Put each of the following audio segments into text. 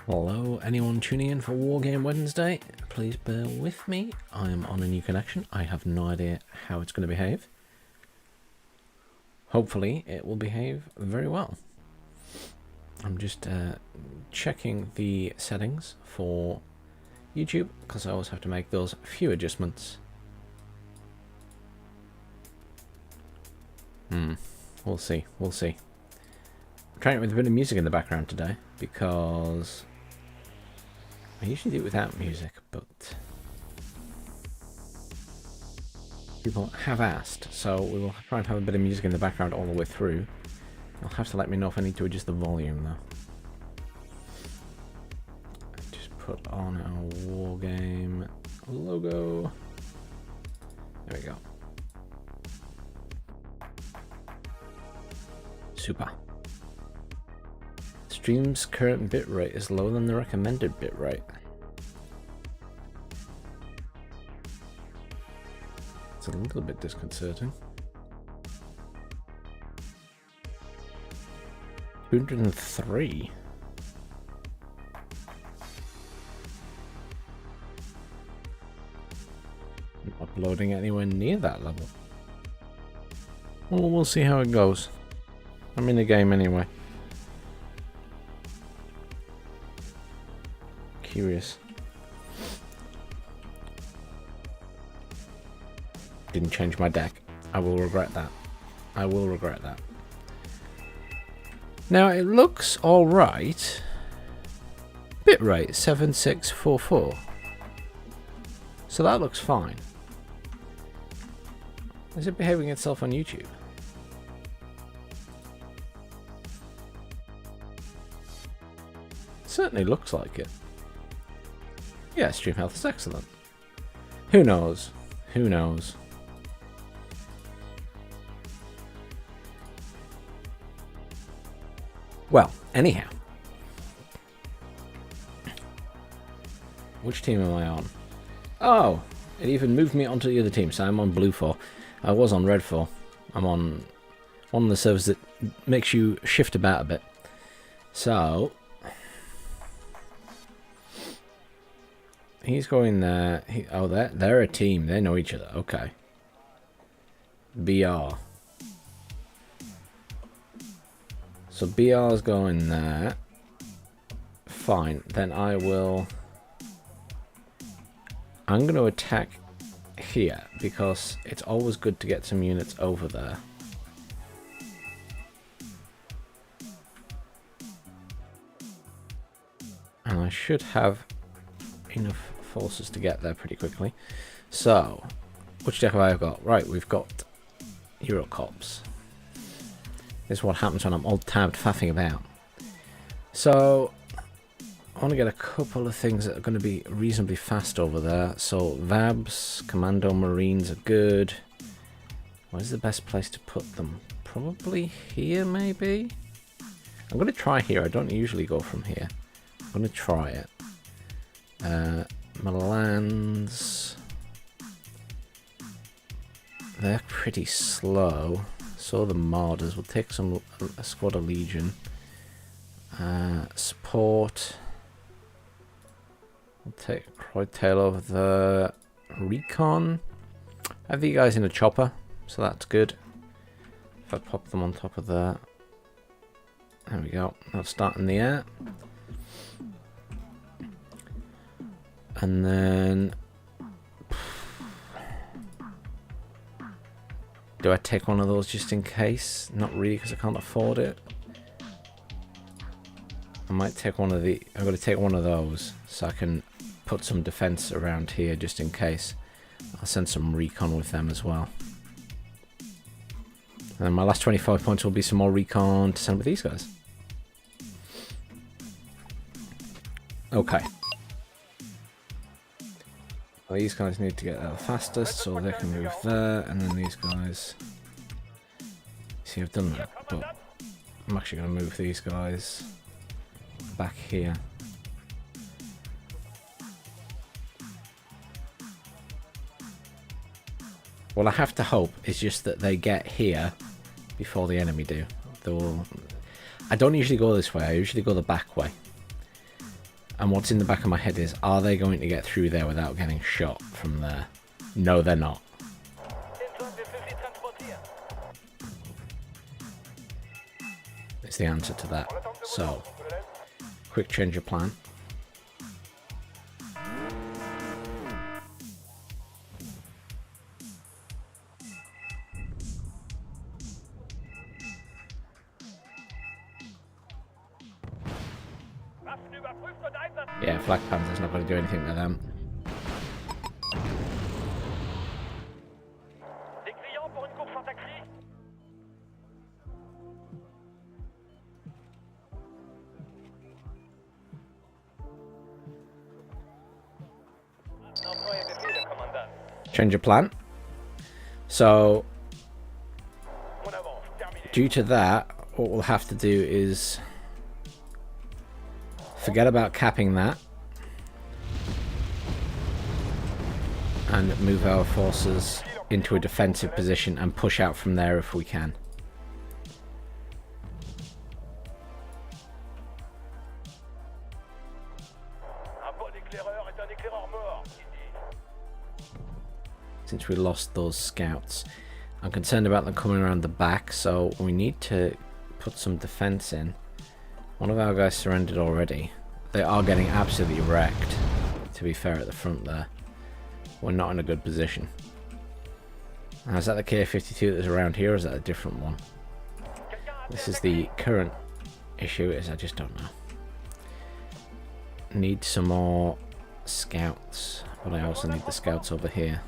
Hello, anyone tuning in for Wargame Wednesday? Please bear with me. I am on a new connection. I have no idea how it's going to behave. Hopefully, it will behave very well. I'm just checking the settings for YouTube because I always have to make those few adjustments. We'll see. We'll see. I'm trying it with a bit of music in the background today because I usually do it without music, but people have asked, so we will try and have a bit of music in the background all the way through. You'll have to let me know if I need to adjust the volume, though. Just put on our Wargame logo. There we go. Super. Stream's current bitrate is lower than the recommended bitrate. It's a little bit disconcerting. 203. I'm uploading anywhere near that level. Well, we'll see how it goes. I'm in the game anyway. Curious. Didn't change my deck. I will regret that. I will regret that. Now it looks alright. Bitrate 7644. So that looks fine. Is it behaving itself on YouTube? Certainly looks like it. Yeah, stream health is excellent. Who knows? Who knows? Well, anyhow. Which team am I on? Oh, it even moved me onto the other team, so I'm on blue 4. I was on red 4. I'm on one of the servers that makes you shift about a bit. So he's going there. Oh, they're a team. They know each other. Okay. BR. So BR's going there. Fine. Then I'm going to attack here because it's always good to get some units over there. And I should have enough forces to get there pretty quickly. So, which deck have I got? Right, we've got Eurocops. This is what happens when I'm all tabbed faffing about. So, I want to get a couple of things that are going to be reasonably fast over there. So, Vabs, Commando Marines are good. Where's the best place to put them? Probably here, maybe? I'm going to try here. I don't usually go from here. I'm going to try it. Milan's, they're pretty slow. So the Marders will take a squad of Legion. Support. We'll take Croytail over the Recon. I have you guys in a chopper, so that's good. If I pop them on top of there. There we go. I'll start in the air. And then do I take one of those just in case? Not really, because I can't afford it. I might take one of the... I'm going to take one of those so I can put some defense around here just in case. I'll send some recon with them as well. And then my last 25 points will be some more recon to send with these guys. Okay. Well, these guys need to get there fastest, so they can move there, and then these guys... See, I've done that, but I'm actually going to move these guys back here. What I have to hope is just that they get here before the enemy do. I don't usually go this way, I usually go the back way. And what's in the back of my head is, are they going to get through there without getting shot from there? No, they're not. It's the answer to that. So, quick change of plan. Yeah, Black Panther's not going to do anything to them. Change of plan. So, due to that, what we'll have to do is forget about capping that and move our forces into a defensive position and push out from there if we can. Since we lost those scouts, I'm concerned about them coming around the back, so we need to put some defense in. One of our guys surrendered already. They are getting absolutely wrecked, to be fair, at the front there. We're not in a good position. Now, is that the K-52 that's around here, or is that a different one? This is the current issue, is I just don't know. Need some more scouts, but I also need the scouts over here.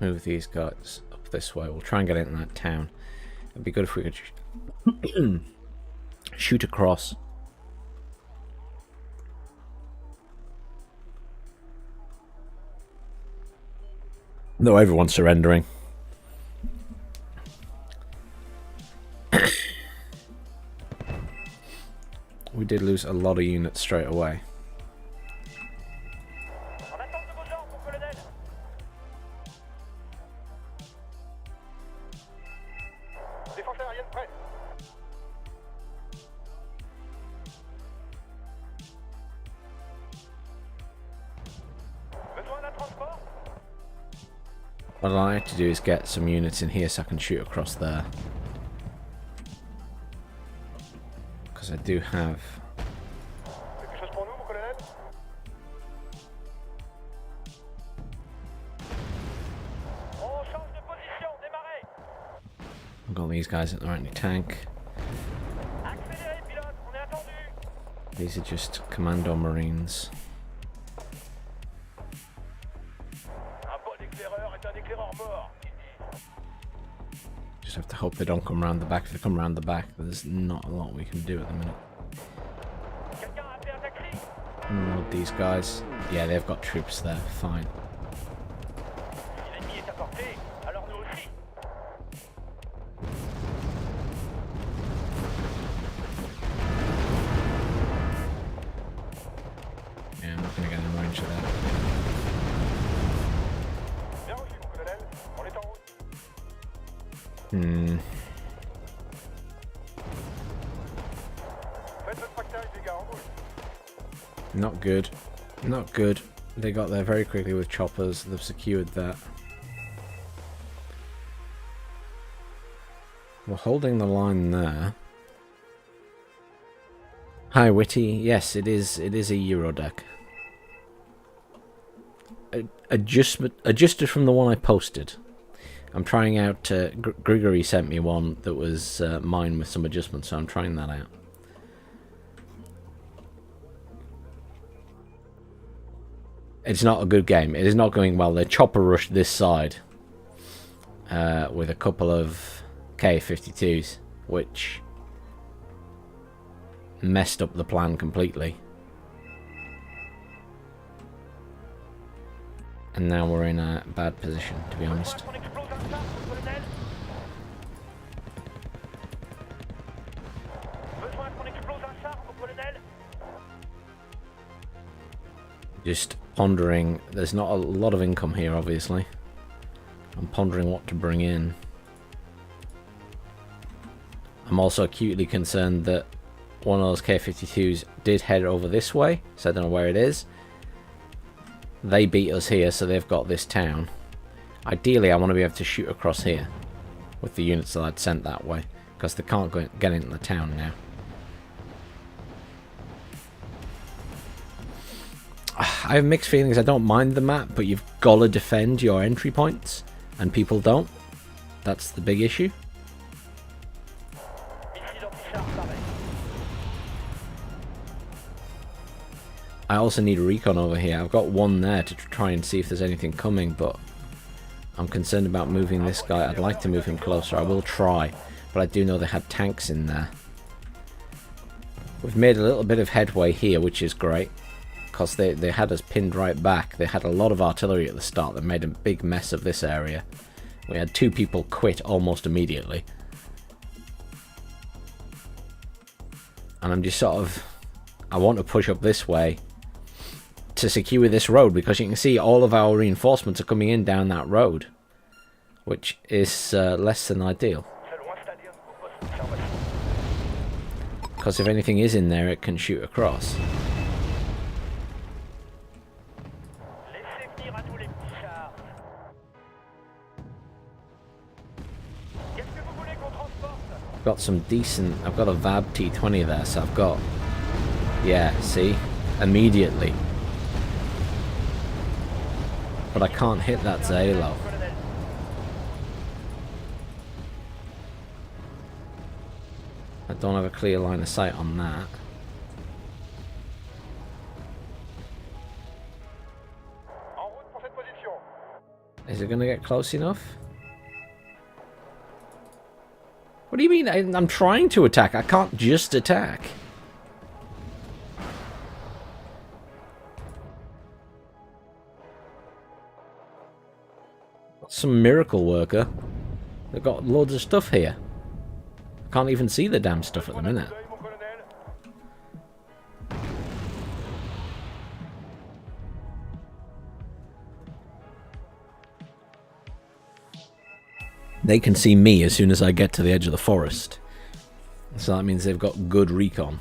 Move these guys up this way. We'll try and get into that town. It'd be good if we could shoot across. Though everyone's surrendering. We did lose a lot of units straight away. What I like to do is get some units in here so I can shoot across there. Because I do have... I've got these guys at the anti-tank. These are just commando marines. Just have to hope they don't come around the back. If they come around the back, there's not a lot we can do at the minute. Unload these guys. Yeah, they've got troops there. Fine. Yeah, I'm not going to get in range of that. Not good. Not good. They got there very quickly with choppers. They've secured that. We're holding the line there. Hi, Witty. Yes, it is a Eurodeck. Adjusted from the one I posted. I'm trying out... Grigory sent me one that was mine with some adjustments, so I'm trying that out. It's not a good game. It is not going well. They chopper rushed this side with a couple of K-52s, which messed up the plan completely. And now we're in a bad position, to be honest. Just pondering, there's not a lot of income here, obviously. I'm pondering what to bring in. I'm also acutely concerned that one of those K-52s did head over this way, so I don't know where it is. They beat us here, so they've got this town. Ideally, I want to be able to shoot across here with the units that I'd sent that way, because they can't get into the town now. I have mixed feelings. I don't mind the map, but you've got to defend your entry points, and people don't. That's the big issue. I also need a recon over here. I've got one there to try and see if there's anything coming, but I'm concerned about moving this guy. I'd like to move him closer. I will try, but I do know they had tanks in there. We've made a little bit of headway here, which is great, because they had us pinned right back. They had a lot of artillery at the start that made a big mess of this area. We had 2 people quit almost immediately. And I'm just sort of... I want to push up this way to secure this road, because you can see all of our reinforcements are coming in down that road, which is less than ideal. Because if anything is in there, it can shoot across. I've got some decent... I've got a VAB T20 there, so I've got... Yeah, see? Immediately. But I can't hit that Zalo. I don't have a clear line of sight on that. Is it going to get close enough? What do you mean? I'm trying to attack. I can't just attack. Some miracle worker. They've got loads of stuff here. I can't even see the damn stuff at the minute. They can see me as soon as I get to the edge of the forest. So that means they've got good recon.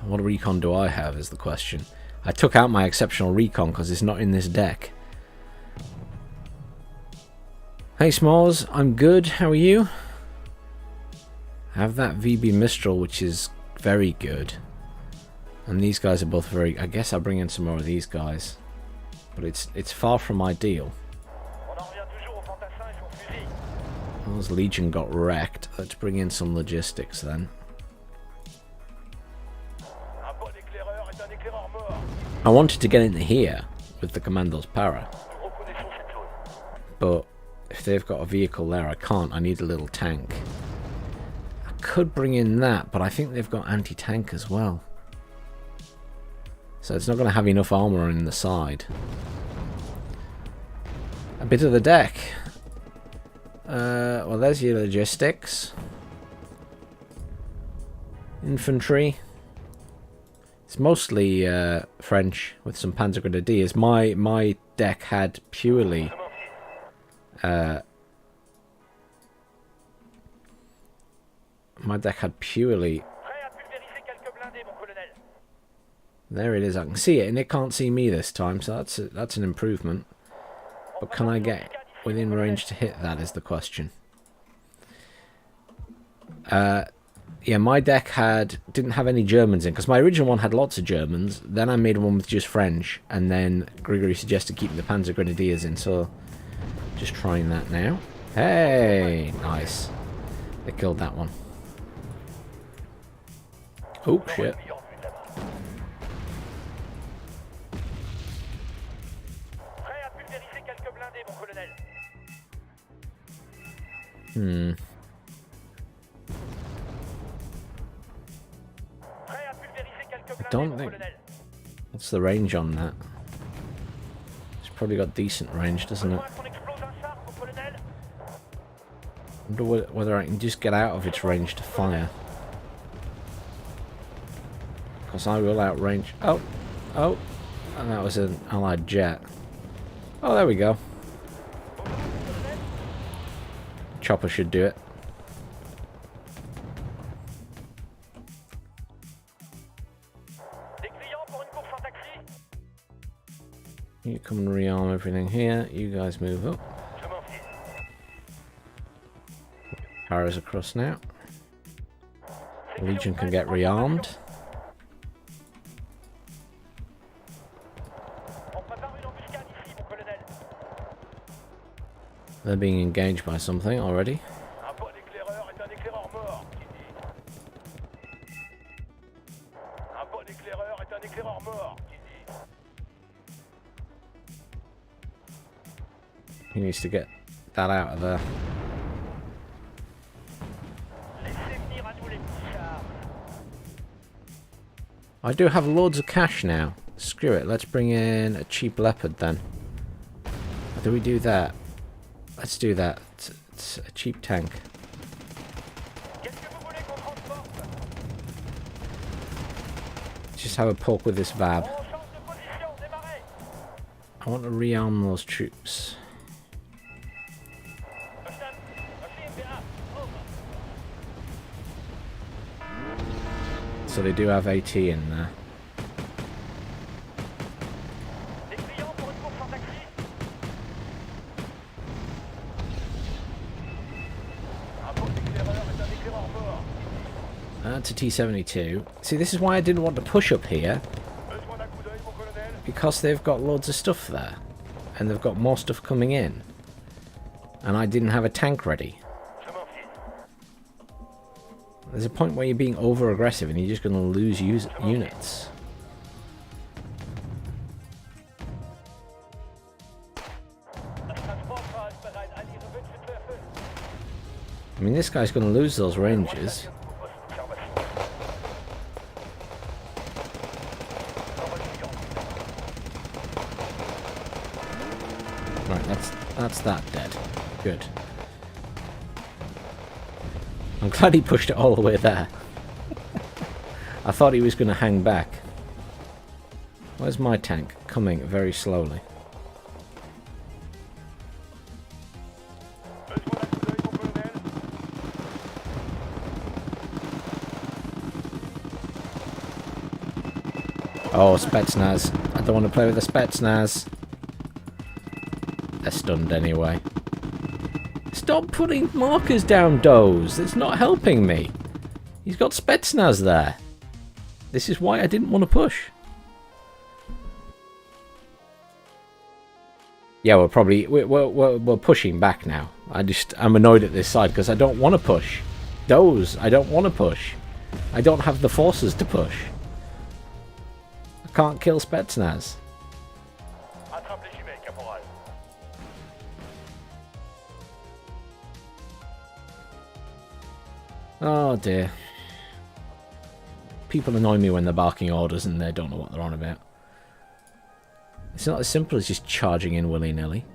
What recon do I have is the question. I took out my exceptional recon because it's not in this deck. Hey S'mores, I'm good. How are you? I have that VB Mistral, which is very good. And these guys are both very... I guess I'll bring in some more of these guys. But it's far from ideal. Those Legion got wrecked. Let's bring in some logistics then. I wanted to get into here with the Commando's Para. But if they've got a vehicle there, I can't. I need a little tank. I could bring in that, but I think they've got anti-tank as well. So it's not going to have enough armor on the side. A bit of the deck. Well, there's your logistics. Infantry. It's mostly French with some Panzergrenadiers. My deck had purely... my deck had purely... There it is, I can see it, and it can't see me this time, so that's an improvement. But can I get within range to hit that is the question. Yeah, my deck didn't have any Germans in, because my original one had lots of Germans, then I made one with just French, and then Grigory suggested keeping the Panzergrenadiers in, so just trying that now. Hey, nice. They killed that one. Oh, shit. I don't think... What's the range on that? probably got decent range, doesn't it? I wonder whether I can just get out of its range to fire. Because I will outrange... Oh! Oh! And that was an allied jet. Oh, there we go. Chopper should do it. You come and rearm everything here. You guys move up. Arrows across now. Legion can get rearmed. They're being engaged by something already. He needs to get that out of there. I do have loads of cash now. Screw it, let's bring in a cheap leopard then. How do we do that? Let's do that. It's a cheap tank. Just have a poke with this VAB. I want to rearm those troops. So they do have AT in there. That's a T-72. See, this is why I didn't want to push up here. Because they've got loads of stuff there. And they've got more stuff coming in. And I didn't have a tank ready. There's a point where you're being over-aggressive and you're just going to lose units. I mean, this guy's going to lose those ranges. Right, that's that dead. Good. I'm glad he pushed it all the way there. I thought he was going to hang back. Where's my tank? Coming very slowly. Oh, Spetsnaz. I don't want to play with the Spetsnaz. They're stunned anyway. Stop putting markers down, Doze. It's not helping me. He's got Spetsnaz there. This is why I didn't want to push. Yeah, we're pushing back now. I'm annoyed at this side because I don't want to push. Doze, I don't want to push. I don't have the forces to push. I can't kill Spetsnaz. Oh dear. People annoy me when they're barking orders and they don't know what they're on about. It's not as simple as just charging in willy-nilly.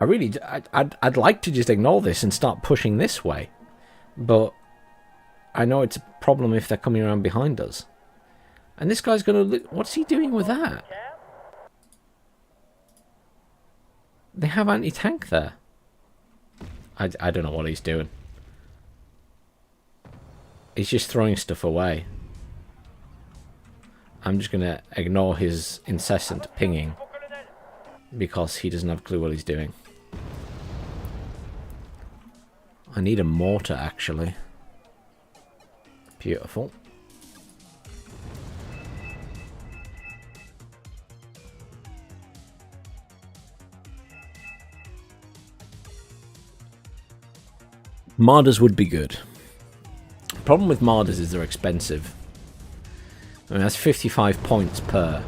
I'd like to just ignore this and start pushing this way. But I know it's a problem if they're coming around behind us. And this guy's going to... What's he doing with that? They have anti-tank there. I don't know what he's doing. He's just throwing stuff away. I'm just going to ignore his incessant pinging. Because he doesn't have a clue what he's doing. I need a mortar, actually. Beautiful. Marders would be good. The problem with Marders is they're expensive. I mean, that's 55 points per.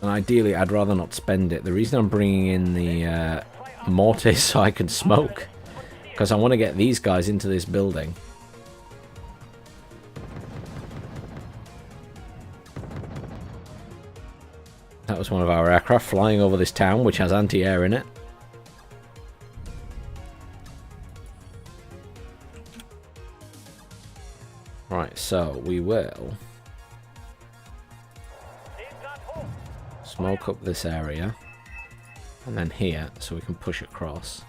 And ideally, I'd rather not spend it. The reason I'm bringing in the mortar is so I can smoke. Because I want to get these guys into this building. That was one of our aircraft flying over this town, which has anti-air in it. Right, so we will smoke up this area, and then here, so we can push across.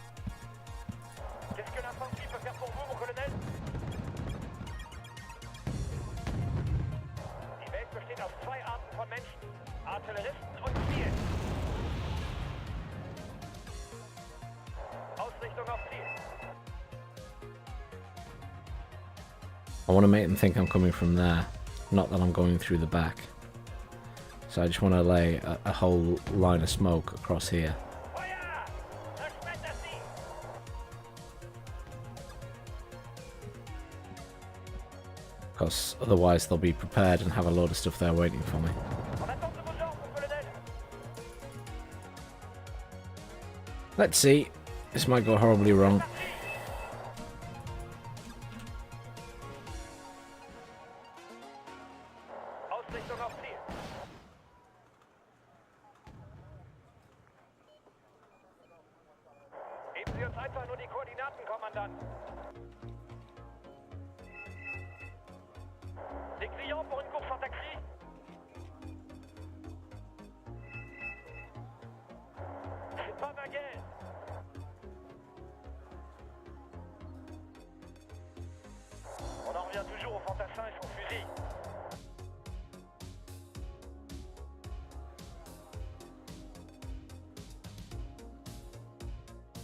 I want to make them think I'm coming from there, not that I'm going through the back. So I just want to lay a whole line of smoke across here. Because otherwise they'll be prepared and have a load of stuff there waiting for me. Let's see. This might go horribly wrong.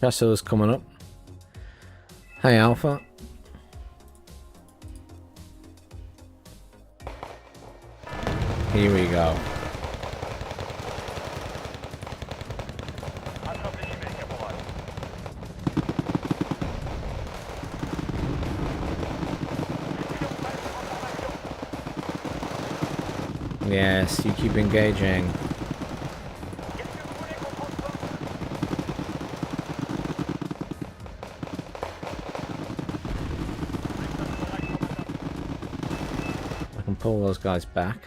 Castro's coming up. Hey, Alpha. Here we go. Yes, you keep engaging. I can pull those guys back.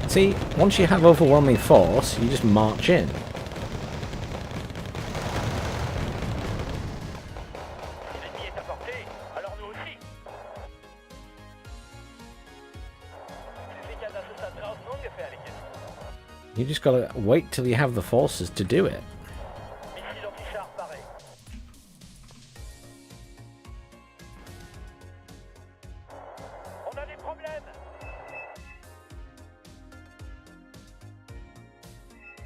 See, once you have overwhelming force, you just march in. You just gotta wait till you have the forces to do it.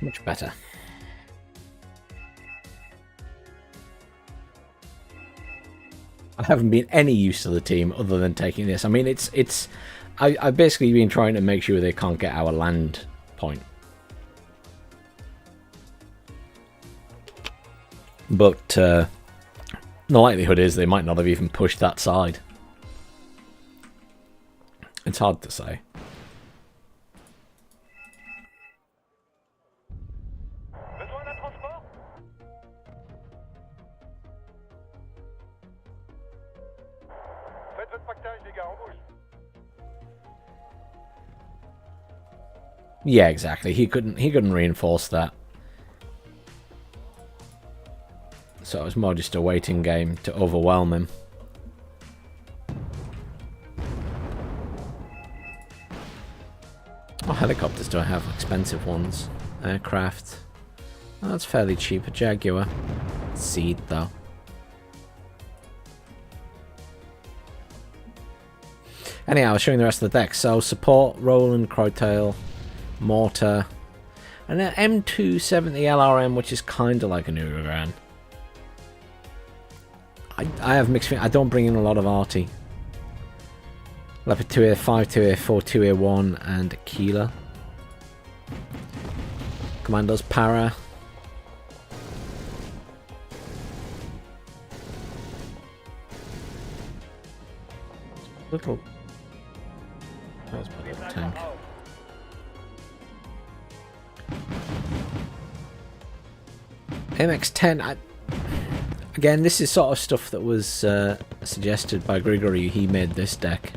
Much better. I haven't been any use to the team other than taking this. I mean, I've basically been trying to make sure they can't get our land point. But the likelihood is they might not have even pushed that side. It's hard to say. Yeah, exactly. He couldn't reinforce that. So it was more just a waiting game to overwhelm him. What helicopters do I have? Expensive ones. Aircraft. Oh, that's fairly cheap. A Jaguar. Seed, though. Anyhow, I was showing the rest of the deck. So, support, Roland, Crowtail, Mortar, and an M270 LRM, which is kind of like an Uragan. I have mixed feelings. I don't bring in a lot of arty. Leopard 2A, 5 2A, 4 2A, 1, and Keeler. Commandos Para. Little... That's my little tank. MX-10, again, this is sort of stuff that was suggested by Grigory. He made this deck.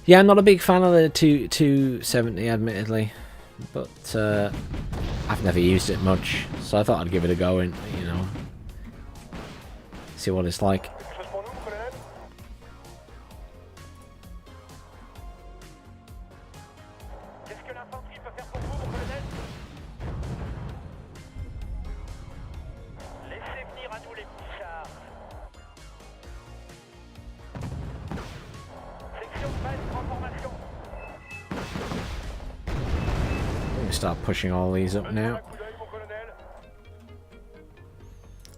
Yeah, I'm not a big fan of the 270, admittedly, but I've never used it much, so I thought I'd give it a go and, you know, see what it's like. Start pushing all these up now.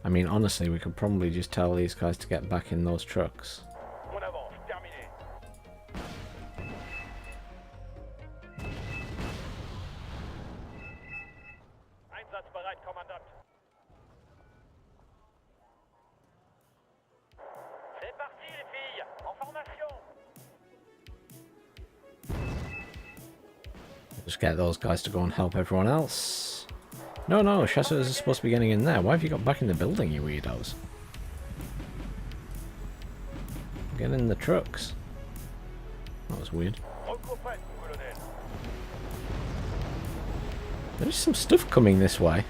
I mean, honestly, we could probably just tell these guys to get back in those trucks. Just get those guys to go and help everyone else. No, chasseurs are supposed to be getting in there. Why have you got back in the building, you weirdos? Get in the trucks. That was weird. There's some stuff coming this way.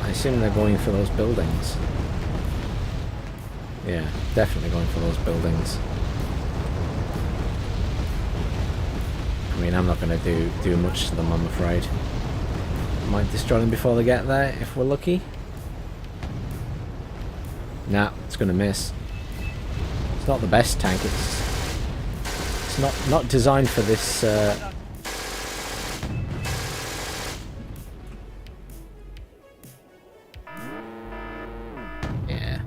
I assume they're going for those buildings. Yeah, definitely going for those buildings. I mean, I'm not going to do much to them, I'm afraid. Might destroy them before they get there, if we're lucky. Nah, it's going to miss. It's not the best tank. It's not designed for this. Yeah.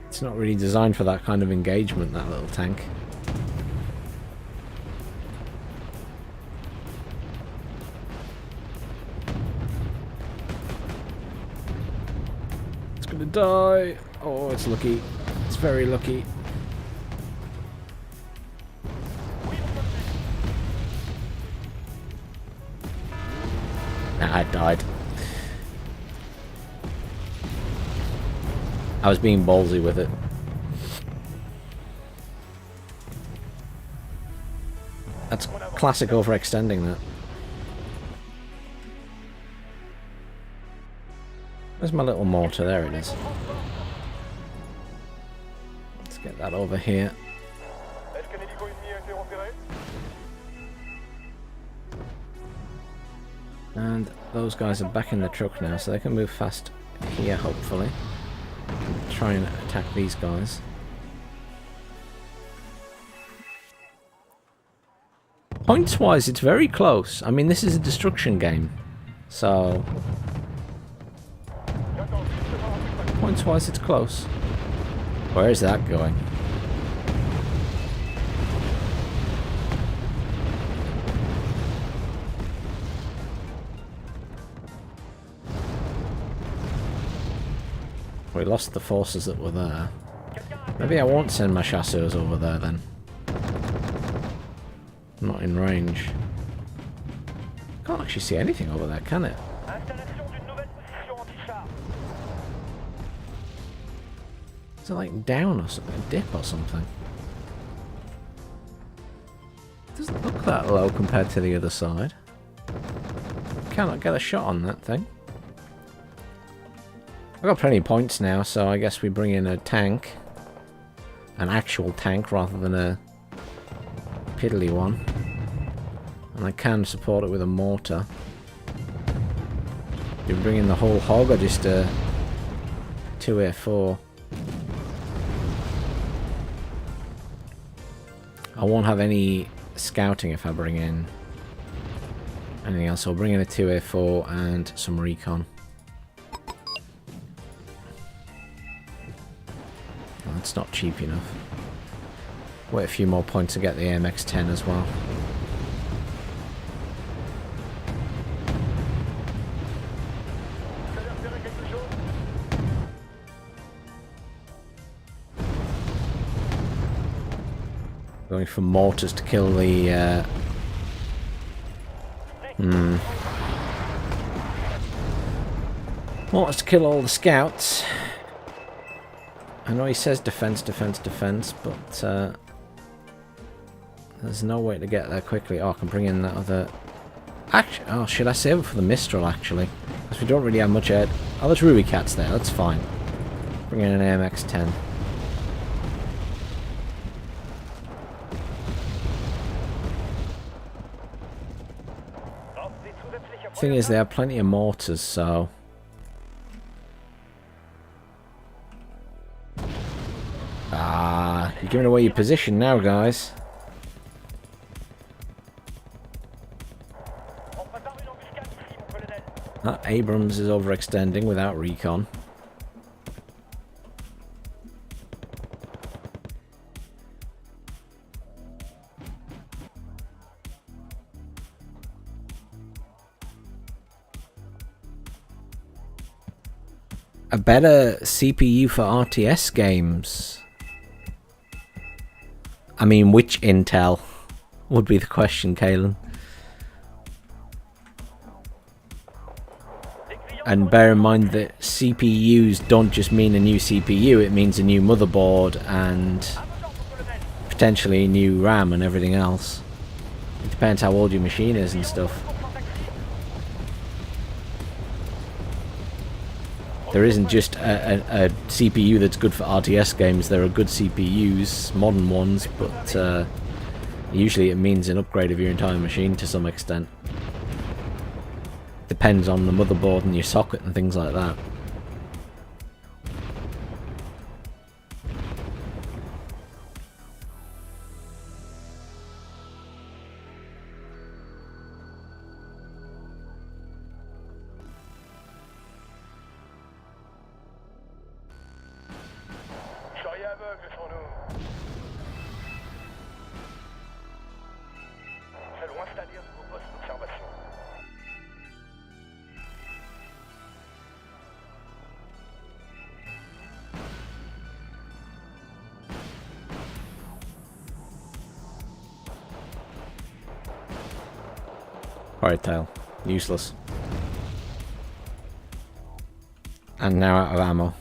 It's not really designed for that kind of engagement, that little tank. Die. Oh, it's lucky. It's very lucky. Nah, I died. I was being ballsy with it. That's classic overextending, that. Where's my little mortar? There it is. Let's get that over here. And those guys are back in the truck now, so they can move fast here, hopefully. Try and attack these guys. Points-wise, it's very close. I mean, this is a destruction game, so... Points-wise, it's close. Where is that going? We lost the forces that were there. Maybe I won't send my chasseurs over there then. Not in range. Can't actually see anything over there, can it? Is it like down or something? A dip or something? It doesn't look that low compared to the other side. Cannot get a shot on that thing. I've got plenty of points now, so I guess we bring in a tank. An actual tank rather than a piddly one. And I can support it with a mortar. Do we bring in the whole hog or just a 2A4? I won't have any scouting if I bring in anything else. I'll bring in a 2A4 and some recon. Oh, that's not cheap enough. Wait a few more points to get the AMX-10 as well. Going for mortars to kill the... Mortars to kill all the scouts. I know he says defense, defense, defense, but there's no way to get there quickly. Oh, I can bring in that other... Actually, oh, should I save it for the Mistral, actually? Because we don't really have much air. Oh, there's Ruby Cats there. That's fine. Bring in an AMX-10. Thing is, they have plenty of mortars, so... Ah, you're giving away your position now, guys. Abrams is overextending without recon. A better CPU for RTS games. I mean, which Intel would be the question, Kalen. And bear in mind that CPUs don't just mean a new CPU, it means a new motherboard and potentially a new RAM and everything else. It depends how old your machine is and stuff. There isn't just a CPU that's good for RTS games. There are good CPUs, modern ones, but usually it means an upgrade of your entire machine to some extent. Depends on the motherboard and your socket and things like that. Pirate Tail. Useless. And now out of ammo.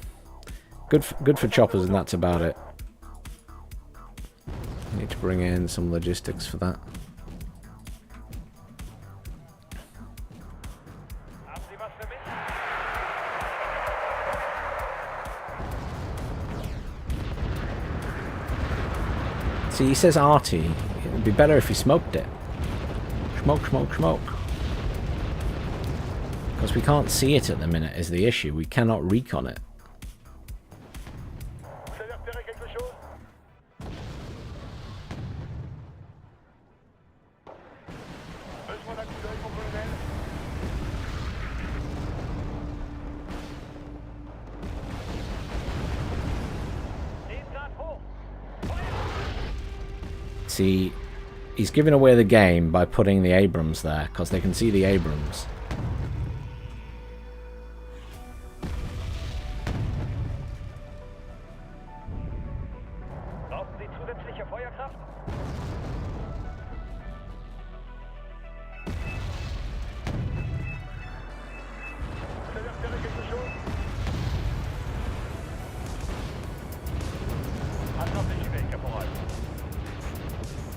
Good for choppers, and that's about it. I need to bring in some logistics for that. See, he says arty. It would be better if he smoked it. Smoke, smoke, smoke. Because we can't see it at the minute is the issue. We cannot recon it. See, he's giving away the game by putting the Abrams there, because they can see the Abrams.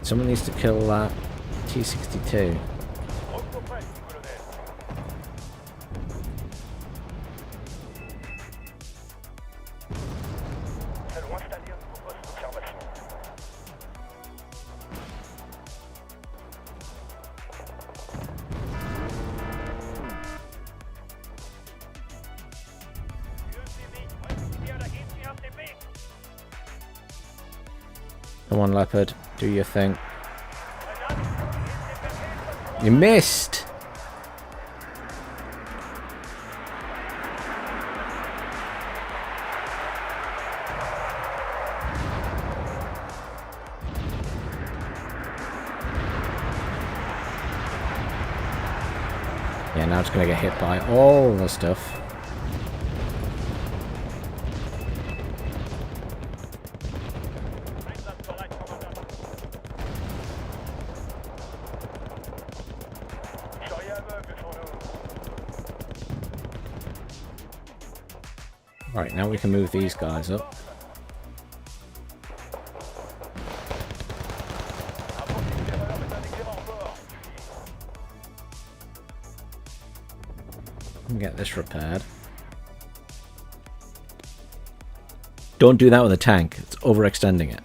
Someone needs to kill that T-62. Come on, Leopard, do your thing. You missed! Yeah, now it's gonna get hit by all the stuff. Right, now we can move these guys up. And get this repaired. Don't do that with a tank. It's overextending it.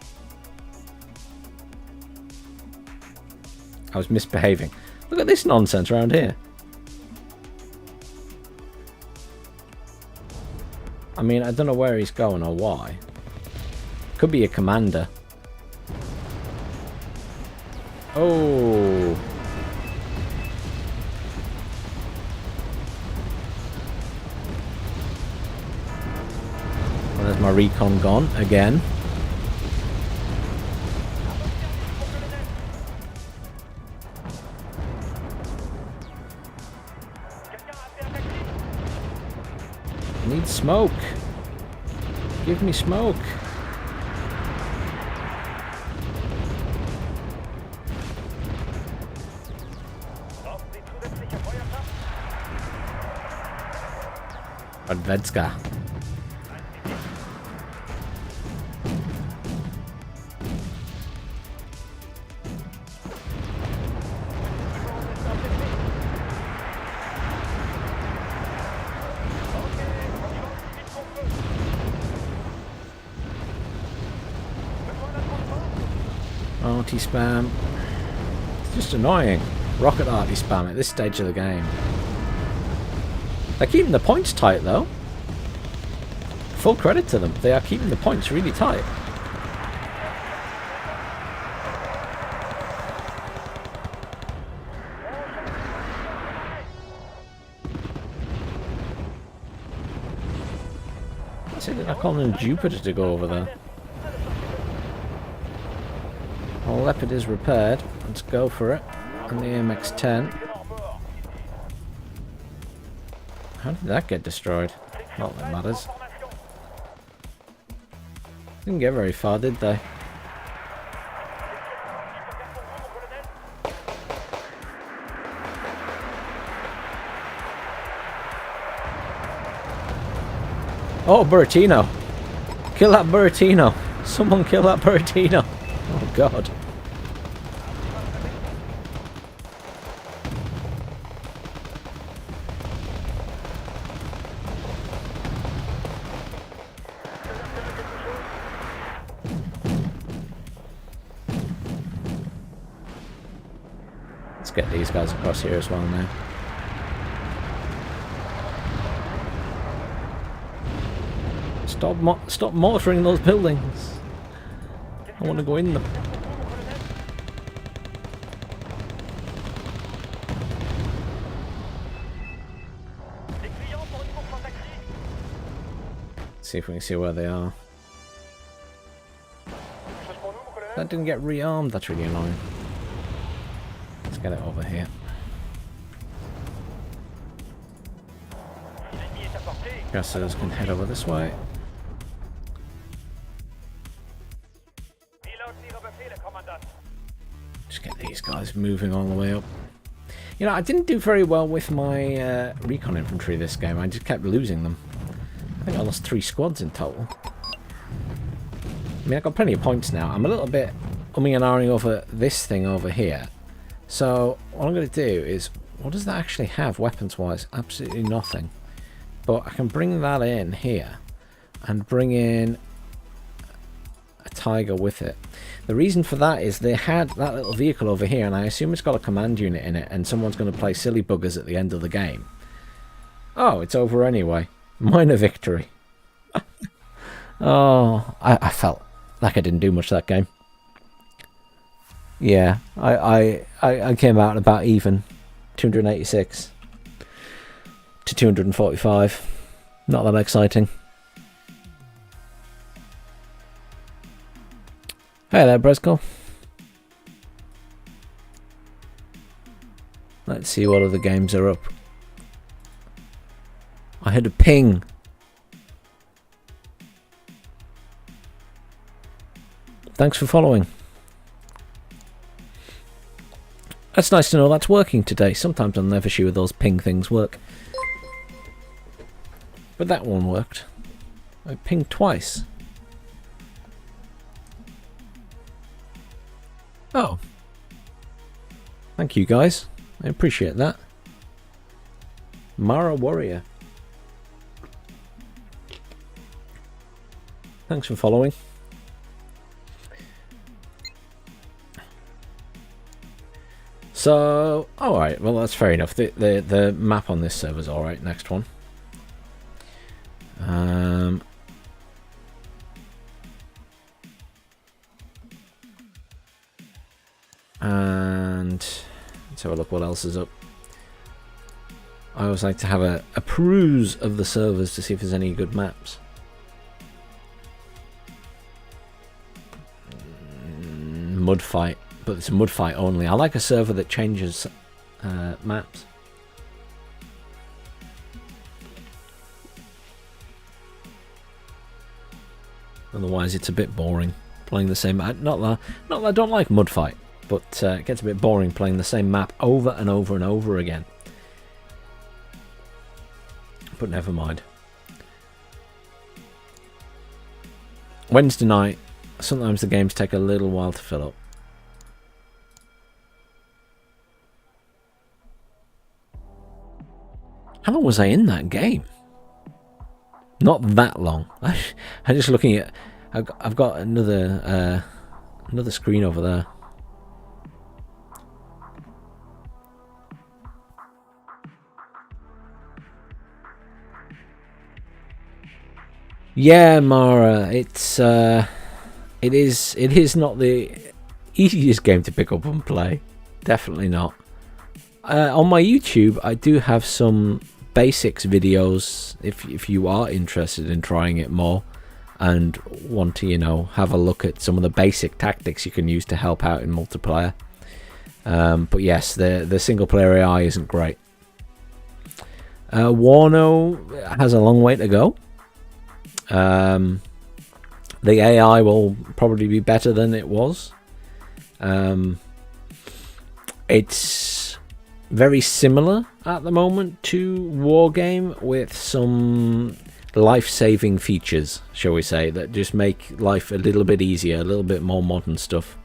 I was misbehaving. Look at this nonsense around here. I mean, I don't know where he's going or why. Could be a commander. Oh. Well, there's my recon gone again. I need smoke. Give me smoke. Advedska. Arty spam. It's just annoying. Rocket arty spam at this stage of the game. They're keeping the points tight though. Full credit to them. They are keeping the points really tight. I'm calling Jupiter to go over there. Our Leopard is repaired. Let's go for it. And the AMX-10. How did that get destroyed? Not that matters. Didn't get very far, did they? Oh, Buratino. Kill that Buratino. Someone kill that Buratino. Oh, God. Let's get these guys across here as well now. Stop mortaring those buildings. I want to go in them. See if we can see where they are. That didn't get rearmed. That's really annoying. Let's get it over here. Guesses can head over this way. Just get these guys moving all the way up. You know, I didn't do very well with my recon infantry this game. I just kept losing them. I think I lost 3 squads in total. I mean, I've got plenty of points now. I'm a little bit umming and ahhing over this thing over here. So, what I'm going to do is... What does that actually have, weapons-wise? Absolutely nothing. But I can bring that in here. And bring in... a Tiger with it. The reason for that is they had that little vehicle over here, and I assume it's got a command unit in it, and someone's going to play silly buggers at the end of the game. Oh, it's over anyway. Minor victory. Oh, I felt like I didn't do much that game. Yeah, I came out about even. 286 to 245. Not that exciting. Hey there, Bresco. Let's see what other games are up. I had a ping. Thanks for following. That's nice to know that's working today. Sometimes I'm never sure those ping things work. But that one worked. I pinged twice. Oh. Thank you guys. I appreciate that. Mara Warrior. Thanks for following. So, alright, well that's fair enough. The map on this server's alright. Next one. And let's have a look what else is up. I always like to have a peruse of the servers to see if there's any good maps. Mud fight, but it's a mud fight only. I like a server that changes maps. Otherwise, it's a bit boring playing the same. Not that I don't like mud fight, but it gets a bit boring playing the same map over and over and over again. But never mind. Wednesday night, sometimes the games take a little while to fill up. How long was I in that game? Not that long. I'm just looking at. I've got another screen over there. Yeah, Mara, it is not the easiest game to pick up and play. Definitely not. On my YouTube, I do have some basics videos if you are interested in trying it more and want to, you know, have a look at some of the basic tactics you can use to help out in multiplayer. But yes, the single player AI isn't great. Warno has a long way to go. The AI will probably be better than it was. It's very similar at the moment to Wargame with some life-saving features, shall we say, that just make life a little bit easier, a little bit more modern stuff.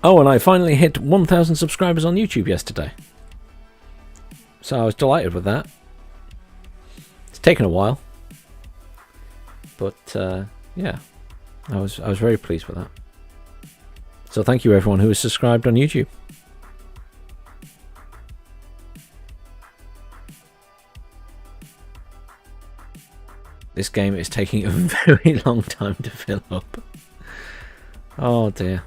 Oh, and I finally hit 1,000 subscribers on YouTube yesterday. So I was delighted with that. It's taken a while. But, yeah. I was very pleased with that. So thank you everyone who is subscribed on YouTube. This game is taking a very long time to fill up. Oh dear.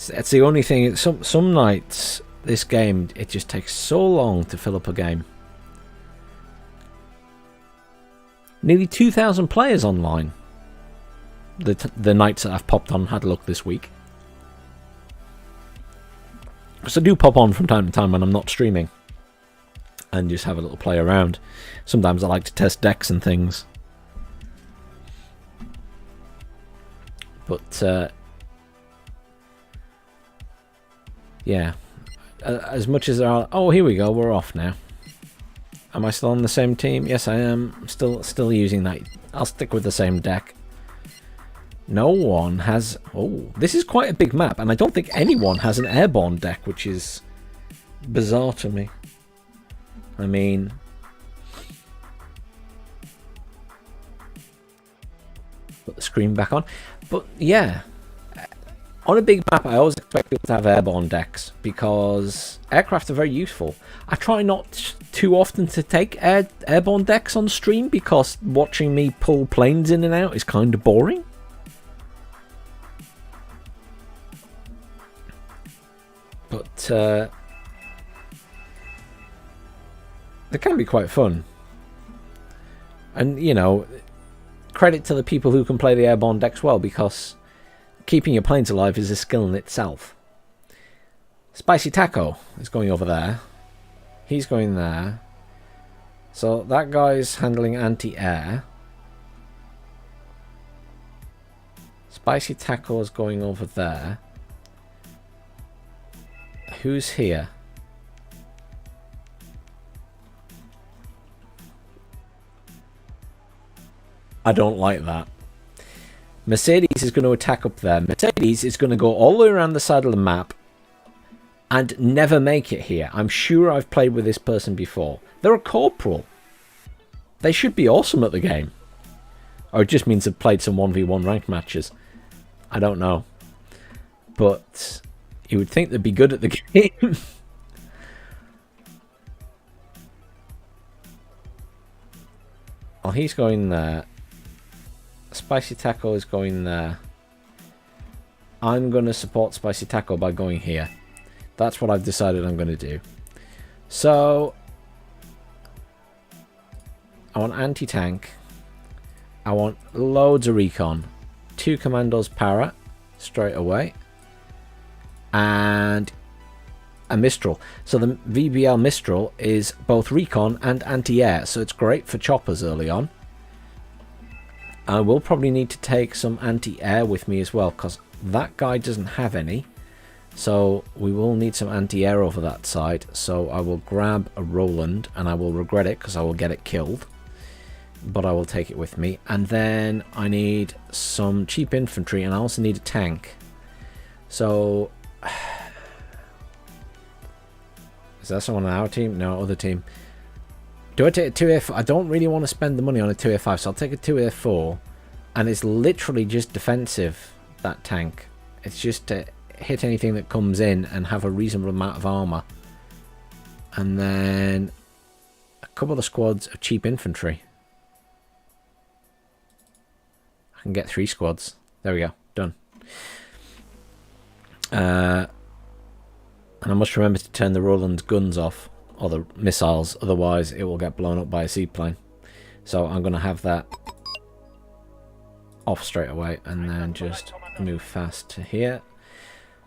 That's the only thing. Some nights this game, it just takes so long to fill up a game. Nearly 2,000 players online. The nights that I've popped on had a look this week. So I do pop on from time to time when I'm not streaming and just have a little play around. Sometimes I like to test decks and things. But yeah, as much as there are... Oh, here we go, we're off now. Am I still on the same team? Yes, I am. I'm still using that. I'll stick with the same deck. No one has... Oh, this is quite a big map, and I don't think anyone has an airborne deck, which is bizarre to me. I mean... Put the screen back on. But, yeah. On a big map, I always expect people to have airborne decks, because aircraft are very useful. I try not too often to take airborne decks on stream, because watching me pull planes in and out is kind of boring. But they can be quite fun. And, you know, credit to the people who can play the airborne decks well, because keeping your planes alive is a skill in itself. Spicy Taco is going over there. He's going there. So that guy's handling anti-air. Spicy taco is going over there. Who's here? I don't like that. Mercedes is going to attack up there. Mercedes is going to go all the way around the side of the map and never make it here. I'm sure I've played with this person before. They're a corporal. They should be awesome at the game. Or it just means they've played some 1v1 ranked matches. I don't know. But you would think they'd be good at the game. Well, he's going there. Spicy Taco is going there. I'm going to support Spicy Taco by going here. That's what I've decided I'm going to do. So, I want anti-tank. I want loads of recon. 2 commandos para straight away. And a Mistral. So the VBL Mistral is both recon and anti-air. So it's great for choppers early on. I will probably need to take some anti-air with me as well, because that guy doesn't have any. So we will need some anti-air over that side. So I will grab a Roland, and I will regret it because I will get it killed. But I will take it with me. And then I need some cheap infantry, and I also need a tank. So is that someone on our team? No, other team. Do I take a 2A4? I don't really want to spend the money on a 2A5, so I'll take a 2A4. And it's literally just defensive, that tank. It's just to hit anything that comes in and have a reasonable amount of armor. And then a couple of squads of cheap infantry. I can get 3 squads. There we go. Done. And I must remember to turn the Roland's guns off. Or the missiles, otherwise it will get blown up by a seaplane. So I'm going to have that off straight away and then just move fast to here.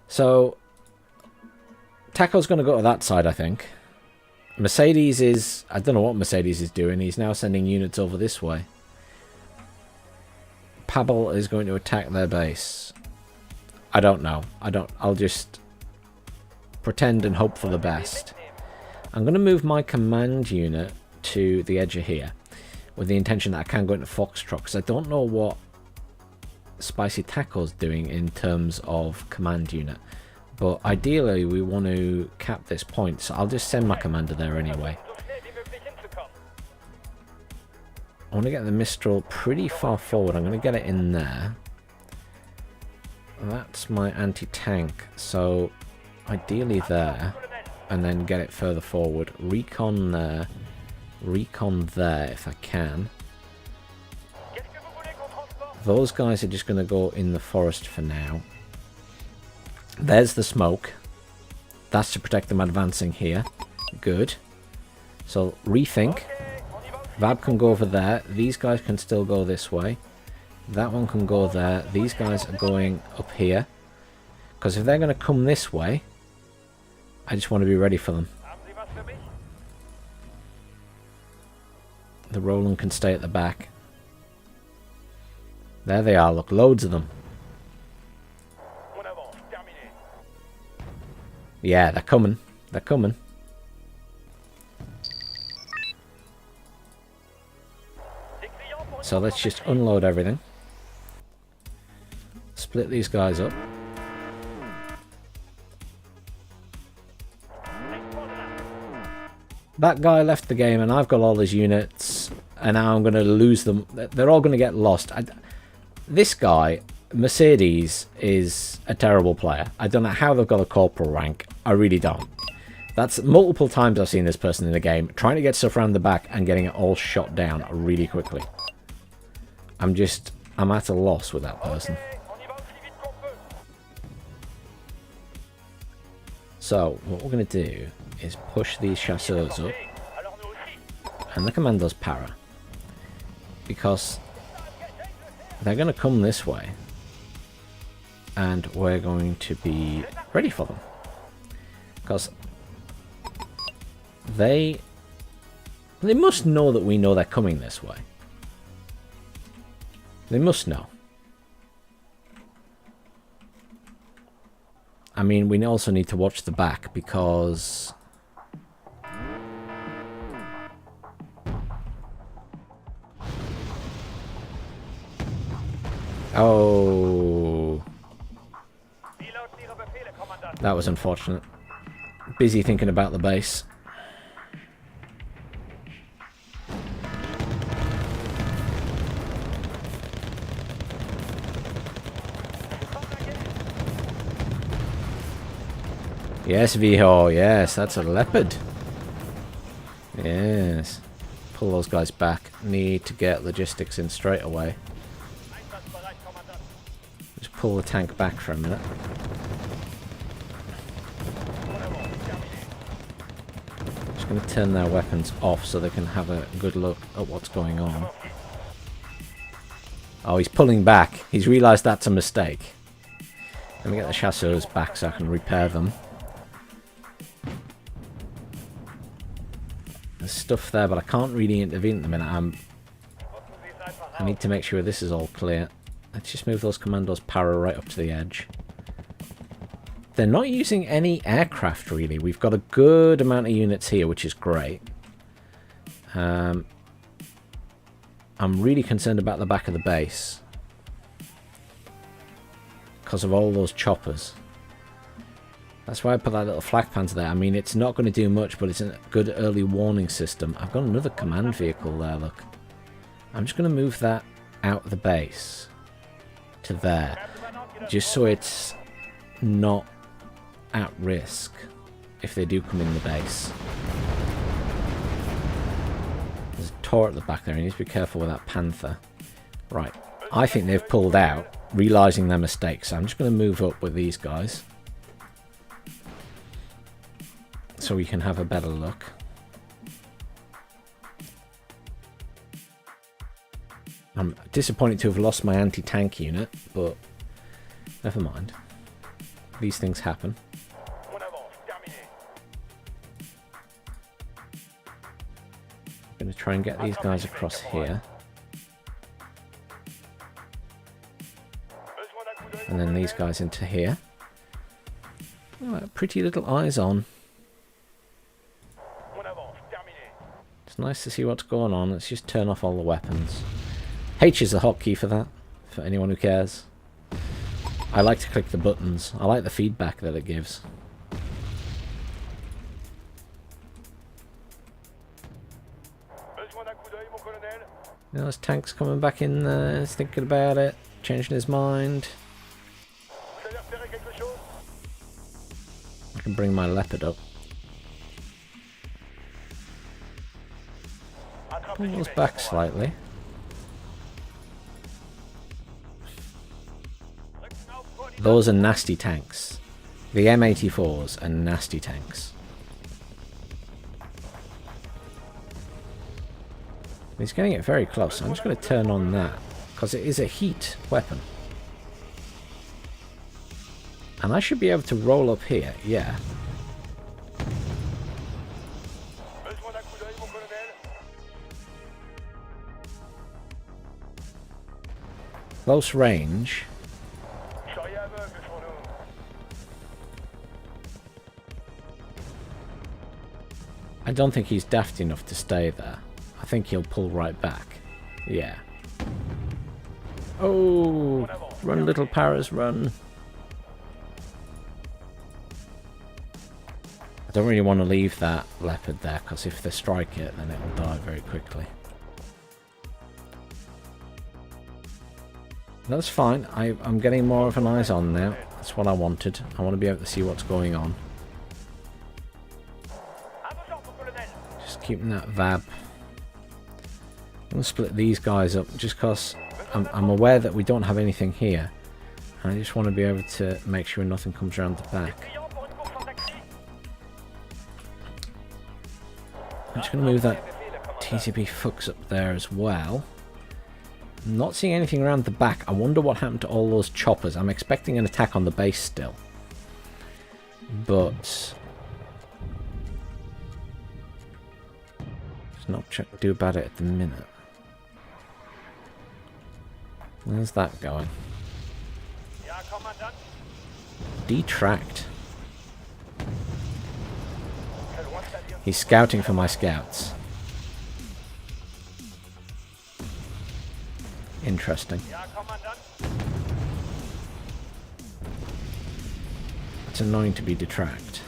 So Taco's going to go to that side, I think. Mercedes is, I don't know what Mercedes is doing. He's now sending units over this way. Pavel is going to attack their base. I don't know. I'll just pretend and hope for the best. I'm going to move my command unit to the edge of here with the intention that I can go into Foxtrot, because I don't know what Spicy Taco's doing in terms of command unit. But ideally we want to cap this point, so I'll just send my commander there anyway. I want to get the Mistral pretty far forward. I'm going to get it in there. That's my anti-tank, so ideally there. And then get it further forward. Recon there. Recon there if I can. Those guys are just going to go in the forest for now. There's the smoke. That's to protect them advancing here. Good. So rethink. Vab can go over there. These guys can still go this way. That one can go there. These guys are going up here. Because if they're going to come this way, I just want to be ready for them. The Roland can stay at the back. There they are, look, loads of them. Yeah, they're coming. They're coming. So let's just unload everything. Split these guys up. That guy left the game and I've got all his units and now I'm going to lose them. They're all going to get lost. This guy, Mercedes, is a terrible player. I don't know how they've got a corporal rank. I really don't. That's multiple times I've seen this person in the game trying to get stuff around the back and getting it all shot down really quickly. I'm at a loss with that person. So, what we're going to do is push these chasseurs up and the commandos para, because they're going to come this way and we're going to be ready for them, because they must know that we know they're coming this way. They must know. I mean, we also need to watch the back because... Oh... That was unfortunate. Busy thinking about the base. Yes, Viho, yes, that's a leopard. Yes. Pull those guys back. Need to get logistics in straight away. Just pull the tank back for a minute. Just going to turn their weapons off so they can have a good look at what's going on. Oh, he's pulling back. He's realised that's a mistake. Let me get the chasseurs back so I can repair them. There's stuff there, but I can't really intervene at the minute. I need to make sure this is all clear. Let's just move those commandos para right up to the edge. They're not using any aircraft, really. We've got a good amount of units here, which is great. I'm really concerned about the back of the base because of all those choppers. That's why I put that little flak panzer there. I mean, it's not going to do much, but it's a good early warning system. I've got another command vehicle there, look. I'm just going to move that out of the base to there, just so it's not at risk if they do come in the base. There's a turret at the back there. You need to be careful with that panther. Right, I think they've pulled out, realising their mistakes. So I'm just going to move up with these guys so we can have a better look. I'm disappointed to have lost my anti-tank unit, but never mind. These things happen. I'm going to try and get these guys across here. And then these guys into here. Oh, pretty little eyes on. It's nice to see what's going on. Let's just turn off all the weapons. H is the hotkey for that, for anyone who cares. I like to click the buttons. I like the feedback that it gives. Now this tank's coming back in there, he's thinking about it, changing his mind. I can bring my leopard up. Pull those back slightly. Those are nasty tanks. The M84s are nasty tanks. He's getting it very close. I'm just going to turn on that because it is a heat weapon. And I should be able to roll up here, yeah. Close range. I don't think he's daft enough to stay there. I think he'll pull right back. Yeah. Oh, run little paras, run. I don't really want to leave that leopard there because if they strike it, then it will die very quickly. That's fine. I'm getting more of an eyes on now. That's what I wanted. I want to be able to see what's going on. Just keeping that VAB. I'm going to split these guys up just because I'm aware that we don't have anything here. And I just want to be able to make sure nothing comes around the back. I'm just going to move that TCP fucks up there as well. I'm not seeing anything around the back. I wonder what happened to all those choppers. I'm expecting an attack on the base still. But there's not much I can do about it at the minute. Where's that going? Detract. He's scouting for my scouts. Interesting. It's annoying to be detract.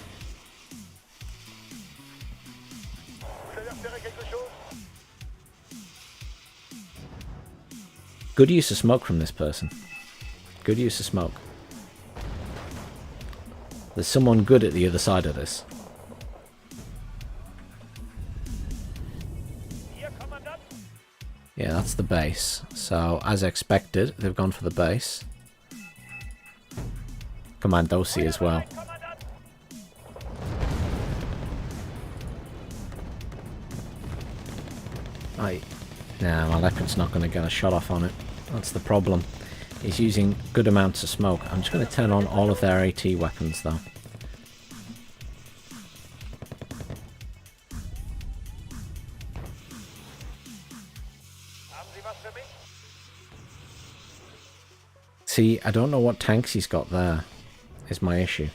Good use of smoke from this person. Good use of smoke. There's someone good at the other side of this. Yeah, that's the base. So, as expected, they've gone for the base. Commandosi as well. Nah, my leopard's not going to get a shot off on it. That's the problem. He's using good amounts of smoke. I'm just going to turn on all of their AT weapons, though. See, I don't know what tanks he's got there, is my issue.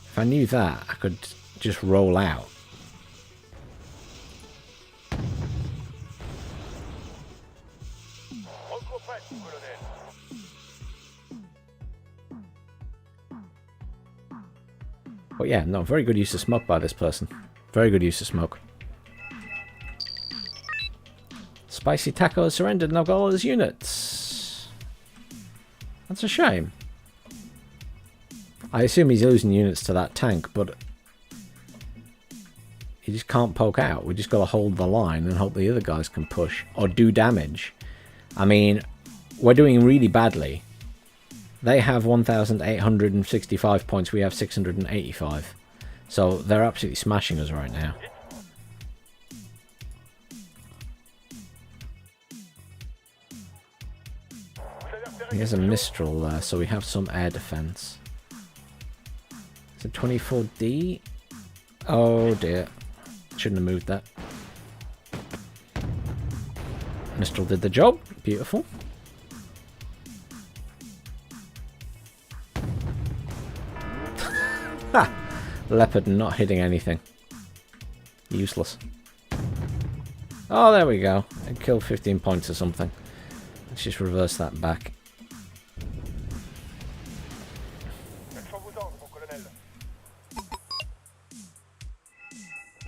If I knew that, I could just roll out. But yeah, no, very good use of smoke by this person. Very good use of smoke. Spicy Taco has surrendered and I've got all his units. That's a shame. I assume he's losing units to that tank, but he just can't poke out. We just got to hold the line and hope the other guys can push or do damage. I mean, we're doing really badly. They have 1,865 points. We have 685. So they're absolutely smashing us right now. He has a Mistral there, so we have some air defense. Is it 24D? Oh dear. Shouldn't have moved that. Mistral did the job. Beautiful. Ha! Leopard not hitting anything. Useless. Oh, there we go. It killed 15 points or something. Let's just reverse that back.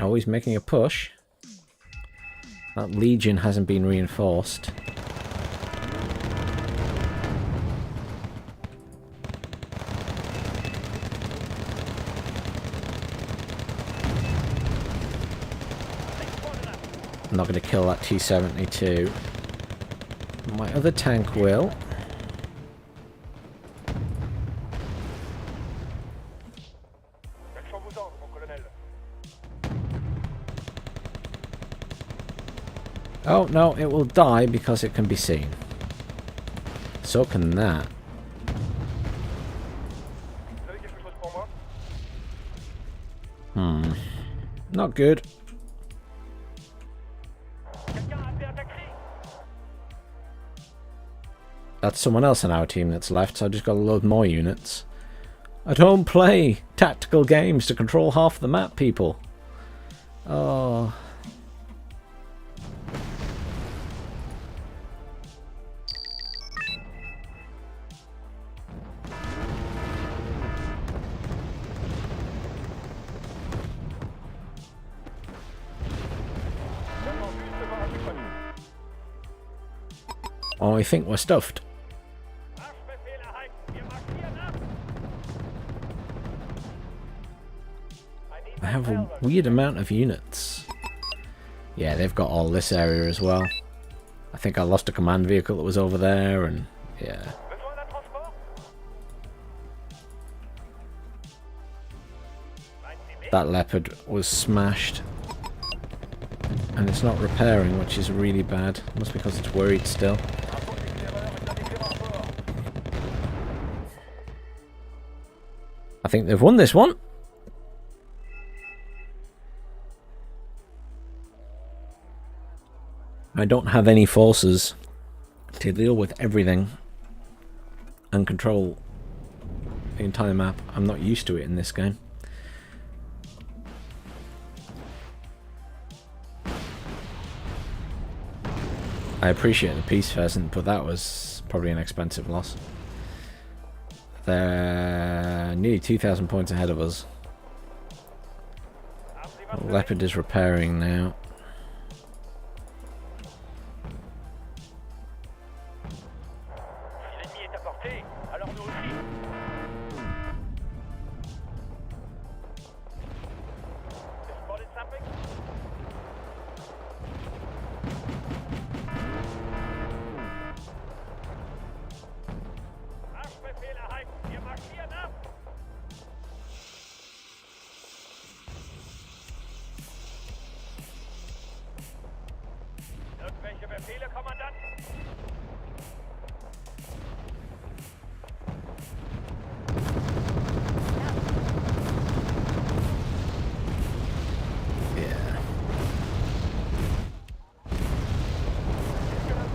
Oh, he's making a push. That Legion hasn't been reinforced. I'm not going to kill that T-72. My other tank will. Oh, no, it will die because it can be seen. So can that. Not good. That's someone else on our team that's left, so I just got to load more units. I don't play tactical games to control half the map, people. Oh. Oh, I think we're stuffed. I have a weird amount of units. Yeah, they've got all this area as well. I think I lost a command vehicle that was over there, and yeah. That Leopard was smashed. And it's not repairing, which is really bad. Must be because it's worried still. I think they've won this one. I don't have any forces to deal with everything and control the entire map. I'm not used to it in this game. I appreciate the peace pheasant, but that was probably an expensive loss. They're nearly 2,000 points ahead of us. Leopard is repairing now.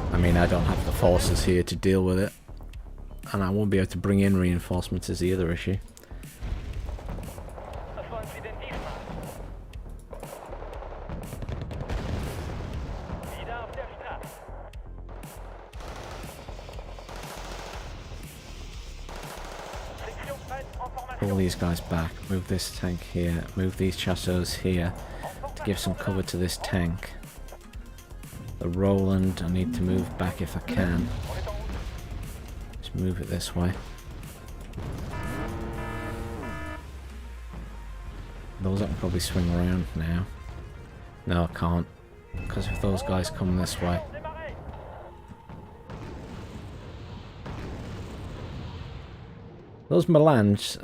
I mean, I don't have the forces here to deal with it, and I won't be able to bring in reinforcements is the other issue. Pull these guys back, move this tank here, move these chateaux here to give some cover to this tank. The Roland, I need to move back if I can. Just move it this way. Those I can probably swing around now. No, I can't, because if those guys come this way. Those Milans,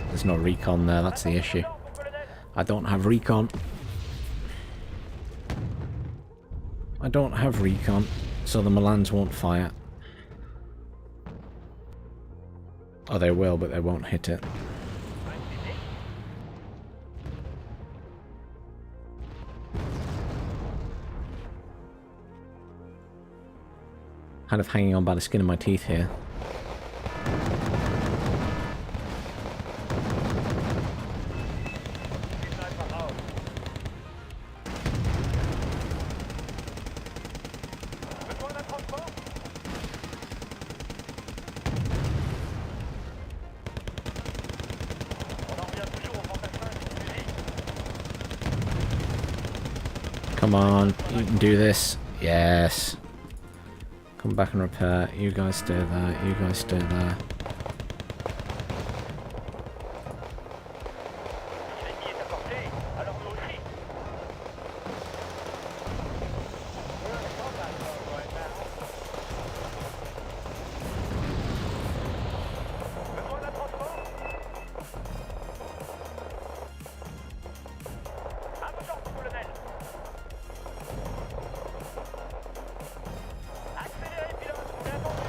there's no recon there, that's the issue. I don't have recon. I don't have recon, so the Milans won't fire. Oh, they will, but they won't hit it. Kind of hanging on by the skin of my teeth here. Come on, you can do this. Yes. Come back and repair. You guys stay there. You guys stay there.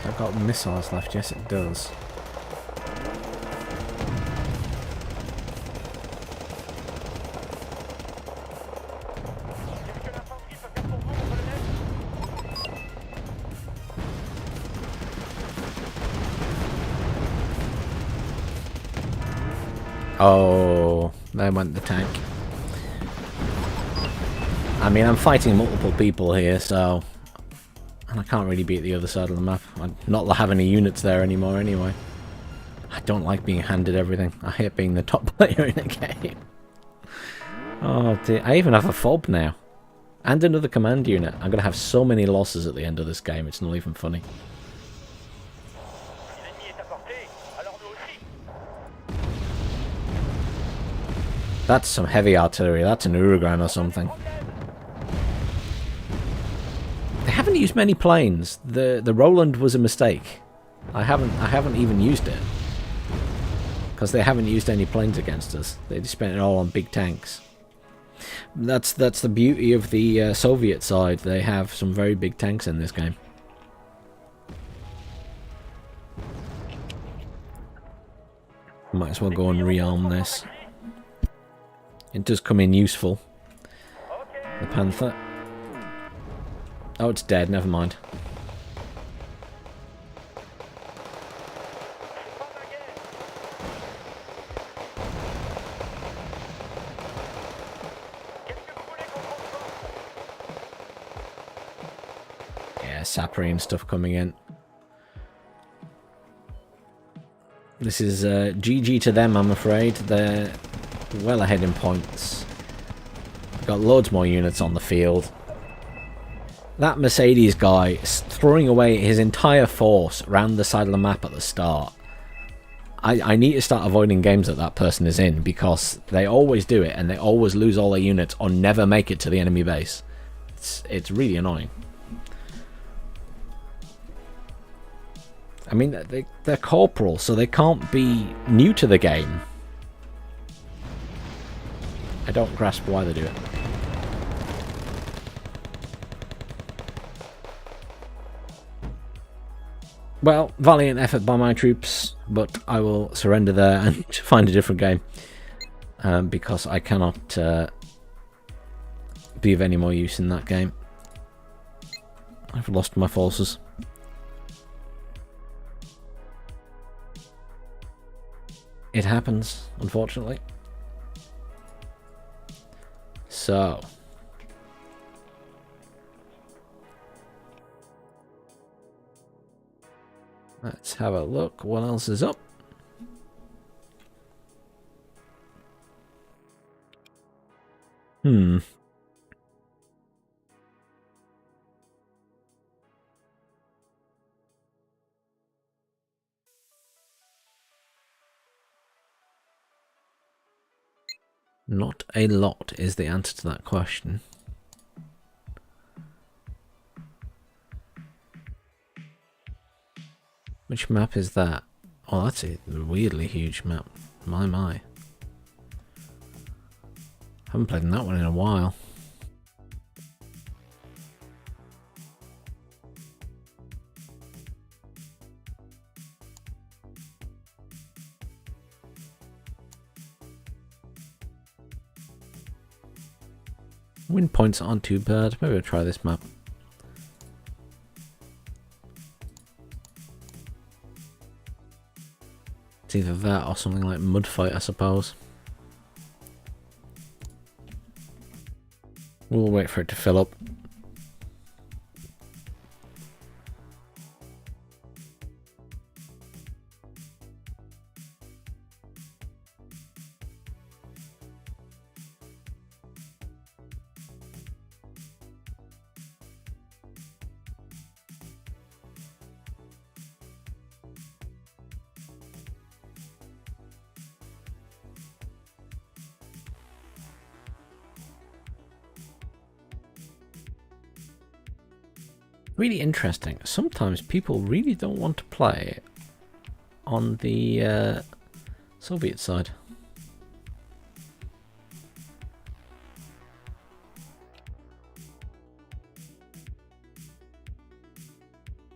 I've got missiles left, yes it does. Oh, there went the tank. I mean, I'm fighting multiple people here, so... And I can't really be at the other side of the map. I'm not have any units there anymore anyway. I don't like being handed everything. I hate being the top player in a game. Oh dear. I even have a fob now. And another command unit. I'm going to have so many losses at the end of this game, it's not even funny. That's some heavy artillery. That's an Uragan or something. They haven't used many planes. The Roland was a mistake. I haven't even used it because they haven't used any planes against us. They just spent it all on big tanks. That's the beauty of the Soviet side. They have some very big tanks in this game. Might as well go and rearm this. It does come in useful. The Panther. Oh, it's dead, never mind. saprine stuff coming in. This is GG to them, I'm afraid. They're well ahead in points. Got loads more units on the field. That Mercedes guy is throwing away his entire force around the side of the map at the start. I need to start avoiding games that person is in, because they always do it and they always lose all their units or never make it to the enemy base. It's really annoying. I mean, they're corporal, so they can't be new to the game. I don't grasp why they do it. Well, valiant effort by my troops, but I will surrender there and find a different game. Because I cannot be of any more use in that game. I've lost my forces. It happens, unfortunately. So... let's have a look. What else is up? Not a lot is the answer to that question. Which map is that? Oh, that's a weirdly huge map. My. Haven't played in that one in a while. Win points aren't too bad. Maybe I'll try this map. It's either that or something like Mudfight, I suppose. We'll wait for it to fill up. Really interesting. Sometimes people really don't want to play on the Soviet side.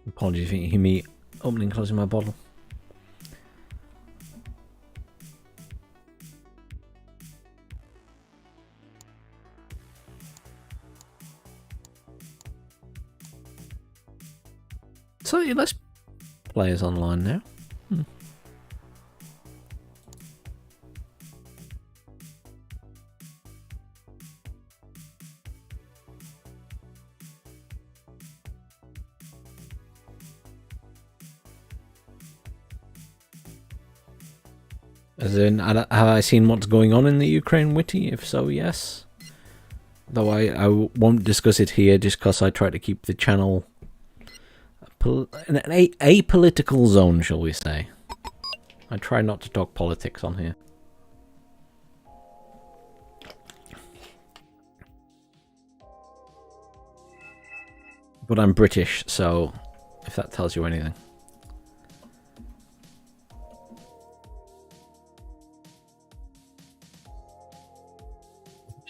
Apologies if you hear me opening and closing my bottle. So yeah, let's play us online now. As in, have I seen what's going on in the Ukraine, Witty? If so, yes. Though I won't discuss it here just because I try to keep the channel an apolitical zone, shall we say. I try not to talk politics on here. But I'm British, so if that tells you anything.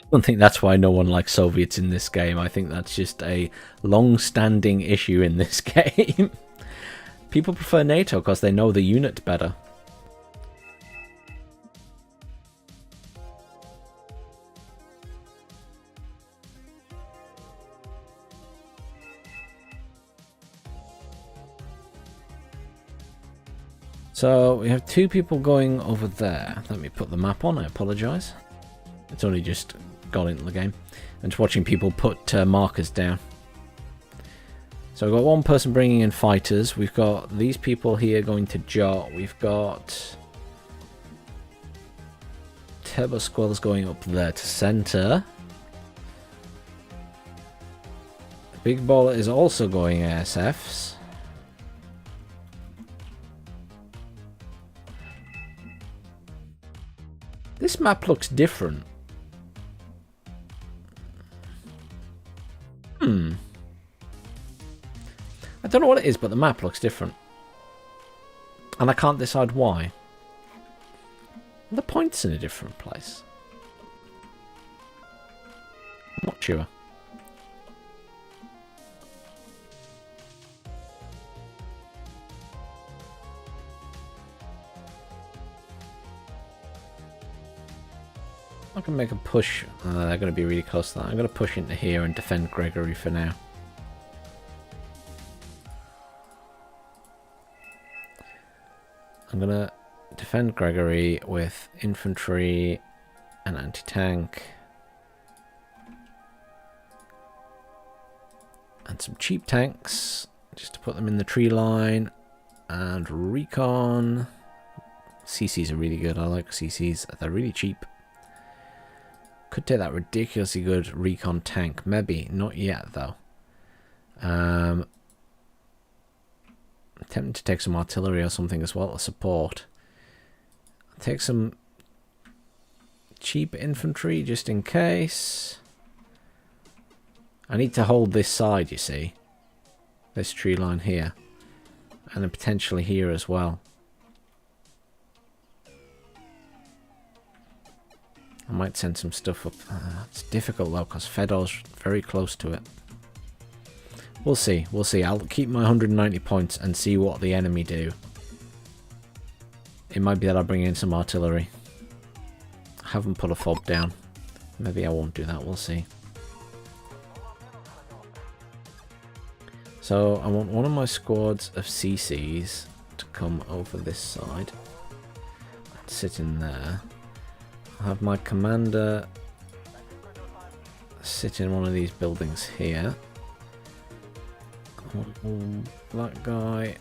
I don't think that's why no one likes Soviets in this game. I think that's just a long-standing issue in this game. People prefer NATO because they know the unit better. So we have two people going over there. Let me put the map on, I apologise. It's only just got into the game. And just watching people put markers down. So we've got one person bringing in fighters. We've got these people here going to jot. We've got turbo squads going up there to center. The big ball is also going ASFs. This map looks different. I don't know what it is, but the map looks different. And I can't decide why. The point's in a different place. I'm not sure. I can make a push. They're going to be really close to that. I'm going to push into here and defend Gregory for now. I'm going to defend Gregory with infantry and anti-tank. And some cheap tanks, just to put them in the tree line. And recon. CCs are really good. I like CCs. They're really cheap. Could take that ridiculously good recon tank. Maybe. Not yet, though. I'm tempted to take some artillery or something as well to support. I'll take some cheap infantry just in case. I need to hold this side, you see. This tree line here. And then potentially here as well. I might send some stuff up. It's difficult though because Fedor's very close to it. We'll see. We'll see. I'll keep my 190 points and see what the enemy do. It might be that I bring in some artillery. I haven't put a fob down. Maybe I won't do that. We'll see. So I want one of my squads of CCs to come over this side. Sit in there. I'll have my commander sit in one of these buildings here. I want that guy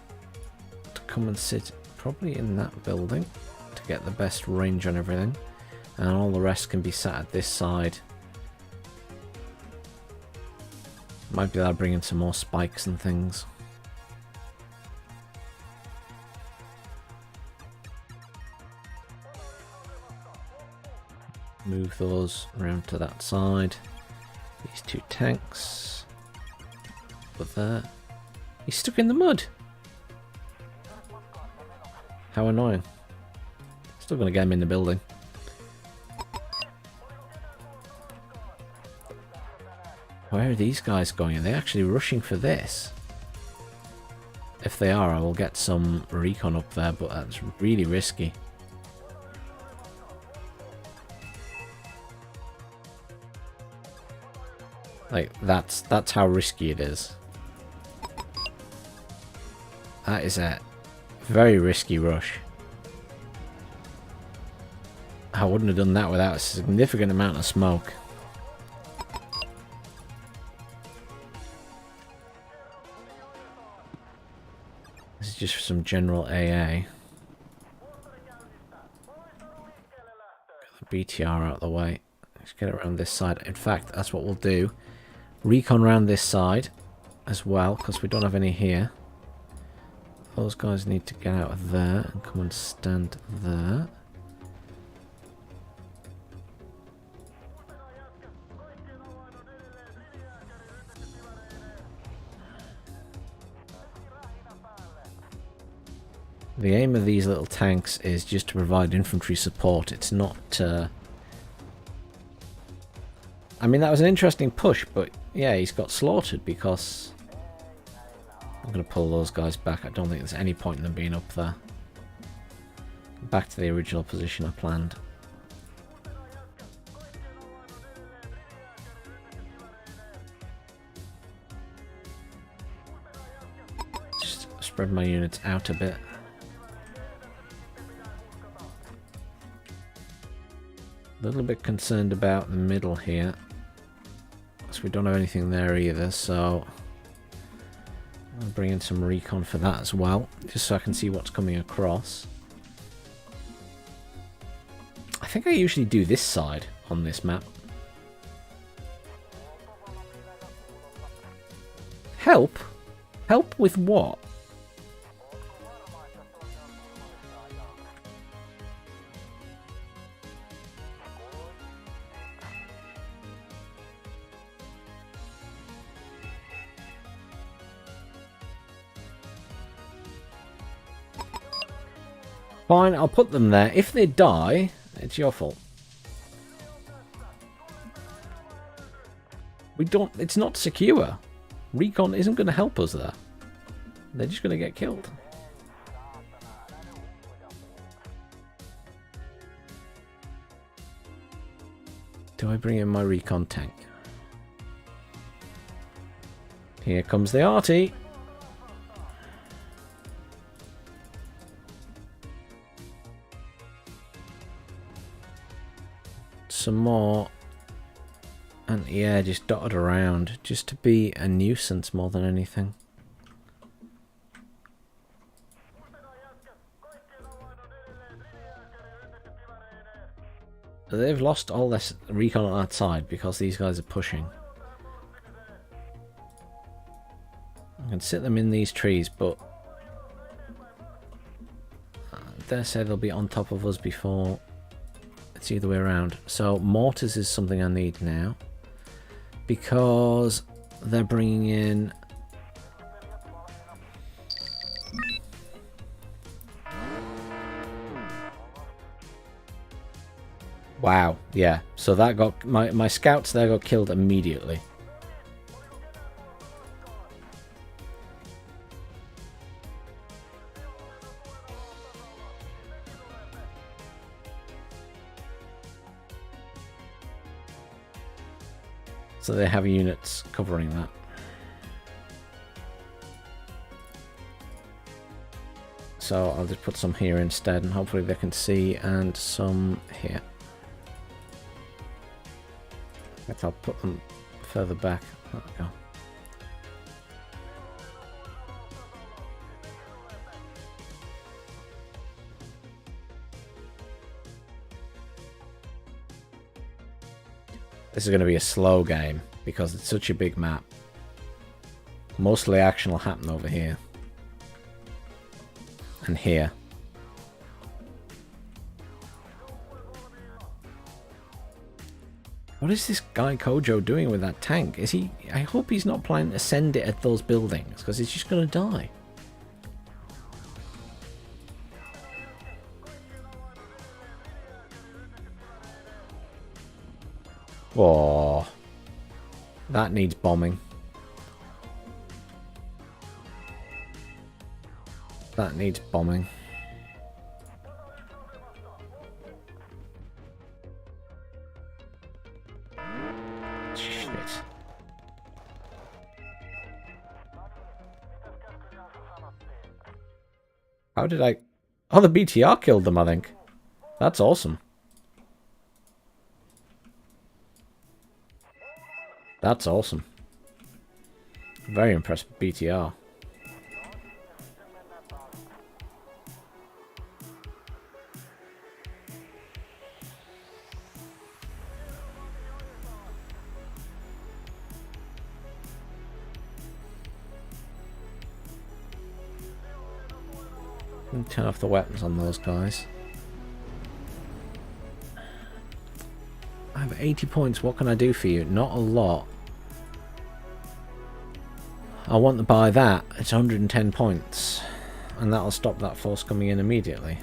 to come and sit probably in that building to get the best range on everything. And all the rest can be sat at this side. Might be that I bring in some more spikes and things. Move those around to that side. These two tanks. Put there. He's stuck in the mud. How annoying. Still gonna get him in the building. Where are these guys going? Are they actually rushing for this? If they are, I will get some recon up there, but that's really risky. Like, that's how risky it is. That is a very risky rush. I wouldn't have done that without a significant amount of smoke. This is just for some general AA. Get the BTR out of the way. Let's get it around this side. In fact, that's what we'll do. Recon around this side as well, because we don't have any here. Those guys need to get out of there and come and stand there. The aim of these little tanks is just to provide infantry support. It's not... I mean, that was an interesting push, but yeah, he's got slaughtered because... I'm going to pull those guys back. I don't think there's any point in them being up there. Back to the original position I planned. Just spread my units out a bit. A little bit concerned about the middle here. So we don't have anything there either, so... I'll bring in some recon for that as well, just so I can see what's coming across. I think I usually do this side on this map. Help? Help with what? Fine, I'll put them there. If they die, it's your fault. We don't... It's not secure. Recon isn't going to help us there. They're just going to get killed. Do I bring in my recon tank? Here comes the arty. Some more anti-air just dotted around, just to be a nuisance more than anything. They've lost all this recon on that side because these guys are pushing. I can sit them in these trees, but I dare say they'll be on top of us before it's the other way around. So mortars is something I need now, because they're bringing in... Wow, yeah. So that got... My scouts there got killed immediately. So they have units covering that. So I'll just put some here instead, and hopefully they can see, and some here. I guess I'll put them further back. There we go. This is going to be a slow game because it's such a big map. Mostly action will happen over here. And here. What is this guy Kojo doing with that tank? Is he... I hope he's not planning to send it at those buildings, because he's just going to die. Oh, that needs bombing. That needs bombing. Shit. How did I... Oh, the BTR killed them, I think. That's awesome. That's awesome. Very impressed with BTR. And turn off the weapons on those guys. I have 80 points. What can I do for you? Not a lot. I want to buy that. It's 110 points. And that'll stop that force coming in immediately.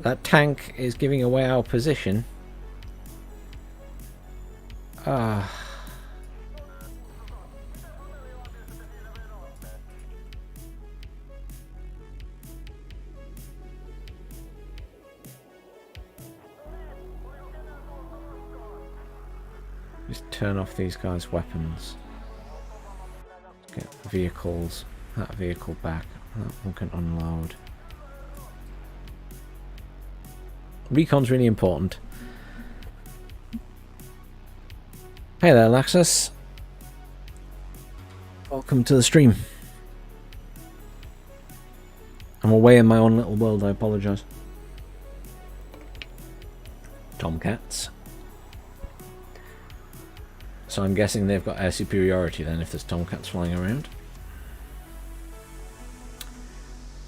That tank is giving away our position. Just turn off these guys' weapons. Get vehicles. That vehicle back. That one can unload. Recon's really important. Hey there, Laxus. Oh, welcome to the stream. I'm away in my own little world, I apologise. Tomcats. So I'm guessing they've got air superiority then if there's tomcats flying around.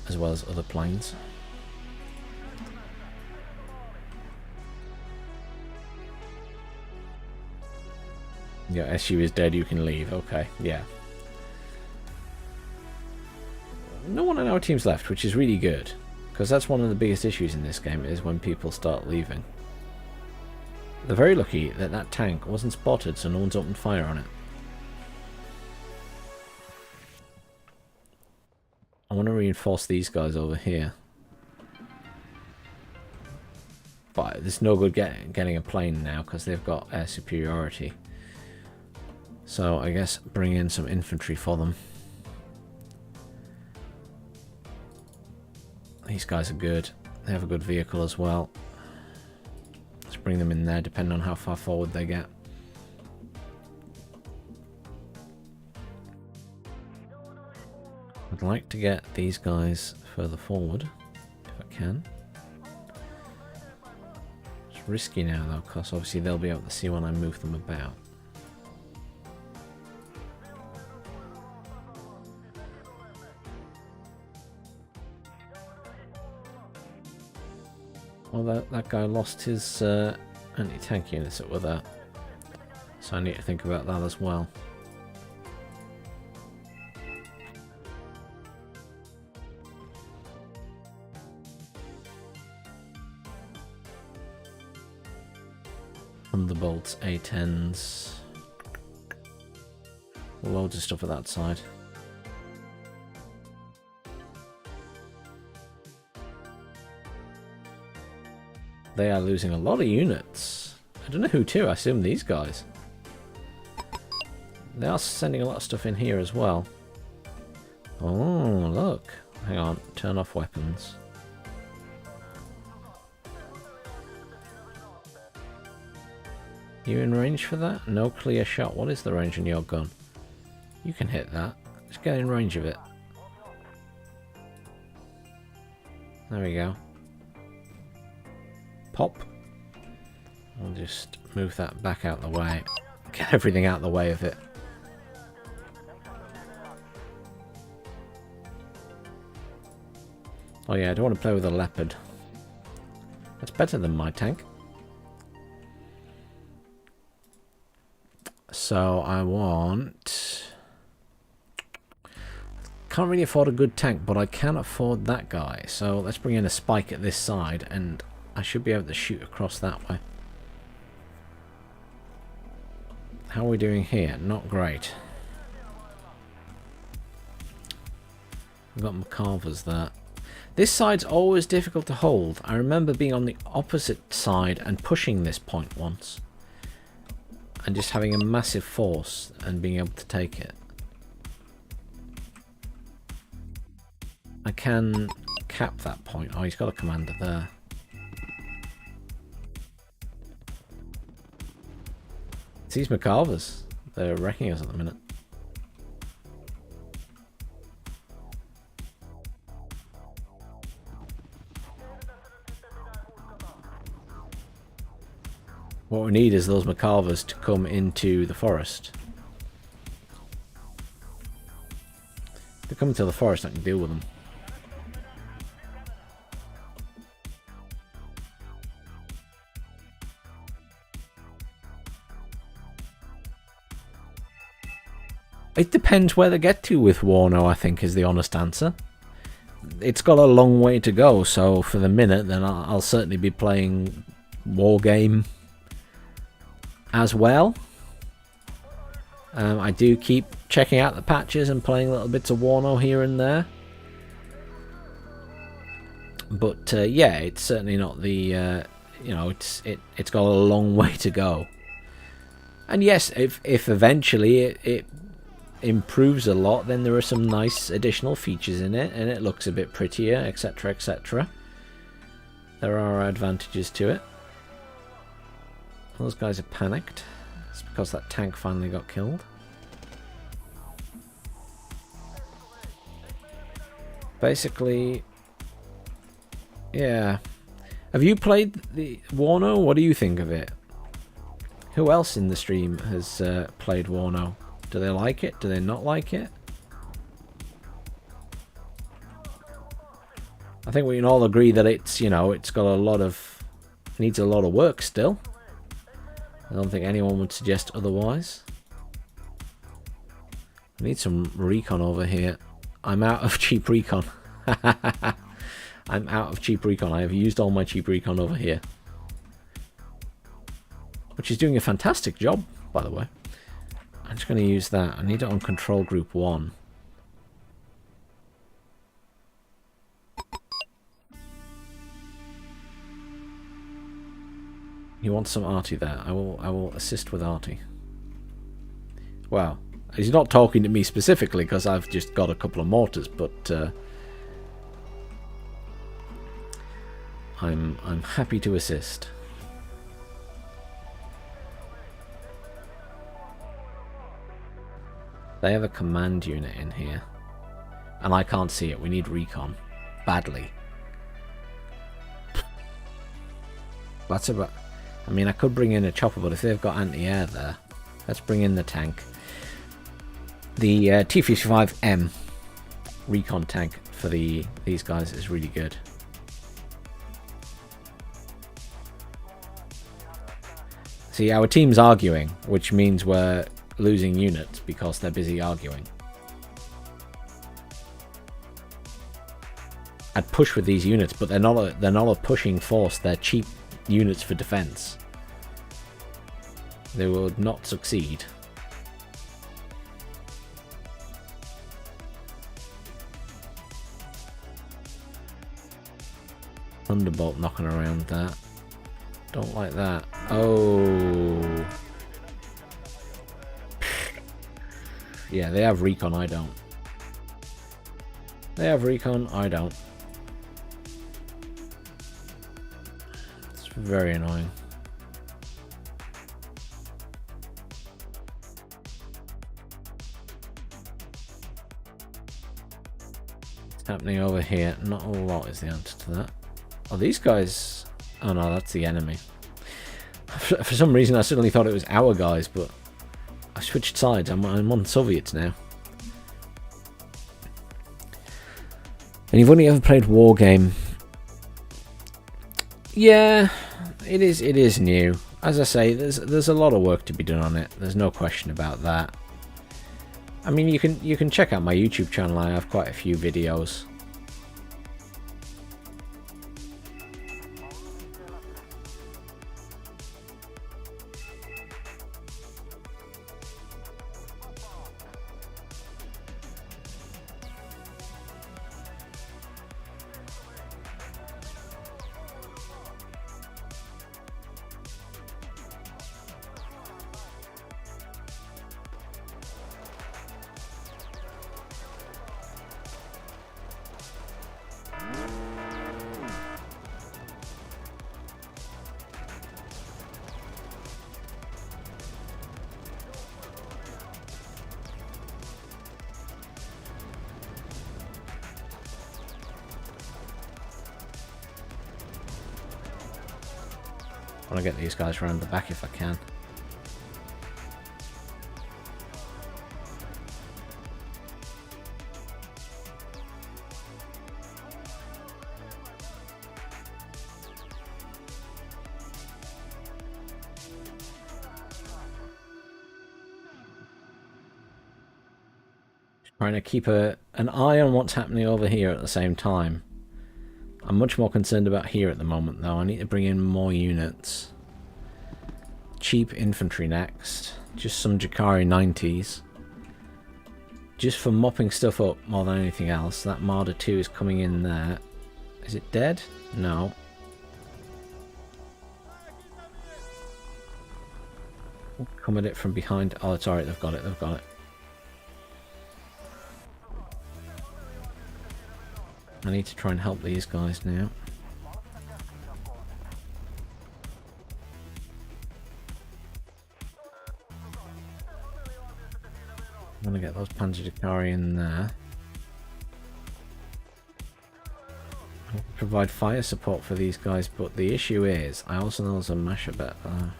As well as other planes. Your SU is dead, you can leave. Okay, yeah. No one in our team's left, which is really good. Because that's one of the biggest issues in this game, is when people start leaving. They're very lucky that that tank wasn't spotted, so no one's opened fire on it. I want to reinforce these guys over here. But there's no good getting a plane now, because they've got air superiority. So I guess bring in some infantry for them. These guys are good. They have a good vehicle as well. Let's bring them in there, depending on how far forward they get. I'd like to get these guys further forward, if I can. It's risky now though, because obviously they'll be able to see when I move them about. Well, that guy lost his anti-tank units that were there. So I need to think about that as well. Thunderbolts, A10s. Loads of stuff at that side. They are losing a lot of units. I don't know who to, I assume these guys. They are sending a lot of stuff in here as well. Oh, look. Hang on, turn off weapons. You in range for that? No clear shot. What is the range on your gun? You can hit that. Just get in range of it. There we go. Pop. I'll just move that back out the way. Get everything out the way of it. Oh yeah, I don't want to play with a leopard. That's better than my tank. So I want... Can't really afford a good tank, but I can afford that guy. So let's bring in a spike at this side and I should be able to shoot across that way. How are we doing here? Not great. We've got McCarvers there. This side's always difficult to hold. I remember being on the opposite side and pushing this point once. And just having a massive force and being able to take it. I can cap that point. Oh, he's got a commander there. It's these McCarvers. They're wrecking us at the minute. What we need is those McCarvers to come into the forest. If they come into the forest, I can deal with them. It depends where they get to with Warno, I think, is the honest answer. It's got a long way to go, so for the minute, then I'll certainly be playing Wargame as well. I do keep checking out the patches and playing little bits of Warno here and there. But yeah, it's certainly not the, you know, it's got a long way to go. And yes, if eventually it improves a lot, then there are some nice additional features in it and it looks a bit prettier, etc, etc. There are advantages to it. Those guys are panicked. It's because that tank finally got killed. basically, yeah. Have you played the Warno? What do you think of it? Who else in the stream has played Warno? Do they like it? Do they not like it? I think we can all agree that it's, you know, it's got a lot of, needs a lot of work still. I don't think anyone would suggest otherwise. I need some recon over here. I'm out of cheap recon. I'm out of cheap recon. I have used all my cheap recon over here. Which is doing a fantastic job, by the way. I'm just going to use that. I need it on control group 1. You want some arty there? I will assist with arty. Well, he's not talking to me specifically because I've just got a couple of mortars, but I'm happy to assist. They have a command unit in here, and I can't see it. We need recon badly. That's about. I mean, I could bring in a chopper, but if they've got anti-air there, let's bring in the tank. The T-55M recon tank for these guys is really good. See, our team's arguing, which means we're losing units because they're busy arguing. I'd push with these units, but they're not a pushing force. They're cheap units for defense. They would not succeed. Thunderbolt knocking around that. Don't like that. Oh. Yeah, they have recon, I don't. They have recon, I don't. It's very annoying. What's happening over here? Not a lot is the answer to that. Oh, these guys... Oh no, that's the enemy. For some reason I suddenly thought it was our guys, but I switched sides. I'm on Soviets now. And you've only ever played Wargame. Yeah, it is new. As I say, there's a lot of work to be done on it. There's no question about that. I mean, you can check out my YouTube channel. I have quite a few videos. I want to get these guys around the back if I can. Just trying to keep an eye on what's happening over here at the same time. I'm much more concerned about here at the moment, though. I need to bring in more units. Cheap infantry next. Just some Jakari 90s. Just for mopping stuff up more than anything else. That Marder 2 is coming in there. Is it dead? No. Come at it from behind. Oh, it's alright. They've got it. They've got it. I need to try and help these guys now. I'm gonna get those Panzer Dakari in there. provide fire support for these guys, but the issue is I also know there's a masher bet there,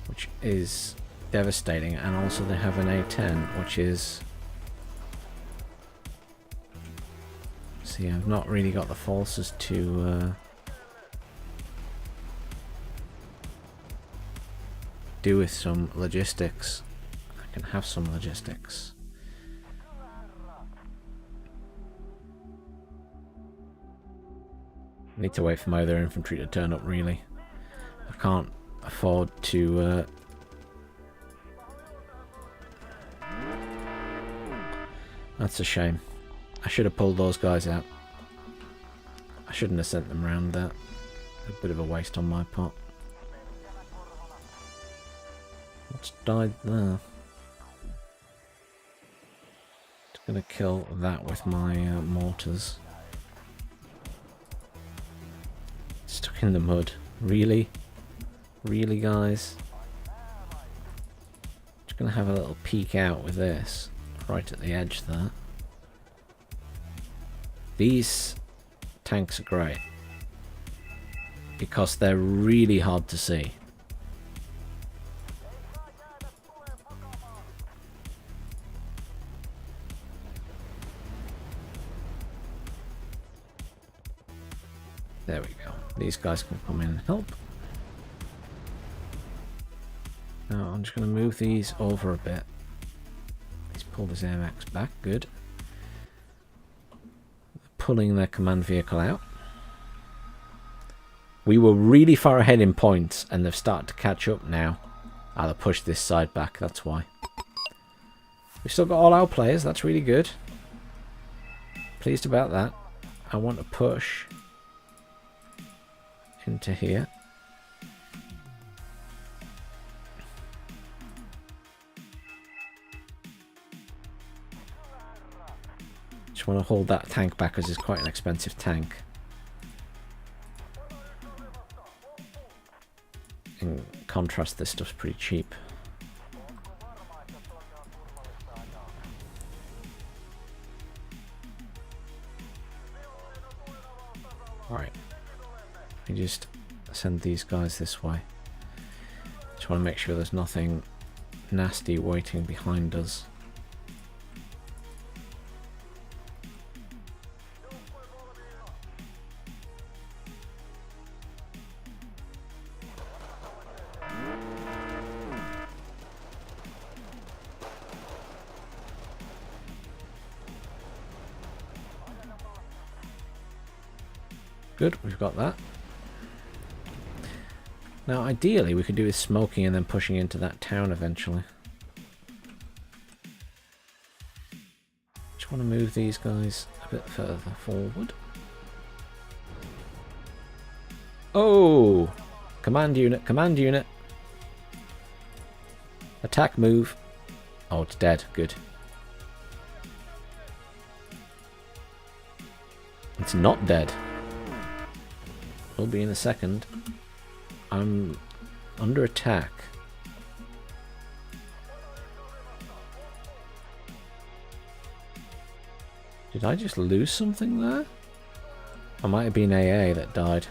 which is devastating, and also they have an A10, which is... See, I've not really got the forces to do with some logistics. I can have some logistics. Need to wait for my other infantry to turn up, really. I can't afford to... That's a shame. I should have pulled those guys out. I shouldn't have sent them round that. A bit of a waste on my part. What's died there? Just gonna kill that with my mortars. Stuck in the mud. Really? Really, guys? Just gonna have a little peek out with this. Right at the edge there. These tanks are great. Because they're really hard to see. There we go. These guys can come in and help. Now I'm just going to move these over a bit. Let's pull this AMX back. Good. Pulling their command vehicle out. We were really far ahead in points, and they've started to catch up now. I'll push this side back, that's why. We've still got all our players, that's really good. Pleased about that. I want to push into here. Just want to hold that tank back because it's quite an expensive tank. In contrast, this stuff's pretty cheap. Alright. We just send these guys this way. Just want to make sure there's nothing nasty waiting behind us. Good, we've got that. Now, ideally, we could do with smoking and then pushing into that town eventually. Just want to move these guys a bit further forward. Oh! Command unit, command unit. Attack move. Oh, it's dead. Good. It's not dead. Will be in a second. I'm under attack. Did I just lose something there? I might have been AA that died.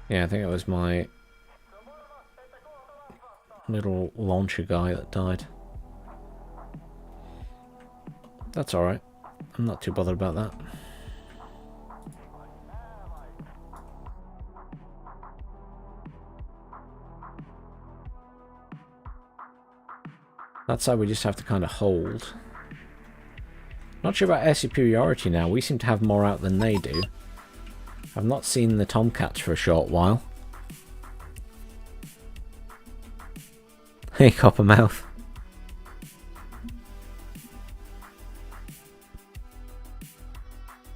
Yeah, I think it was my little launcher guy that died. That's alright. I'm not too bothered about that. That side we just have to kind of hold. Not sure about air superiority now. We seem to have more out than they do. I've not seen the Tomcats for a short while. Hey, Coppermouth.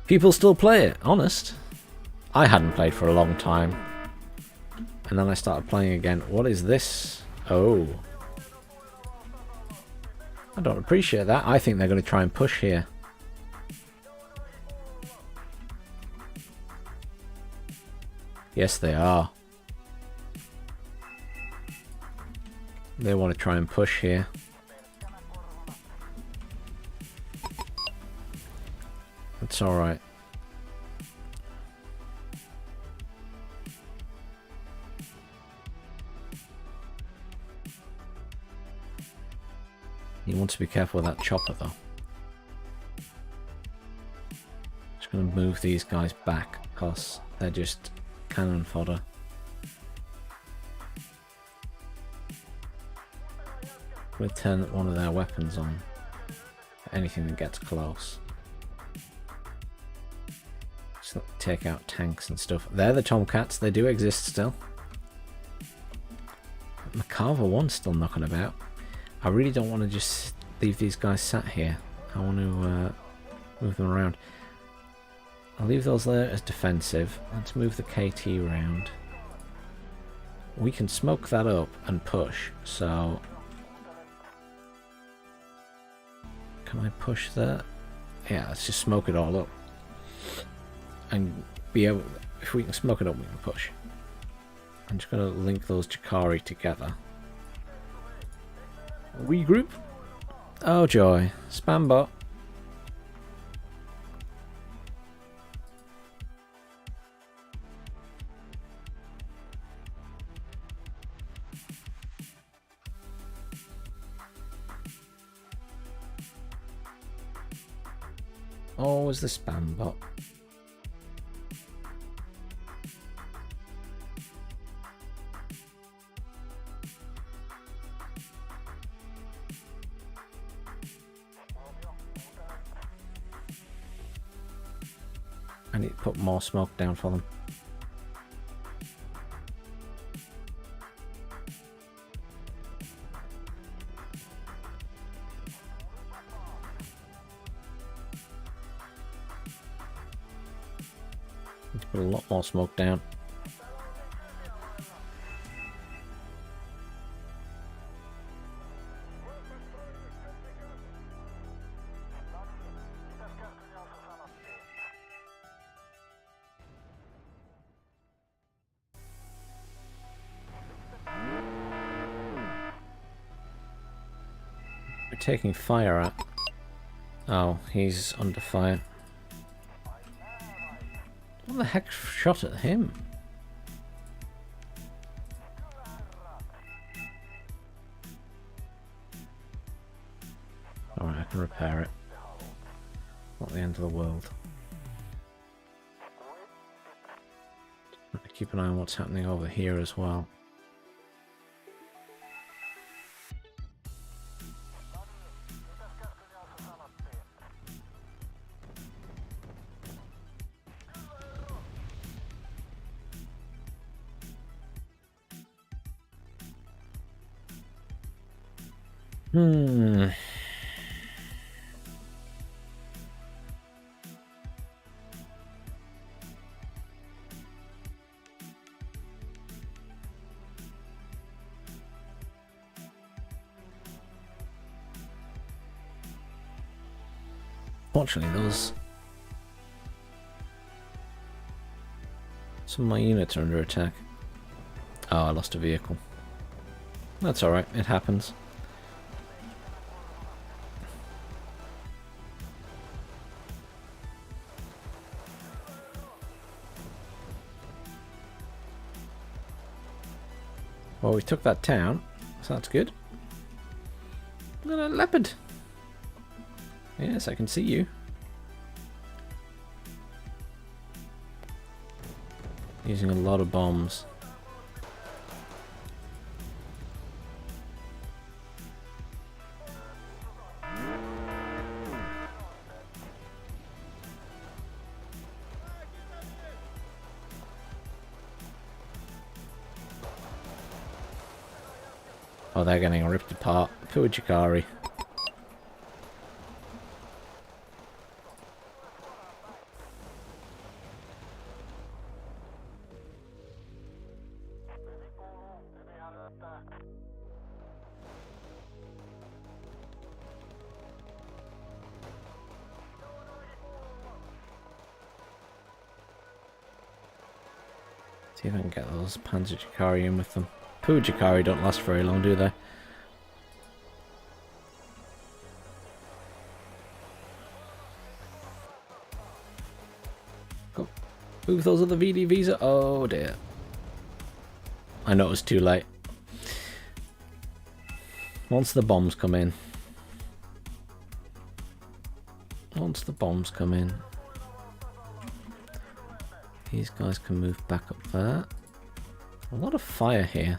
People still play it, honest. I hadn't played for a long time. And then I started playing again. What is this? Oh. I don't appreciate that. I think they're going to try and push here. Yes, they are. They want to try and push here. It's alright. You want to be careful with that chopper though. Just going to move these guys back because they're just cannon fodder. We'll turn one of their weapons on for anything that gets close. Just take out tanks and stuff. They're the Tomcats, they do exist still. Macarva 1's still knocking about. I really don't want to just leave these guys sat here. I want to move them around. I'll leave those there as defensive. Let's move the KT around. We can smoke that up and push, so... Can I push that? Yeah, let's just smoke it all up. And be able... If we can smoke it up, we can push. I'm just going to link those Jakari together. Regroup. Oh joy. Spam bot. Oh, was the spam bot? I need to put more smoke down for them. Need to put a lot more smoke down. We're taking fire at. Oh, he's under fire. What the heck shot at him? Alright, I can repair it. Not the end of the world. Keep an eye on what's happening over here as well. Fortunately, some of my units are under attack. Oh, I lost a vehicle. That's alright, it happens. Well, we took that town, so that's good. Look at that leopard! Yes, I can see you. Using a lot of bombs. Oh, they're getting ripped apart. Poor Jakari. See if I can get those Panzer Jakari in with them. Poo Jakari don't last very long, do they? Move those other VDVs. Oh dear. I know it was too late. Once the bombs come in. These guys can move back up there. A lot of fire here.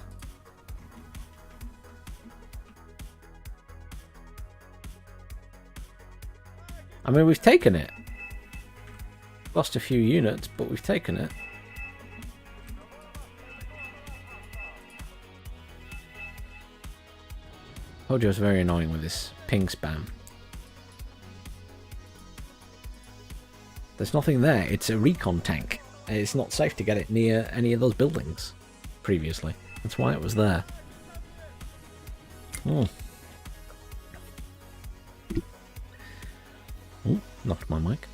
I mean, we've taken it. Lost a few units, but we've taken it. Hojo's very annoying with this ping spam. There's nothing there. It's a recon tank. It's not safe to get it near any of those buildings previously. That's why it was there. Oh. Ooh, knocked my mic.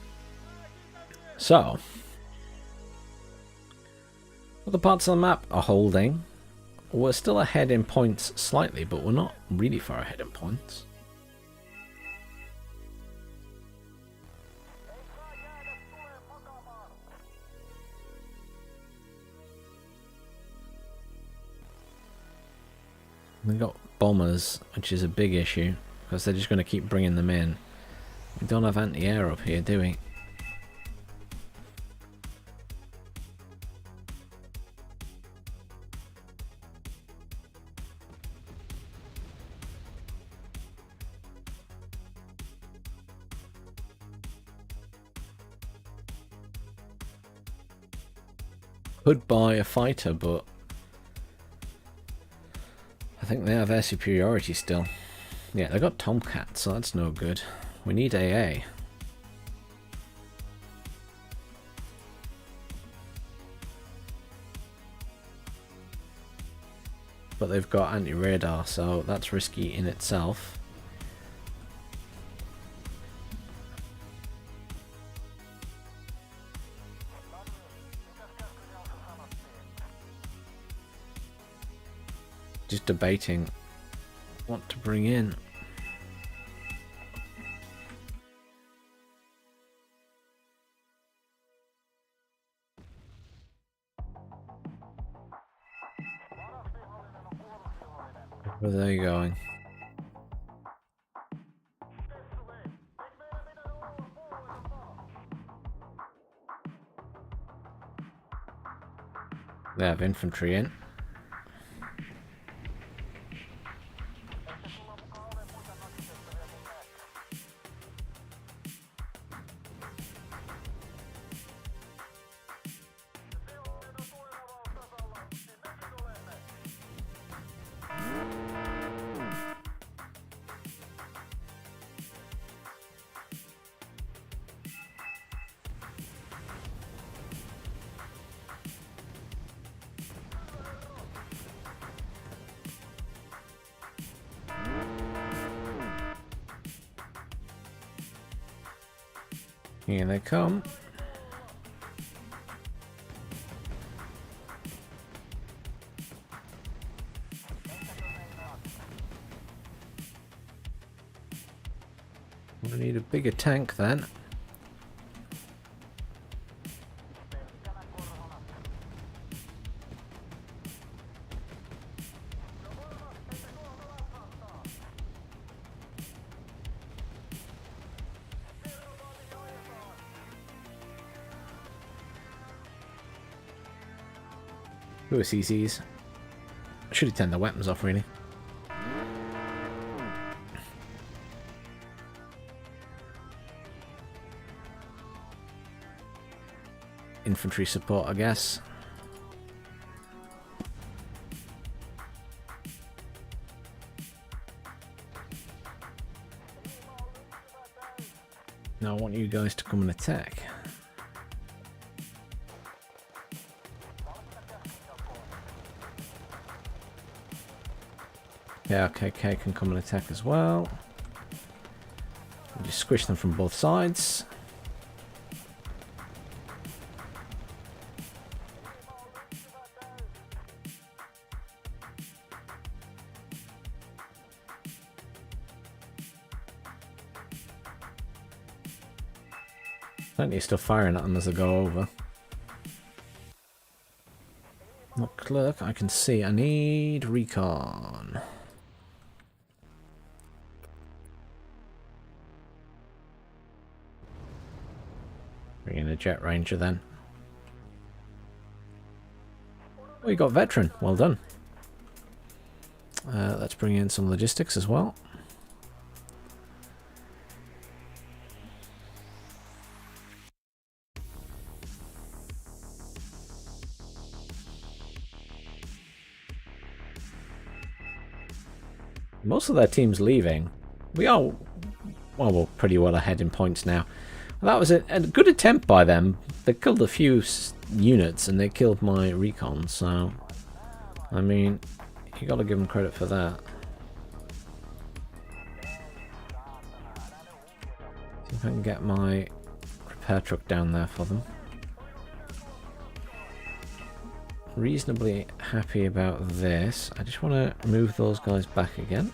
So, other parts of the map are holding. We're still ahead in points slightly, but we're not really far ahead in points. We've got bombers, which is a big issue, because they're just going to keep bringing them in. We don't have anti-air up here, do we? Could buy a fighter, but I think they have air superiority still. Yeah, they got Tomcat, so that's no good. We need AA. But they've got anti-radar, so that's risky in itself. Just debating what to bring in. Where are they going? They have infantry in. Here they come. We need a bigger tank then. Who are CCs? I should have turned the weapons off, really. Infantry support, I guess. Now I want you guys to come and attack. Yeah, KK can come and attack as well. We'll just squish them from both sides. Plenty of stuff firing at them as they go over. Not clerk, I can see. I need recon. Bring in a jet ranger then. Oh, you got veteran. Well done. Let's bring in some logistics as well. Most of their team's leaving. We are, well, we're pretty well ahead in points now. Well, that was a good attempt by them. They killed a few units and they killed my recon, so I mean, you got to give them credit for that. See if I can get my repair truck down there for them. Reasonably happy about this. I just want to move those guys back again.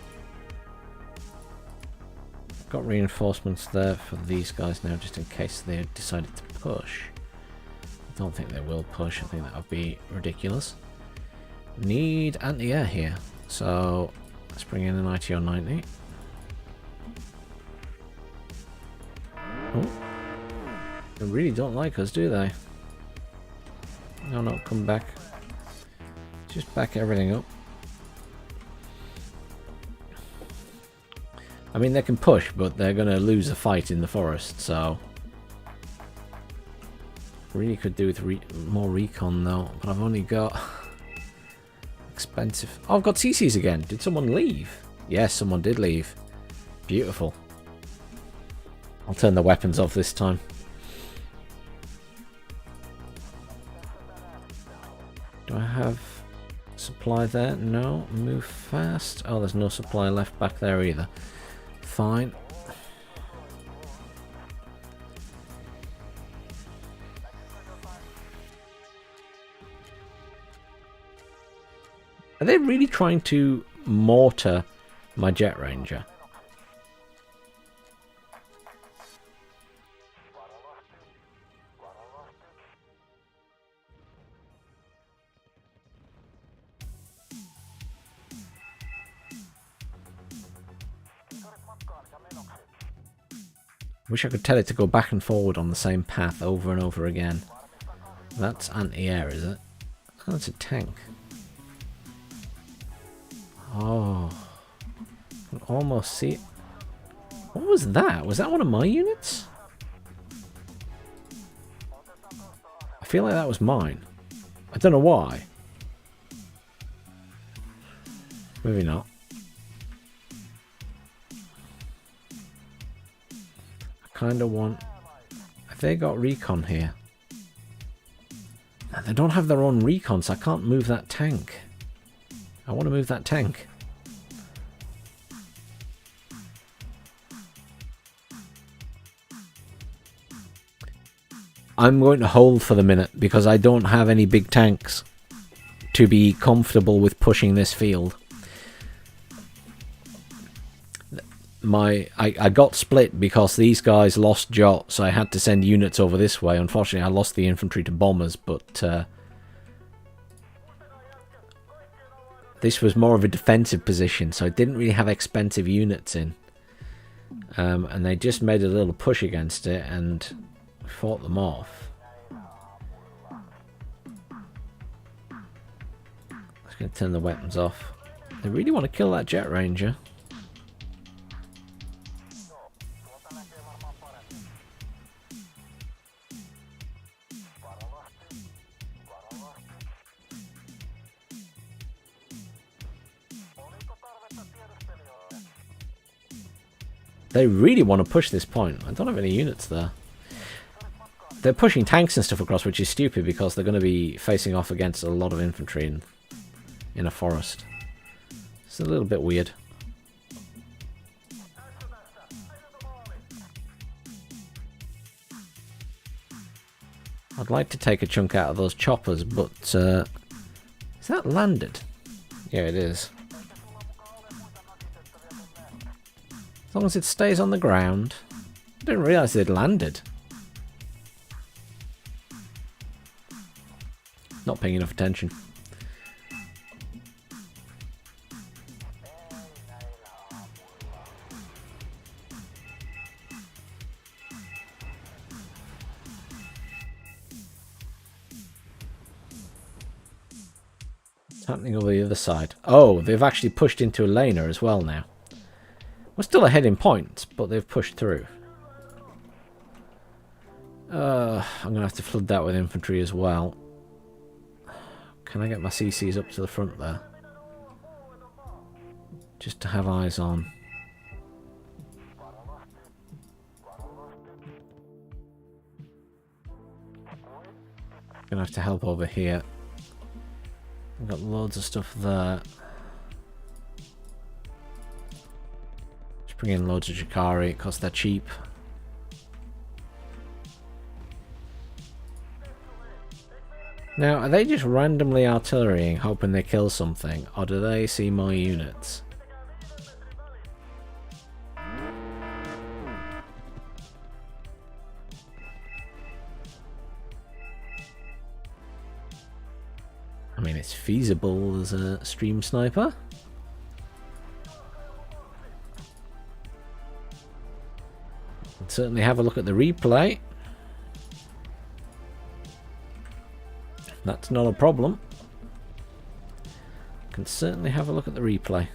Got reinforcements there for these guys now, just in case they decided to push. I don't think they will push. I think that would be ridiculous. Need anti-air here, so let's bring in an ITO 90. Oh, they really don't like us, do they? No, no, come back. Just back everything up. I mean, they can push, but they're going to lose a fight in the forest, so... Really could do with more recon, though, but I've only got... Expensive... Oh, I've got CCs again. Did someone leave? Yes, someone did leave. Beautiful. I'll turn the weapons off this time. Do I have supply there? No. Move fast. Oh, there's no supply left back there either. Fine. Are they really trying to mortar my jet ranger? Wish I could tell it to go back and forward on the same path over and over again. That's anti-air, is it? Oh, that's a tank. Oh. I can almost see it. What was that? Was that one of my units? I feel like that was mine. I don't know why. Maybe not. Kind of want... Have they got recon here? No, they don't have their own recon, so I can't move that tank. I want to move that tank. I'm going to hold for the minute because I don't have any big tanks to be comfortable with pushing this field. I got split because these guys lost Jot, so I had to send units over this way. Unfortunately, I lost the infantry to bombers, but this was more of a defensive position, so I didn't really have expensive units in. And they just made a little push against it and fought them off. I'm just going to turn the weapons off. They really want to kill that jet ranger. They really want to push this point. I don't have any units there. They're pushing tanks and stuff across, which is stupid because they're going to be facing off against a lot of infantry in a forest. It's a little bit weird. I'd like to take a chunk out of those choppers, but is that landed? Yeah, it is. As long as it stays on the ground. I didn't realise they'd landed. Not paying enough attention. happening over the other side? Oh, they've actually pushed into a laner as well now. We're still ahead in points, but they've pushed through. I'm going to have to flood that with infantry as well. Can I get my CCs up to the front there? Just to have eyes on. Gonna have to help over here. We've got loads of stuff there. Just bring in loads of Jakari because they're cheap. Now, are they just randomly artillerying, hoping they kill something, or do they see more units? I mean, it's feasible as a stream sniper. Can certainly have a look at the replay. That's not a problem. Can certainly have a look at the replay.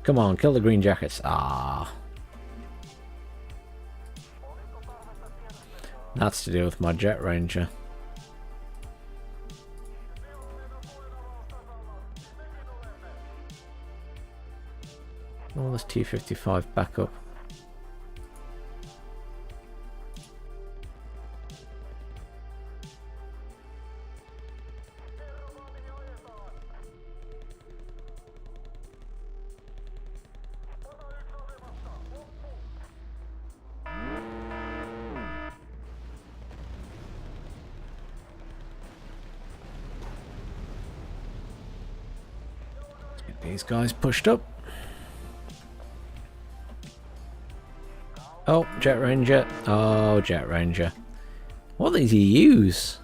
Come on, kill the green jackets. Ah. That's to do with my jet ranger. Oh, there's T-55 back up. Let's get these guys pushed up. Oh, Jet Ranger. Oh, Jet Ranger. What did he use?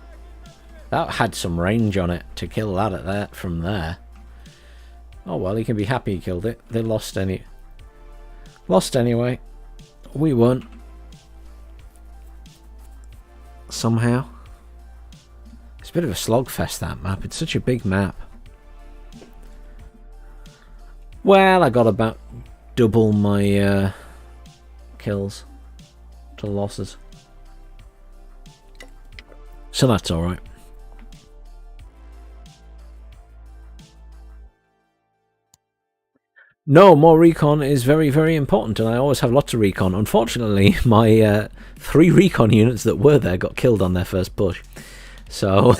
That had some range on it to kill that at that from there. Oh well, he can be happy he killed it. They lost anyway. We won. Somehow. It's a bit of a slogfest, that map. It's such a big map. Well, I got about double my kills to losses, so that's all right. No, more recon is very, very important, and I always have lots of recon. Unfortunately, my 3 recon units that were there got killed on their first push, so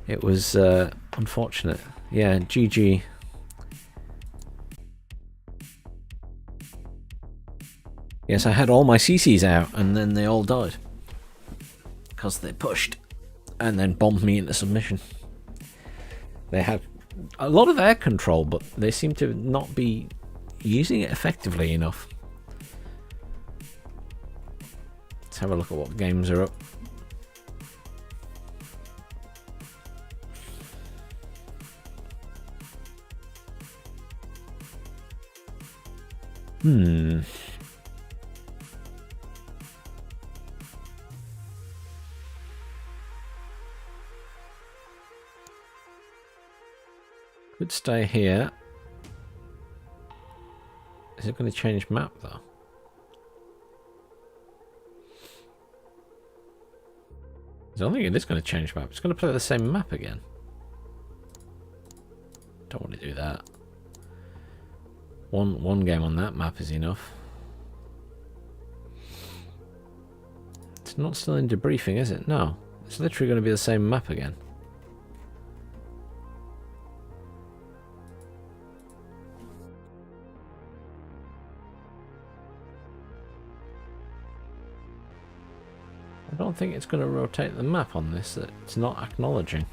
it was unfortunate. Yeah, GG. Yes, I had all my CCs out, and then they all died. Because they pushed, and then bombed me into submission. They had a lot of air control, but they seem to not be using it effectively enough. Let's have a look at what games are up. Could stay here. Is it going to change map though? I don't think it is going to change map. It's going to play the same map again. Don't want to do that. One game on that map is enough. It's not still in debriefing, is it? No. It's literally going to be the same map again. I don't think it's going to rotate the map on this. It's not acknowledging.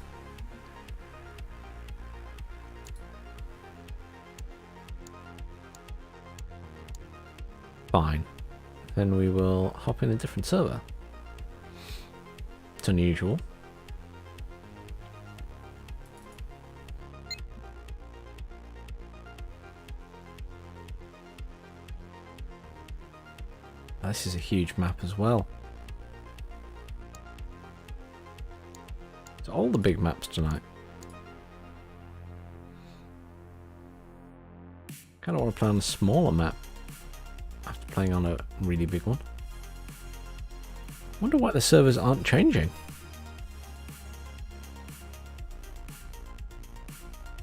Fine. Then we will hop in a different server. It's unusual. this is a huge map as well. It's all the big maps tonight. Kind of want to play on a smaller map after playing on a really big one. Wonder why the servers aren't changing.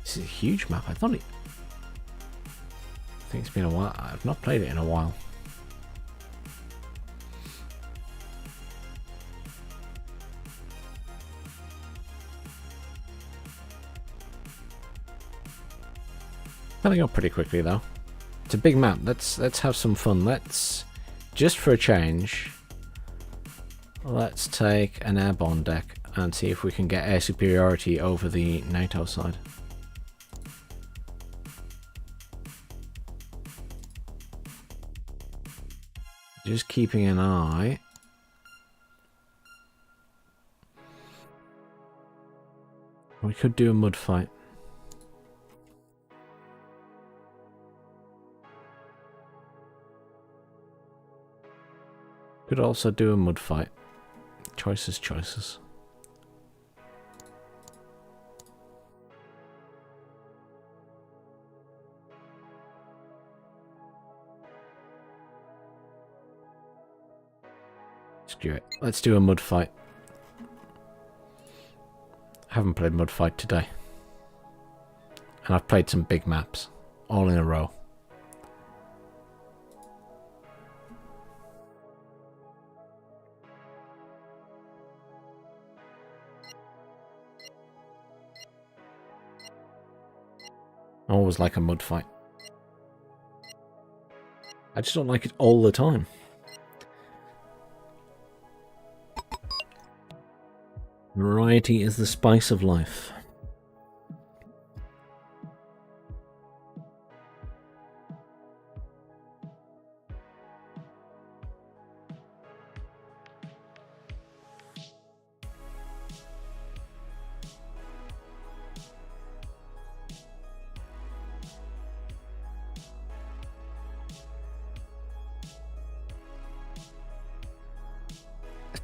This is a huge map. I think it's been a while. I've not played it in a while. Filling up pretty quickly though. It's a big map. Let's have some fun. Let's, just for a change, let's take an airborne deck and see if we can get air superiority over the NATO side. Just keeping an eye. We could do a mud fight. Could also do a mud fight. Choices, choices. Screw it. Let's do a mud fight. I haven't played mud fight today. And I've played some big maps. All in a row. I always like a mud fight. I just don't like it all the time. Variety is the spice of life.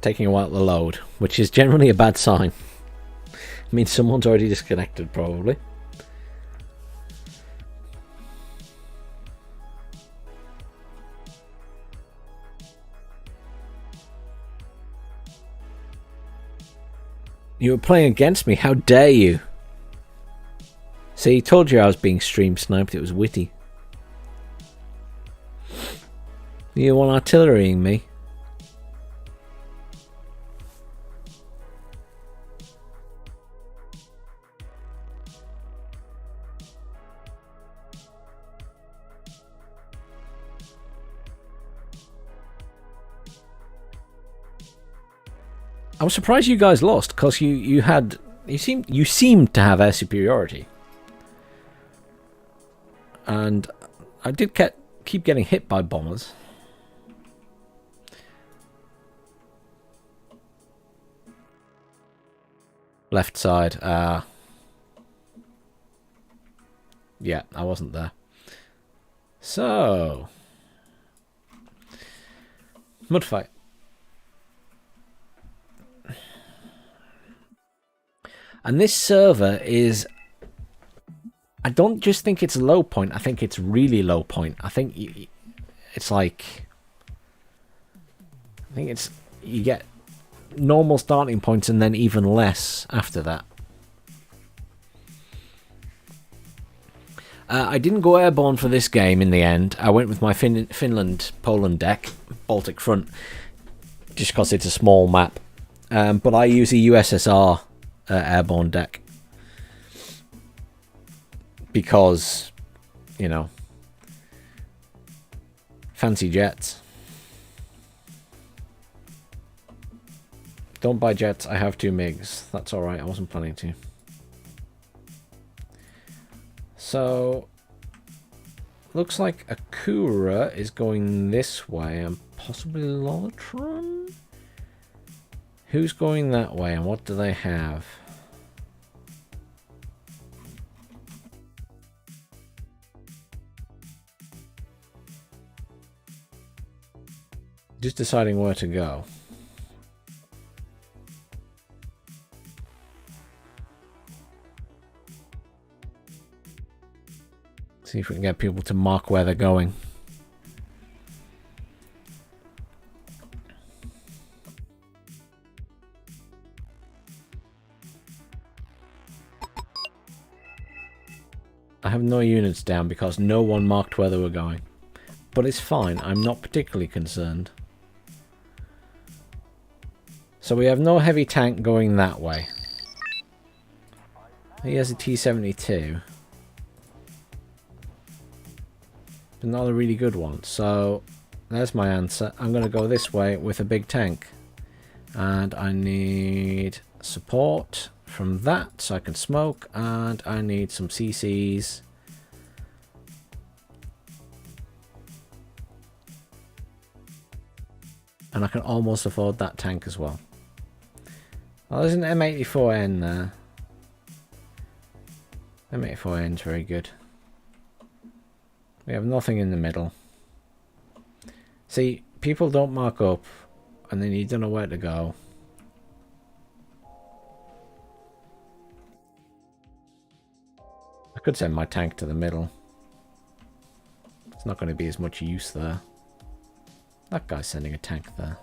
Taking a while to load, which is generally a bad sign. It means someone's already disconnected, probably. You were playing against me, how dare you? See, told you I was being stream sniped, it was witty. You want artillerying me? I'm surprised you guys lost, because you seemed to have air superiority, and I did keep getting hit by bombers. Left side. Yeah, I wasn't there. So mud fight. And this server is... I don't just think it's a low point. I think it's really low point. I think it's like... I think it's... You get normal starting points and then even less after that. I didn't go airborne for this game in the end. I went with my Finland-Poland deck, Baltic Front, just because it's a small map. But I use a USSR airborne deck because, you know, fancy jets. Don't buy jets, I have 2 MiGs. That's alright, I wasn't planning to. So, looks like Akura is going this way and possibly Lolotron? Who's going that way and what do they have? Just deciding where to go. See if we can get people to mark where they're going. I have no units down because no one marked where they were going. But it's fine, I'm not particularly concerned. So we have no heavy tank going that way. He has a T-72. But not a really good one. So there's my answer. I'm going to go this way with a big tank. And I need support from that so I can smoke. And I need some CCs. And I can almost afford that tank as well. Oh, there's an M84N there. M84N's very good. We have nothing in the middle. See, people don't mark up, and then you don't know where to go. I could send my tank to the middle. It's not going to be as much use there. That guy's sending a tank there.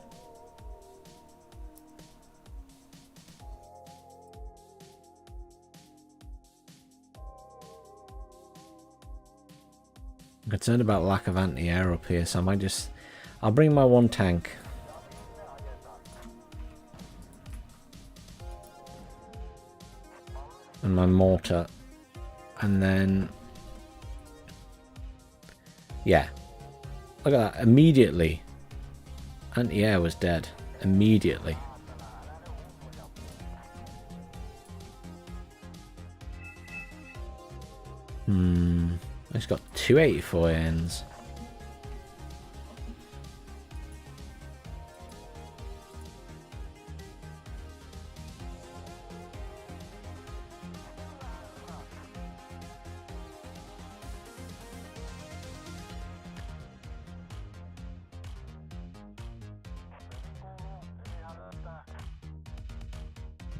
I'm concerned about lack of anti-air up here, so I might just... I'll bring my one tank. And my mortar. And then... yeah. Look at that. Immediately. Anti-air was dead. Immediately. He's got 284 ends.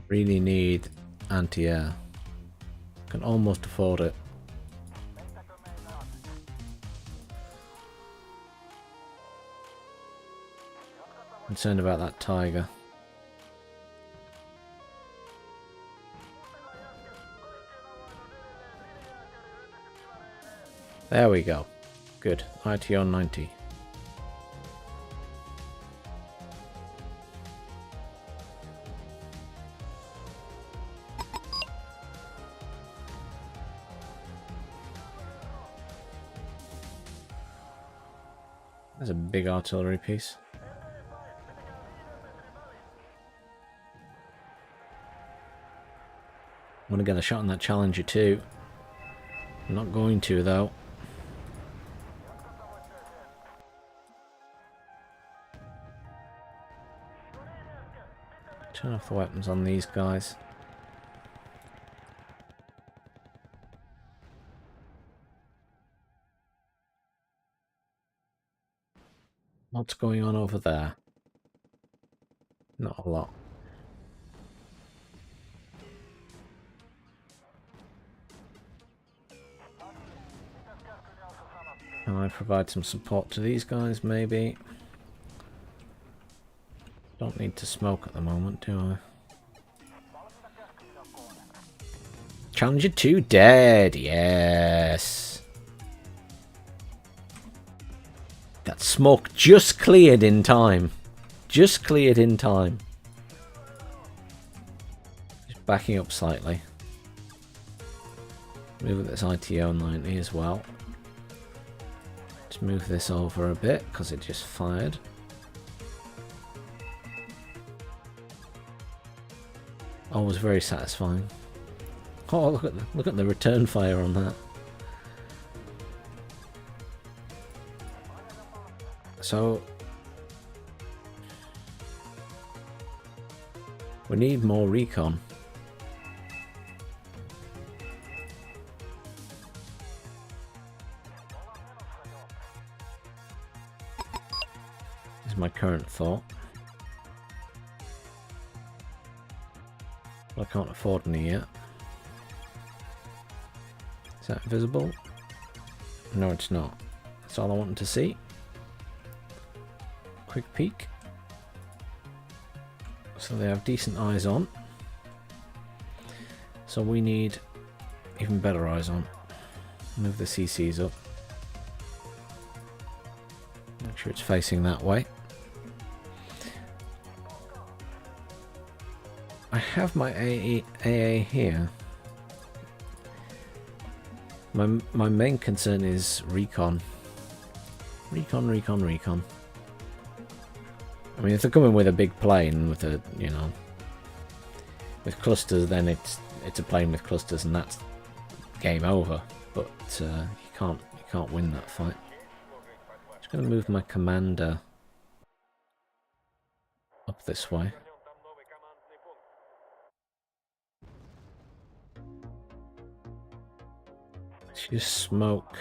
Really need anti-air. Can almost afford it. Concerned about that tiger. There we go. Good. ITO 90. There's a big artillery piece. I want to get a shot on that Challenger too. I'm not going to though. Turn off the weapons on these guys. What's going on over there? Not a lot. Can I provide some support to these guys, maybe? Don't need to smoke at the moment, do I? Challenger 2 dead, yes! That smoke just cleared in time. Just cleared in time. Just backing up slightly. Move this ITO 90 as well. Just move this over a bit because it just fired. Always very satisfying. Oh, look at the return fire on that. So we need more recon. This is my current current thought. I can't afford any yet. Is that visible? No, it's not. That's all I wanted to see. Quick peek. So they have decent eyes on. So we need even better eyes on. Move the CCs up. Make sure it's facing that way. I have my AA here. My main concern is recon. Recon. I mean, if they're coming with a big plane with a, you know, with clusters, then it's a plane with clusters, and that's game over. But you can't win that fight. Just gonna move my commander up this way. Just smoke.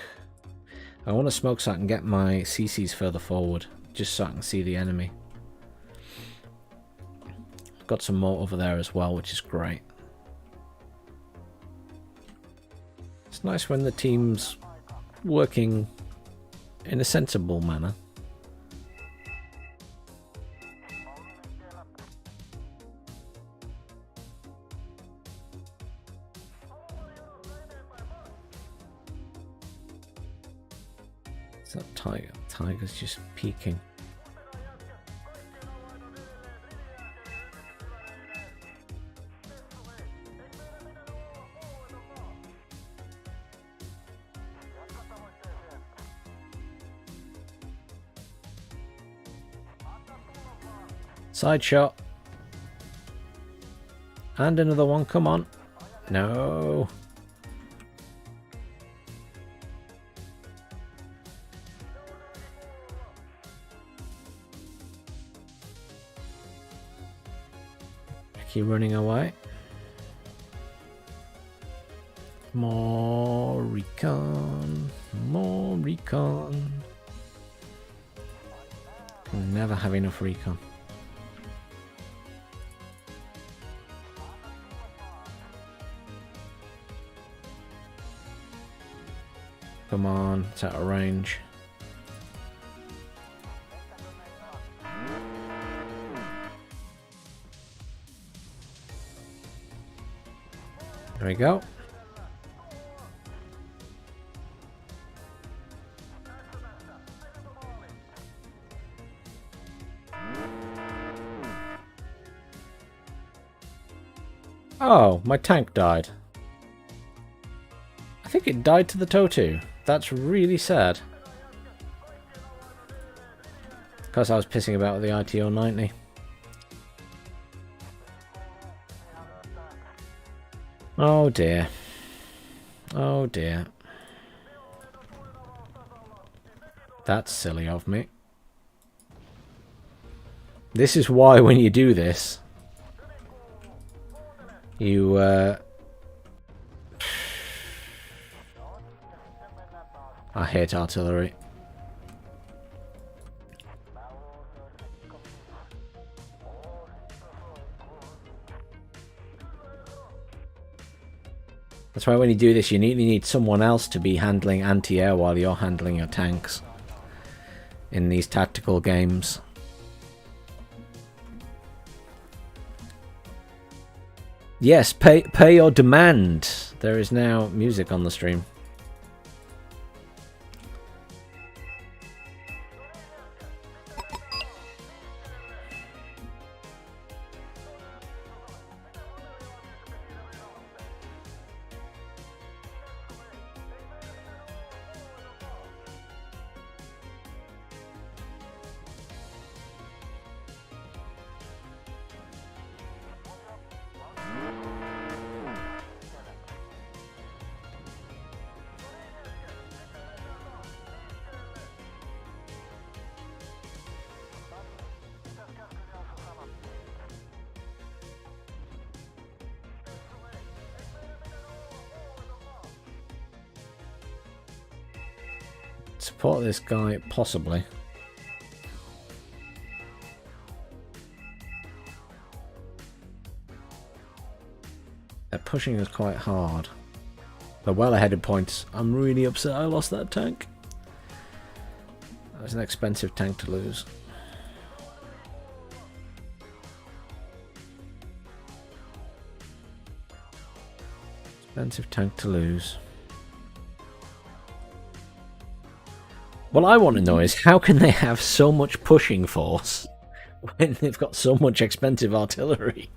I want to smoke so I can get my CCs further forward, just so I can see the enemy. I've got some more over there as well, which is great. It's nice when the team's working in a sensible manner. It's that tiger. Tiger's just peeking. Side shot. And another one, come on. No. Keep running away. More recon. More recon. Can never have enough recon. Come on, it's out of range. There we go. Oh, my tank died. I think it died to the Totu. That's really sad. Because I was pissing about with the ITO 90. Oh dear. Oh dear. That's silly of me. This is why when you do this, you I hate artillery. That's why when you do this, you need someone else to be handling anti-air while you're handling your tanks in these tactical games. Yes, pay your demand. There is now music on the stream. Support this guy, possibly. They're pushing us quite hard. They're well ahead of points. I'm really upset I lost that tank. That was an expensive tank to lose. Expensive tank to lose. What I want to know is how can they have so much pushing force when they've got so much expensive artillery?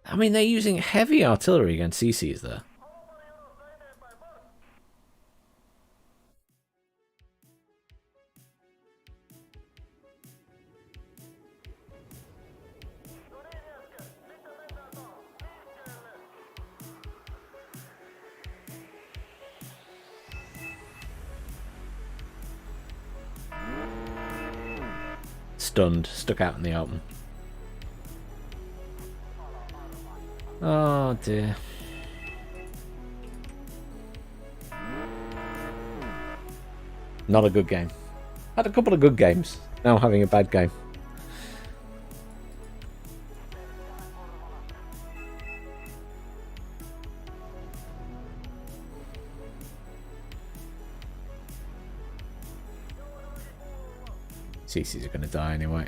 I mean, they're using heavy artillery against CCs there. Stunned, stuck out in the open. Oh dear. Not a good game. Had a couple of good games. Now having a bad game. CCs are going to die anyway.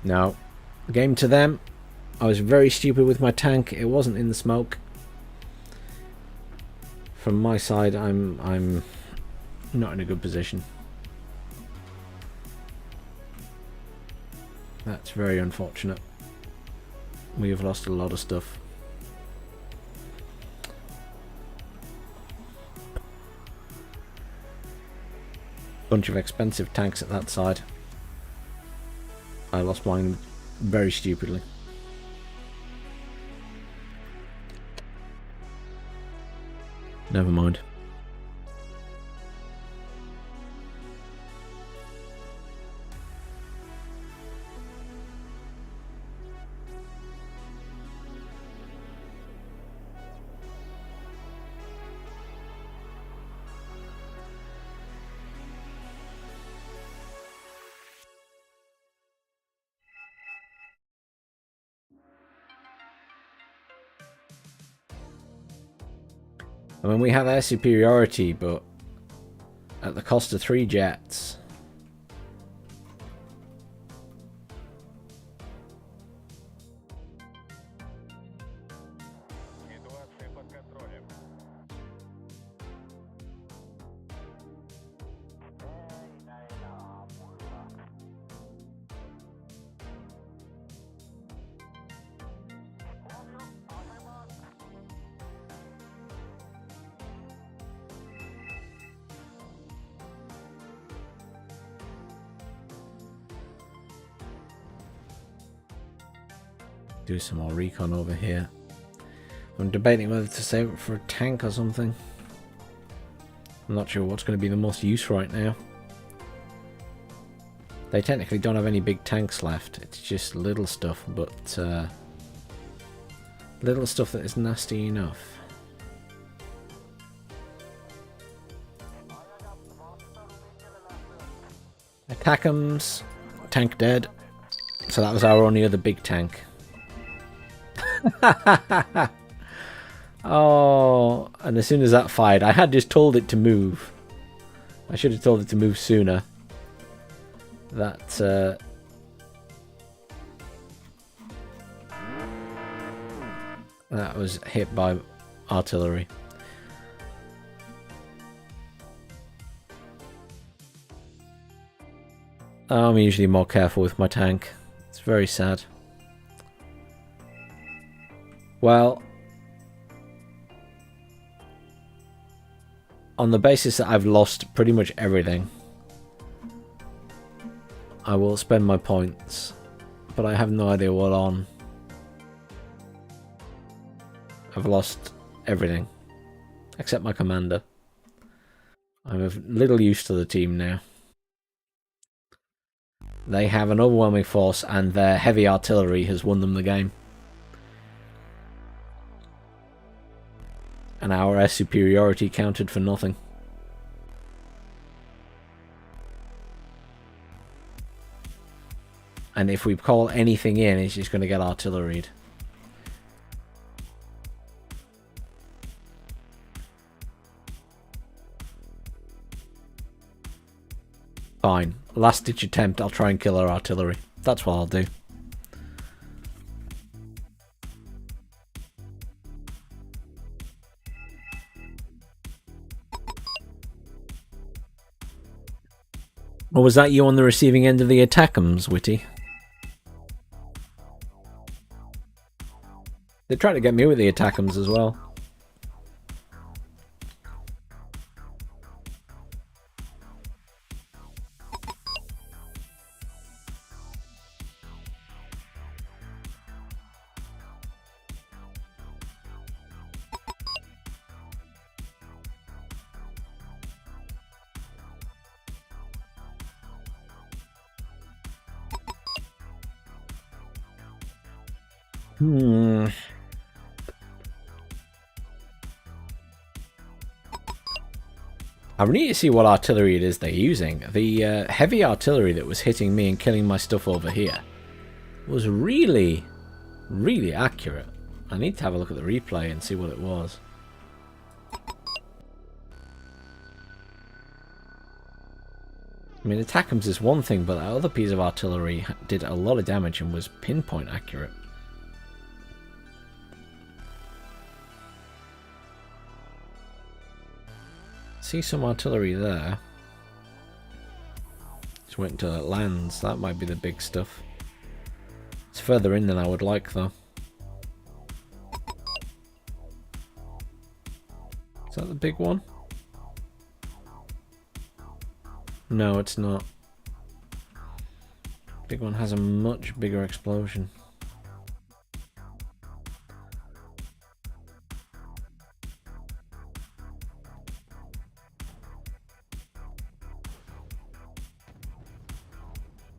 No. Game to them. I was very stupid with my tank. It wasn't in the smoke. From my side, I'm not in a good position. That's very unfortunate. We have lost a lot of stuff. Bunch of expensive tanks at that side. I lost mine very stupidly. Never mind. I mean, we have air superiority, but at the cost of 3 jets. Do some more recon over here. I'm debating whether to save it for a tank or something. I'm not sure what's going to be the most use right now. They technically don't have any big tanks left. It's just little stuff, but little stuff that is nasty enough. Attack'ems. Tank dead. So that was our only other big tank. Oh, and as soon as that fired, I had just told it to move. I should have told it to move sooner. That that was hit by artillery. I'm usually more careful with my tank. It's very sad. Well, on the basis that I've lost pretty much everything, I will spend my points, but I have no idea what on. I've lost everything. Except my commander. I'm a little used to the team now. They have an overwhelming force, and their heavy artillery has won them the game. And our air superiority counted for nothing. And if we call anything in, it's just going to get artilleried. Fine. Last ditch attempt, I'll try and kill our artillery. That's what I'll do. Or was that you on the receiving end of the attackums, Witty? They tried to get me with the attackums as well. I need to see what artillery it is they're using. The heavy artillery that was hitting me and killing my stuff over here was really, really accurate. I need to have a look at the replay and see what it was. I mean, attackums is one thing, but that other piece of artillery did a lot of damage and was pinpoint accurate. See some artillery there. Just went to lands. That might be the big stuff. It's further in than I would like, though. Is that the big one? No, it's not. Big one has a much bigger explosion.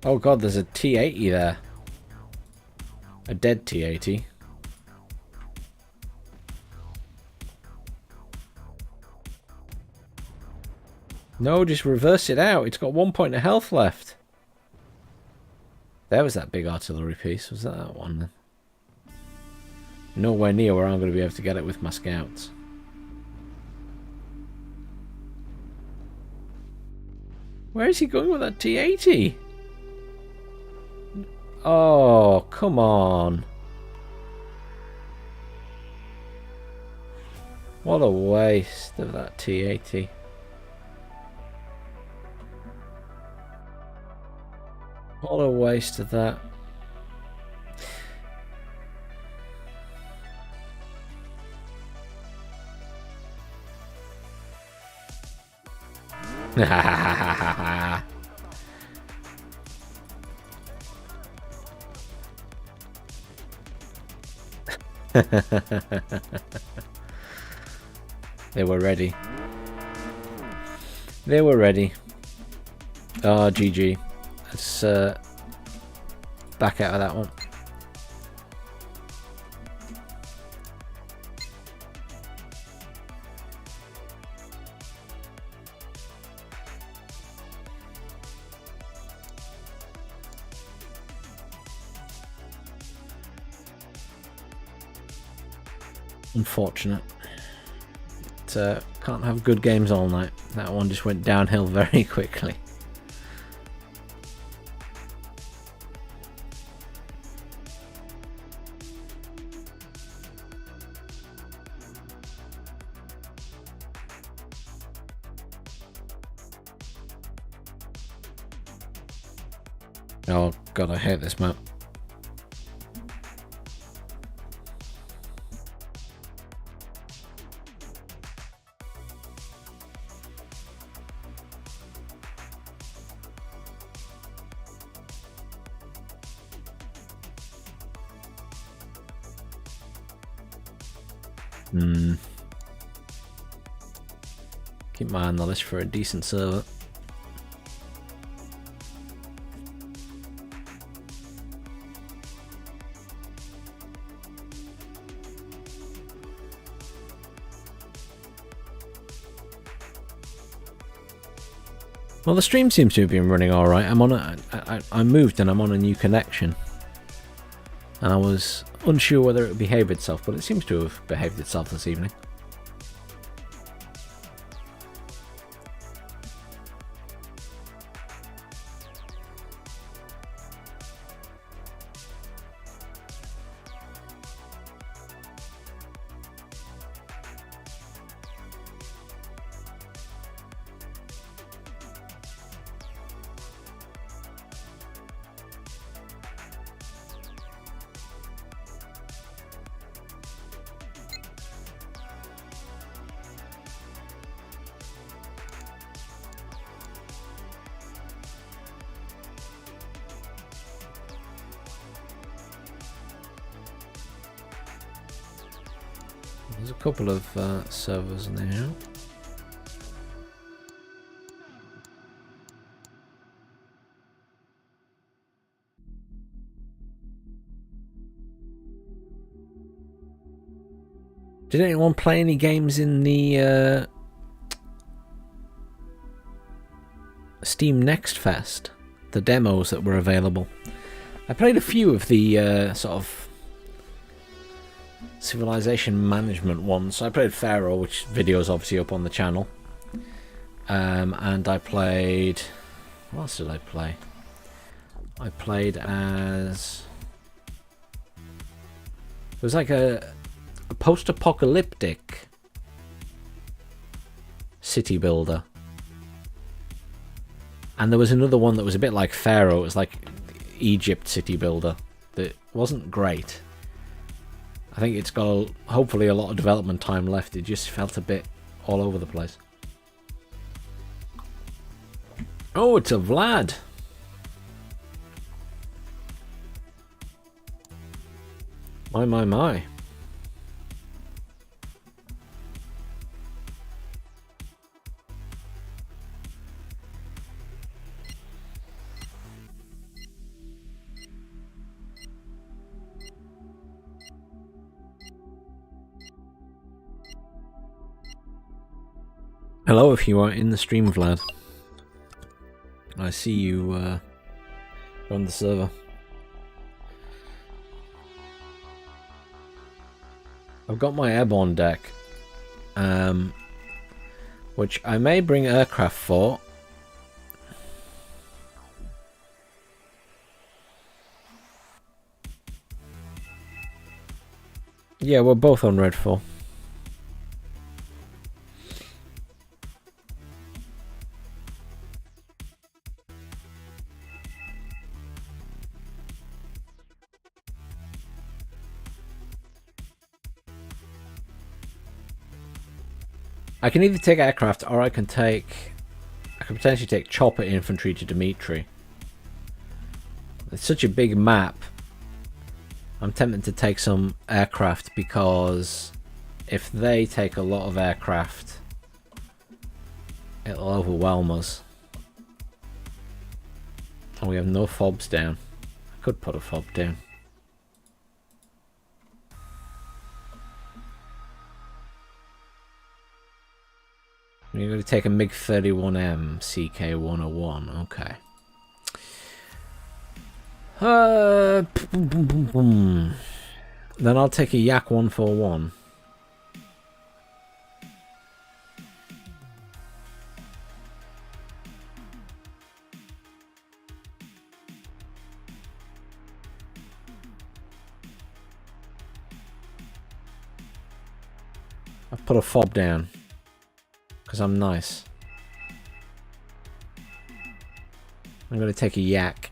Oh god, there's a T-80 there. A dead T-80. No, just reverse it out. It's got 1 point of health left. There was that big artillery piece. Was that one then? Nowhere near where I'm going to be able to get it with my scouts. Where is he going with that T-80? Oh, come on. What a waste of that T-80. What a waste of that. They were ready. They were ready. Oh, GG. Let's back out of that one. Unfortunate. Can't have good games all night. That one just went downhill very quickly. Oh god, I hate this map. Keep my eye on the list for a decent server. Well, the stream seems to have been running all right. I moved and I'm on a new connection, and I was unsure whether it would behave itself, but it seems to have behaved itself this evening. There's a couple of servers now. Did anyone play any games in the Steam Next Fest? The demos that were available. I played a few of the sort of civilization management ones. I played Pharaoh, which video is obviously up on the channel. And I played... What else did I play? I played as... It was like a post-apocalyptic city builder. And there was another one that was a bit like Pharaoh. It was like Egypt city builder that wasn't great. I think it's got hopefully a lot of development time left. It just felt a bit all over the place. Oh, it's a Vlad. My. Hello, if you are in the stream, Vlad. I see you on the server. I've got my airborne deck, which I may bring aircraft for. Yeah, we're both on red 4. I can either take aircraft or I can potentially take chopper infantry to Dimitri. It's such a big map. I'm tempted to take some aircraft because if they take a lot of aircraft, it'll overwhelm us. And we have no fobs down. I could put a fob down. You're going to take a MiG-31M CK-101. Okay. Then I'll take a Yak-141. I've put a fob down. Because I'm nice. I'm going to take a Yak.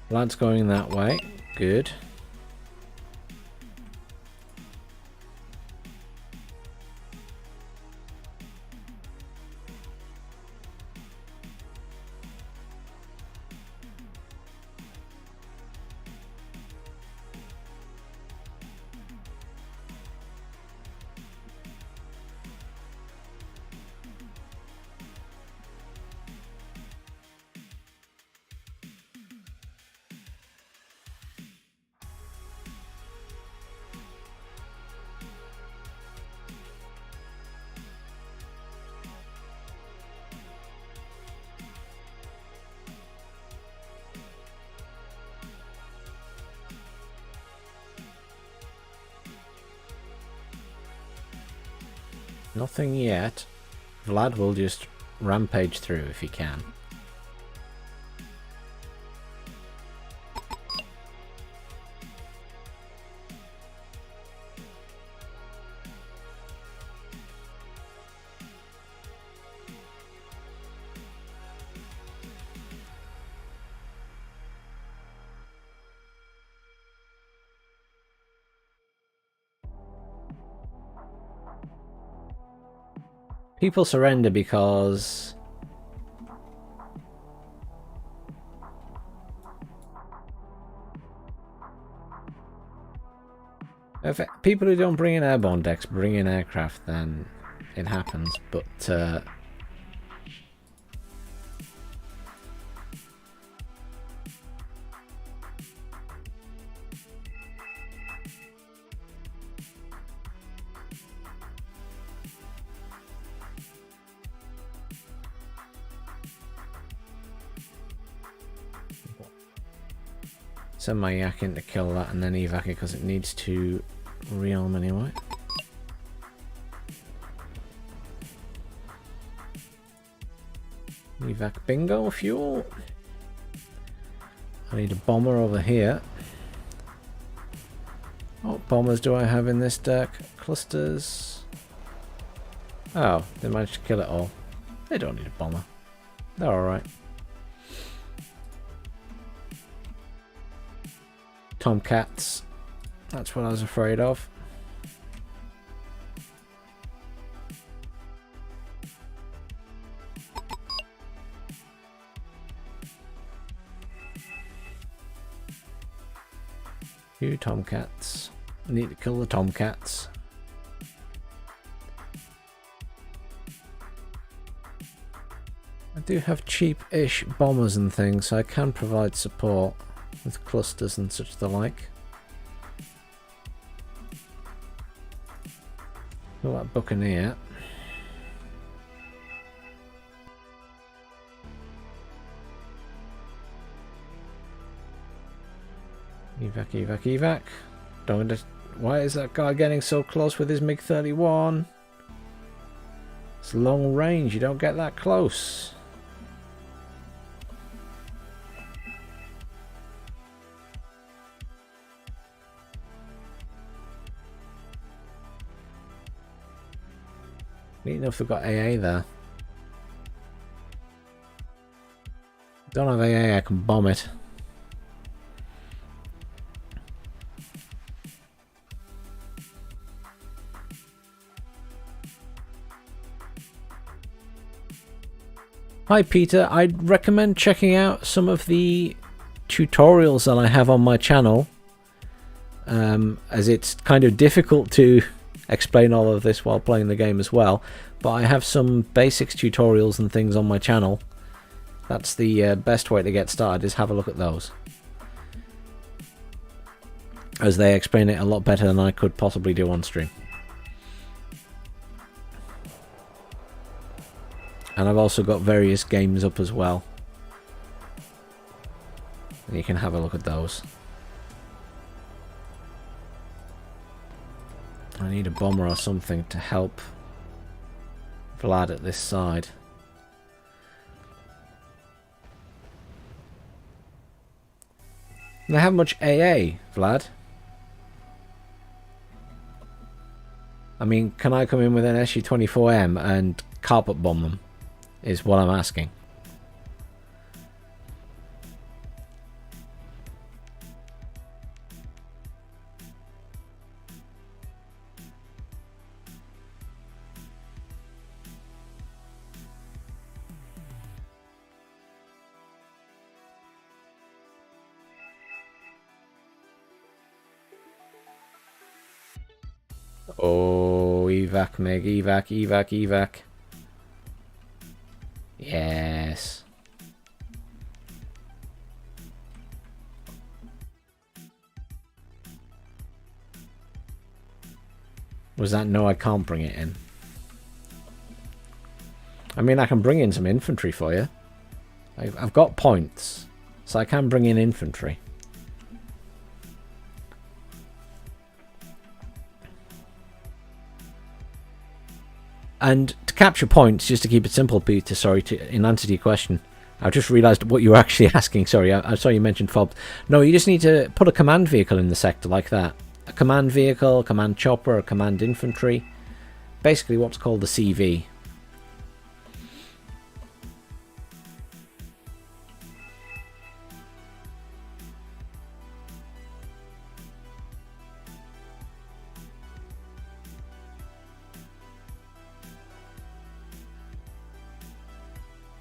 Lad's going that way. Good. Nothing yet. Vlad will just rampage through if he can. People surrender because if people who don't bring in airborne decks bring in aircraft, then it happens. But send my yak in to kill that and then evac it because it needs to realm anyway. Evac bingo fuel. I need a bomber over here. What bombers do I have in this deck? Clusters. Oh, they managed to kill it all. They don't need a bomber. They're alright. Tomcats. That's what I was afraid of. Few Tomcats. Need to kill the Tomcats. I do have cheap-ish bombers and things, so I can provide support with clusters and such the like. Look at that Buccaneer. Evac, evac, evac. Don't just, why is that guy getting so close with his MiG-31? It's long range, you don't get that close. Neat enough they've got AA there. Don't have AA, I can bomb it. Hi Peter, I'd recommend checking out some of the tutorials that I have on my channel, as it's kind of difficult to explain all of this while playing the game as well, but I have some basics tutorials and things on my channel. That's the best way to get started, is have a look at those, as they explain it a lot better than I could possibly do on stream. And I've also got various games up as well, and you can have a look at those. I need a bomber or something to help Vlad at this side. They have much AA, Vlad? I mean, can I come in with an SU-24M and carpet bomb them? Is what I'm asking. Oh, evac, Meg, evac, evac, evac. Yes. Was that no, I can't bring it in? I mean, I can bring in some infantry for you. I've got points, so I can bring in infantry. And to capture points, just to keep it simple, Peter, sorry, in answer to your question, I just realised what you were actually asking. Sorry, I saw you mentioned FOBs. No, you just need to put a command vehicle in the sector like that. A command vehicle, a command chopper, a command infantry. Basically what's called the CV.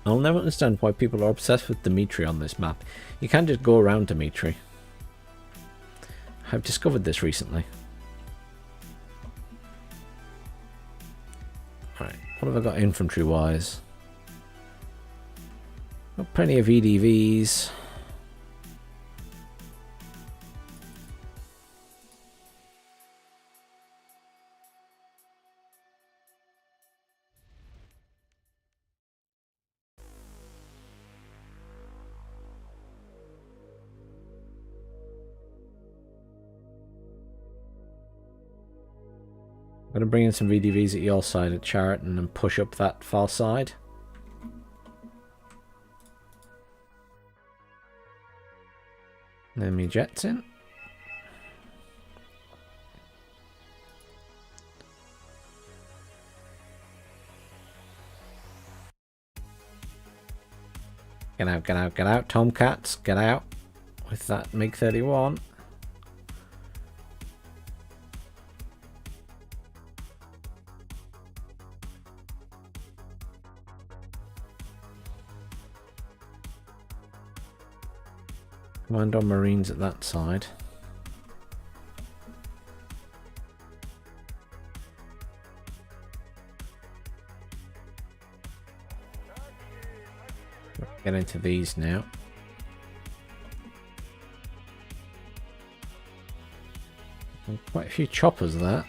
I'll never understand why people are obsessed with Dimitri on this map. You can't just go around Dimitri. I've discovered this recently. Right, what have I got infantry-wise? Got plenty of EDVs. I'm going to bring in some VDVs at your side at Chariton and push up that far side. Enemy jets in. Get out, get out, get out. Tomcats, get out with that MiG-31. Commando Marines at that side. Get into these now. And quite a few choppers there.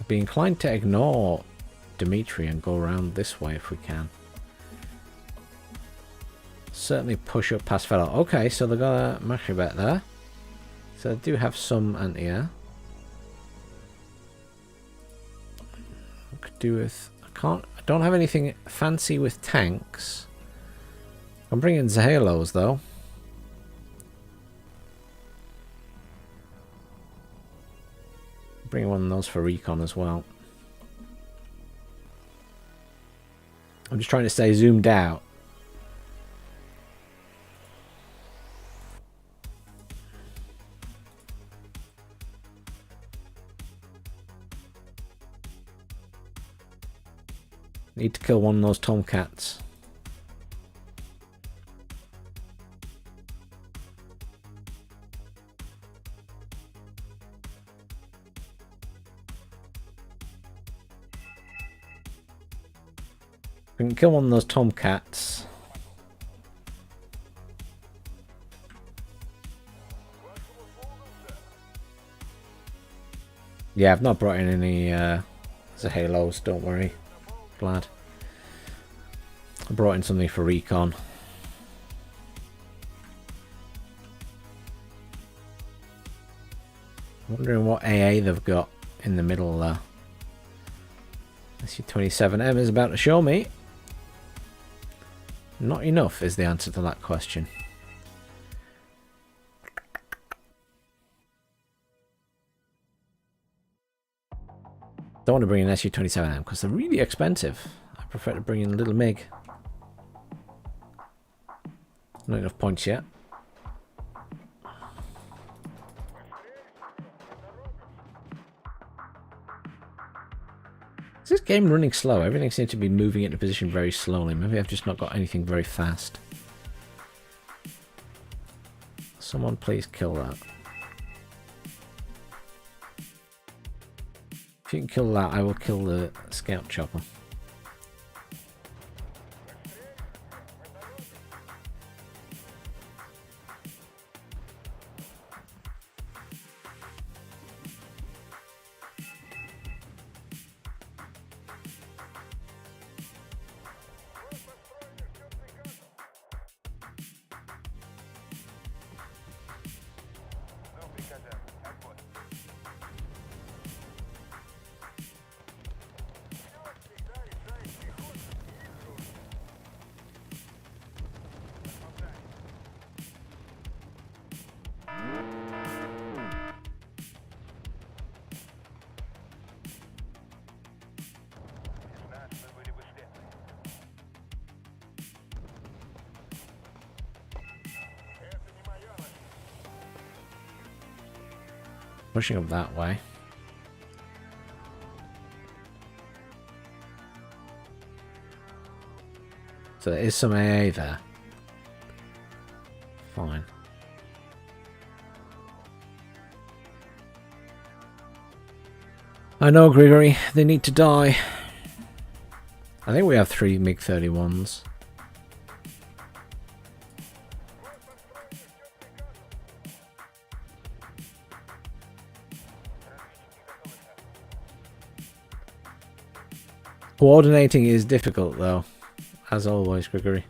I'd be inclined to ignore Dimitri and go around this way if we can. Certainly push up past Fellow. Okay, so they've got a Machabet there. So they do have some anti-air. I could do with... I don't have anything fancy with tanks. I'm bringing Zahalos though. Bring one of those for recon as well. I'm just trying to stay zoomed out. Need to kill one of those Tomcats. We can kill one of those Tomcats. Yeah, I've not brought in any Zahalos, don't worry. Glad. I brought in something for recon. Wondering what AA they've got in the middle there. SU-27M is about to show me. Not enough is the answer to that question. Don't want to bring in SU-27M because they're really expensive. I prefer to bring in a little MiG. Not enough points yet. Is this game running slow? Everything seems to be moving into position very slowly. Maybe I've just not got anything very fast. Someone please kill that. If you can kill that, I will kill the scout chopper. Pushing up that way. So there is some AA there. Fine. I know, Grigory. They need to die. I think we have 3 MiG-31s. Coordinating is difficult, though. As always, Grigory.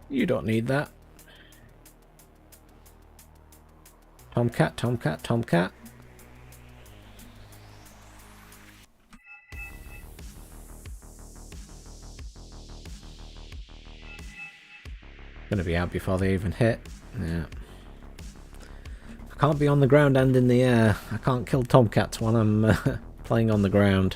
You don't need that. Tomcat, Tomcat, Tomcat. Gonna be out before they even hit. Yeah. I can't be on the ground and in the air. I can't kill Tomcats when I'm playing on the ground.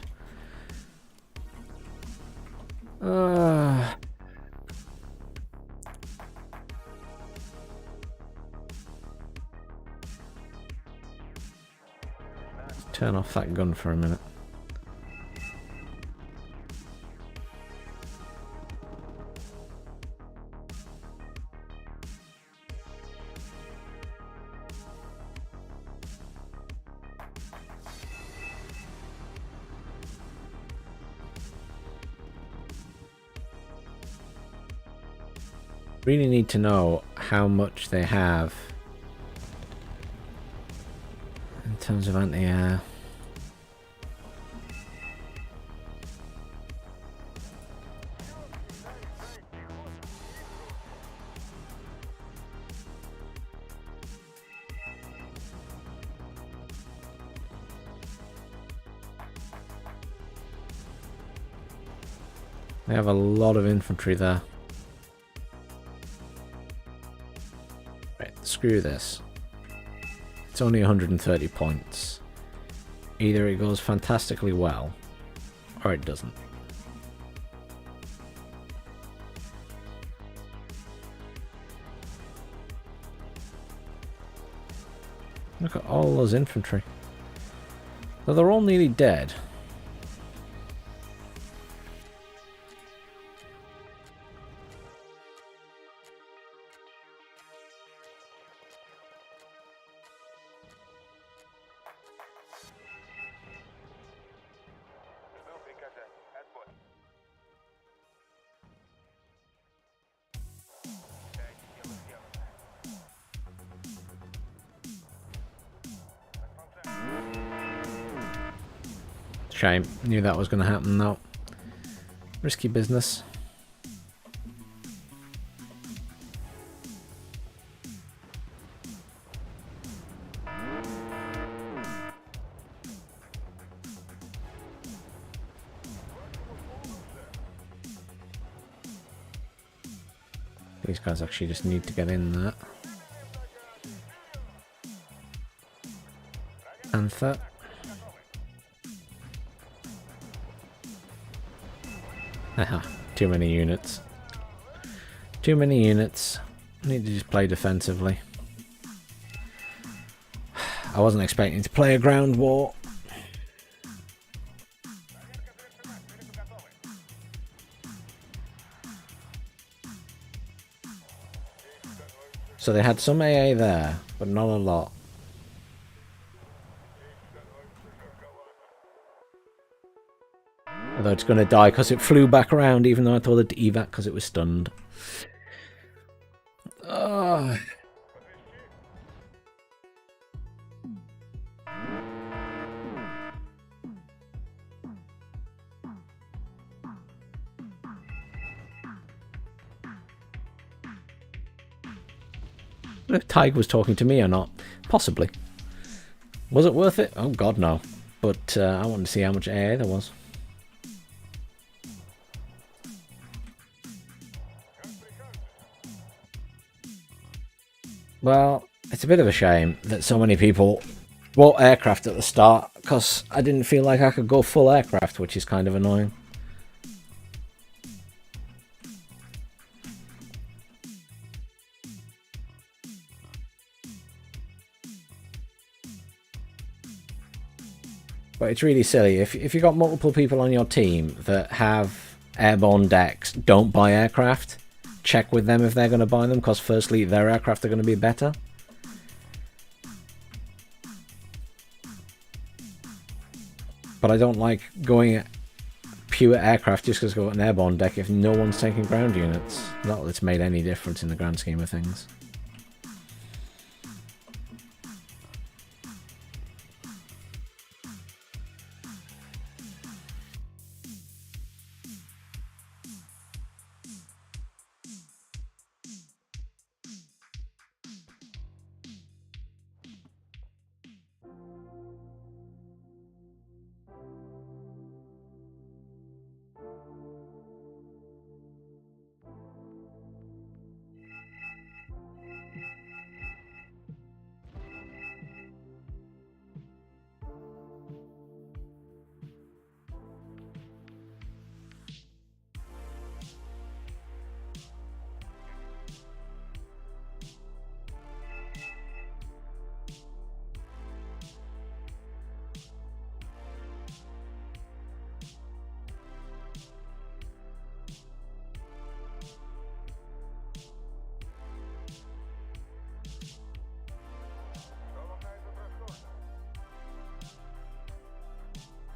Turn off that gun for a minute. Really need to know how much they have in terms of anti-air. They have a lot of infantry there. Right, screw this. It's only 130 points. Either it goes fantastically well, or it doesn't. Look at all those infantry. So they're all nearly dead. Shame. Knew that was going to happen though. Risky business. These guys actually just need to get in there. Anther. Haha, too many units. Too many units. Need to just play defensively. I wasn't expecting to play a ground war. So they had some AA there, but not a lot. Although it's going to die because it flew back around, even though I told it to evac because it was stunned. If Tig was talking to me or not. Possibly. Was it worth it? Oh god, no. But I wanted to see how much AA there was. Well, it's a bit of a shame that so many people bought aircraft at the start, because I didn't feel like I could go full aircraft, which is kind of annoying. But it's really silly. If you've got multiple people on your team that have airborne decks, don't buy aircraft. Check with them if they're going to buy them, because firstly, their aircraft are going to be better. But I don't like going pure aircraft just because I've got an airborne deck if no one's taking ground units. Not that it's made any difference in the grand scheme of things.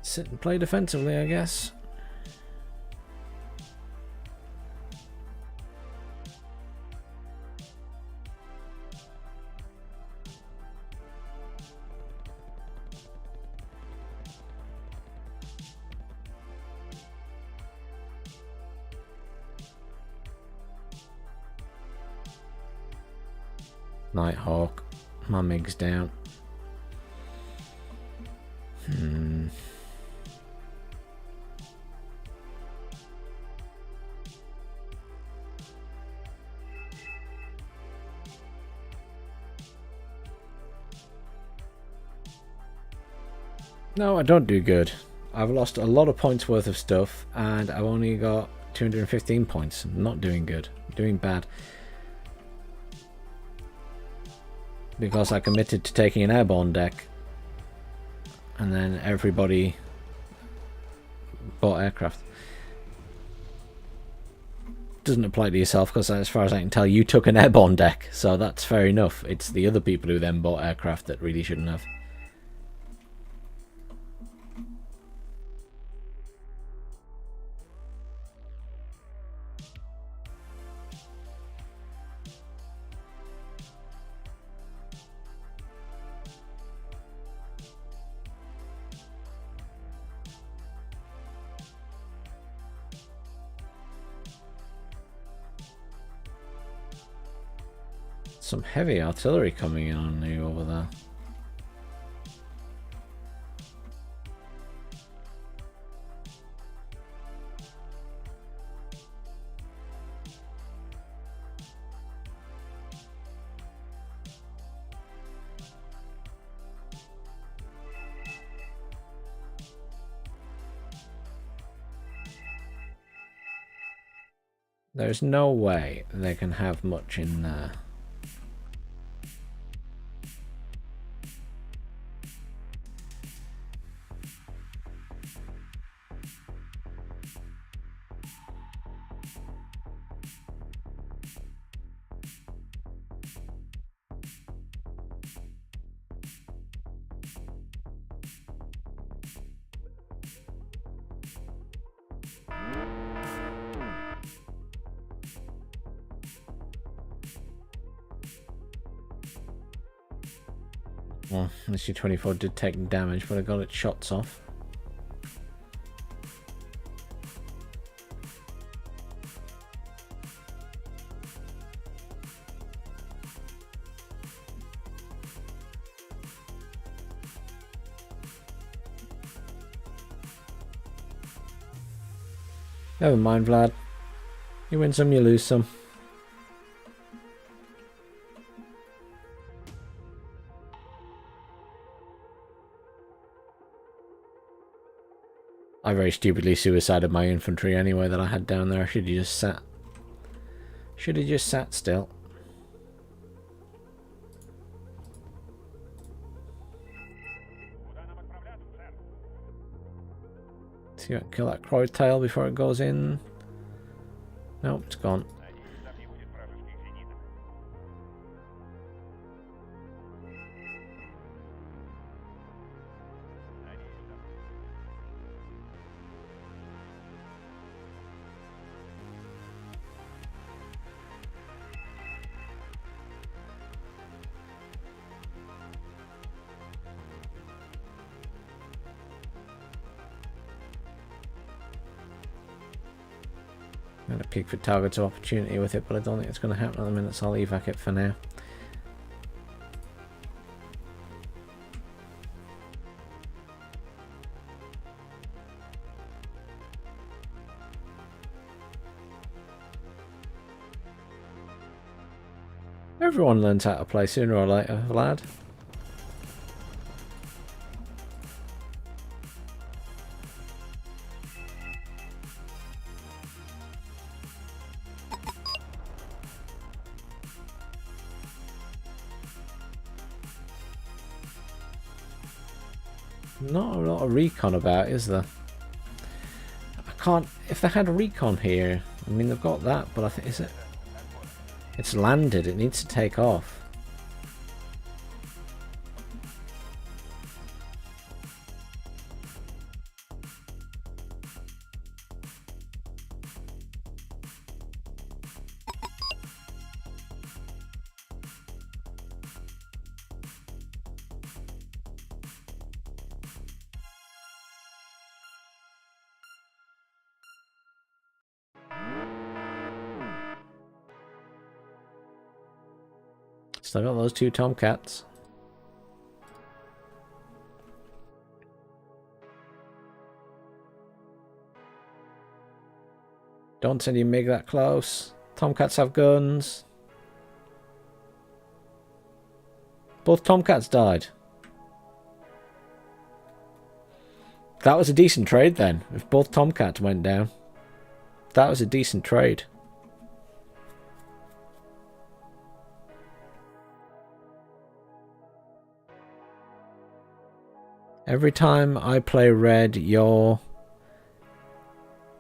Sit and play defensively, I guess. Nighthawk. My MIG's down. No, I don't do good. I've lost a lot of points worth of stuff, and I've only got 215 points. I'm not doing good. I'm doing bad. Because I committed to taking an airborne deck, and then everybody bought aircraft. Doesn't apply to yourself, because as far as I can tell, you took an airborne deck, so that's fair enough. It's the other people who then bought aircraft that really shouldn't have. Some heavy artillery coming in on you over there. There's no way they can have much in there. Well, the C-24 did take damage, but I got its shots off. Never mind, Vlad. You win some, you lose some. I very stupidly suicided my infantry anyway that I had down there. I should have just sat. Should have just sat still. See if I can kill that crow tail before it goes in. Nope, it's gone. I'm going to peek for targets of opportunity with it, but I don't think it's going to happen at the minute, so I'll evac it for now. Everyone learns how to play sooner or later, lad. Not a lot of recon about, is there? I can't. If they had a recon here, I mean they've got that, but I think is it? It's landed. It needs to take off. Still got those two tomcats. Don't send your MiG that close. Tomcats have guns. Both tomcats died. That was a decent trade then. If both tomcats went down. That was a decent trade. Every time I play red, you're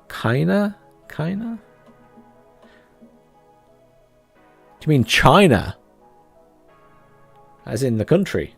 kinda? Do you mean China? As in the country?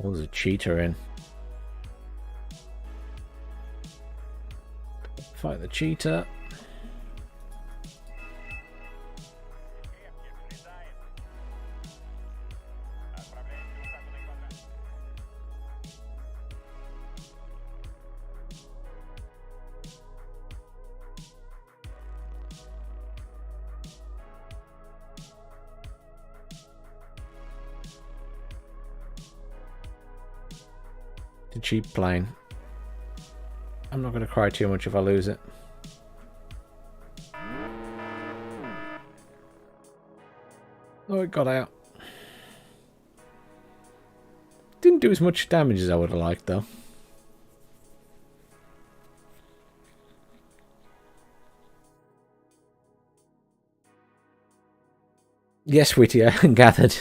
Oh, there's a cheater in. Fight the cheater. The cheap plane. I'm not going to cry too much if I lose it. Oh, it got out. Didn't do as much damage as I would have liked, though. Yes, Whittier, gathered.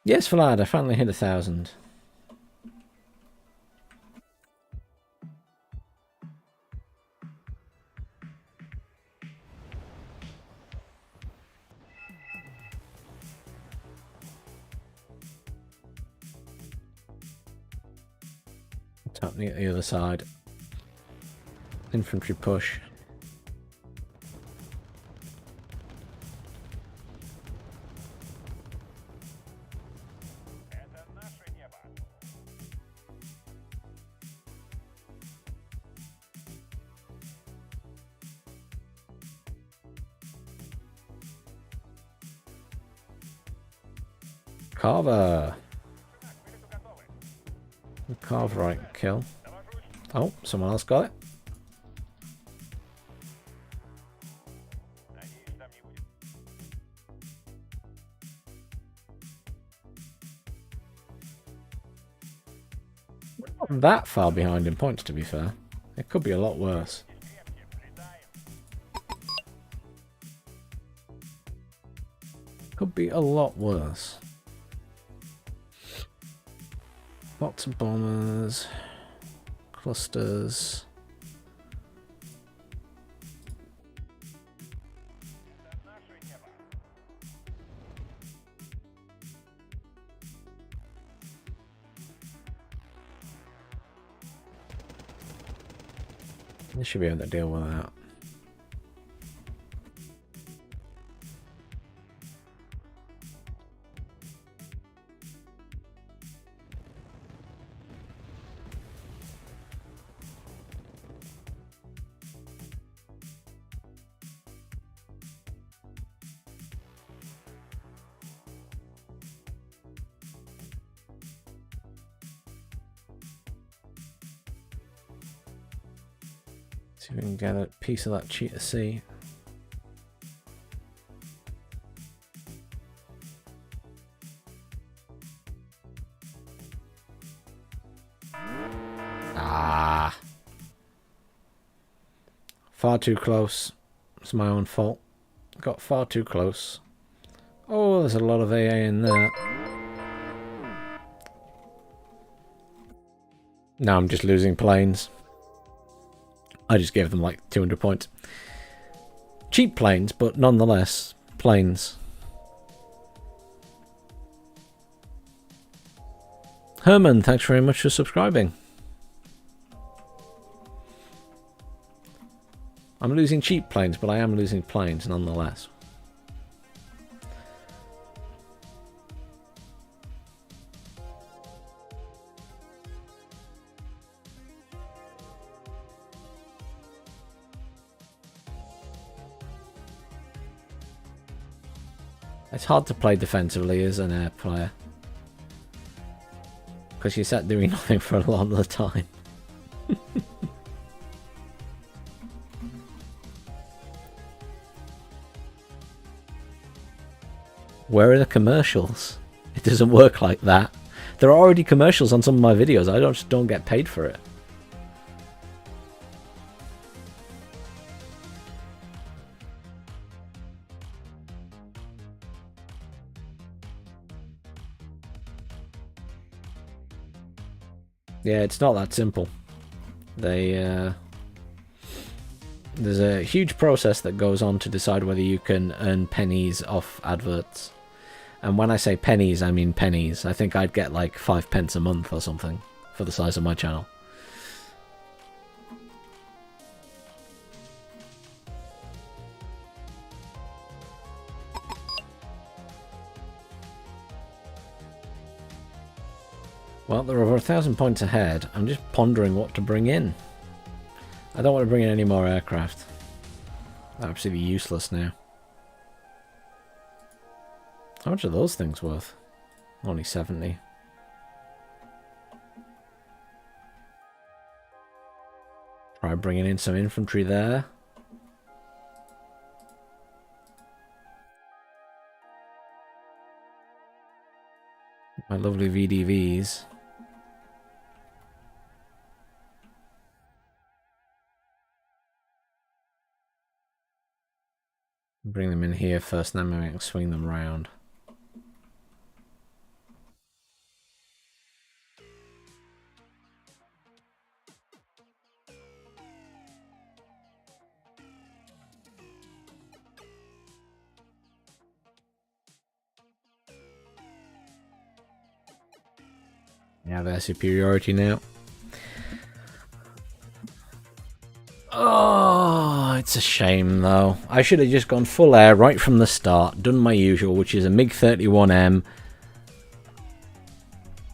Yes, Vlad, I finally hit 1,000. What's happening at the other side? Infantry push. Carver. Carver right kill. Oh, someone else got it. Not that far behind in points, to be fair. It could be a lot worse. Could be a lot worse. Lots of bombers. Clusters. They should be able to deal with that. See if we can get a piece of that cheetah sea. Ah. Far too close. It's my own fault. Got far too close. Oh, there's a lot of AA in there. Now I'm just losing planes. I just gave them like 200 points. Cheap planes, but nonetheless, planes. Herman, thanks very much for subscribing. I'm losing cheap planes, but I am losing planes nonetheless. It's hard to play defensively as an air player. Because you're sat doing nothing for a lot of the time. Where are the commercials? It doesn't work like that. There are already commercials on some of my videos. I just don't get paid for it. Yeah, it's not that simple. There's a huge process that goes on to decide whether you can earn pennies off adverts. And when I say pennies, I mean pennies. I think I'd get like 5 pence a month or something for the size of my channel. Well, they're over 1,000 points ahead. I'm just pondering what to bring in. I don't want to bring in any more aircraft. They're absolutely useless now. How much are those things worth? Only 70. Try bringing in some infantry there. My lovely VDVs. Bring them in here first, and then maybe I can swing them round. Now their superiority now. Oh, it's a shame though. I should have just gone full air right from the start, done my usual, which is a MiG-31M,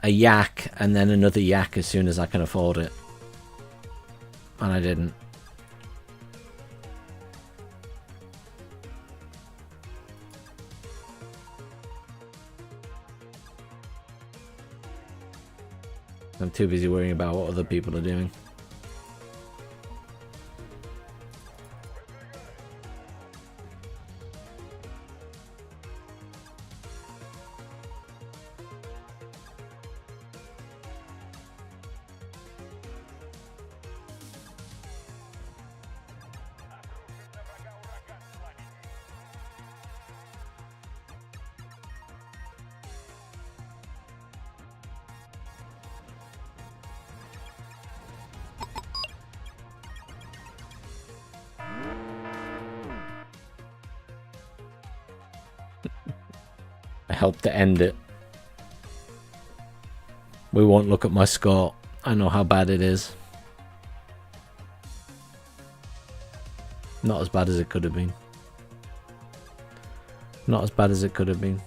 a Yak, and then another Yak as soon as I can afford it. And I didn't. I'm too busy worrying about what other people are doing. I helped to end it. We won't look at my score. I know how bad it is. Not as bad as it could have been. Not as bad as it could have been.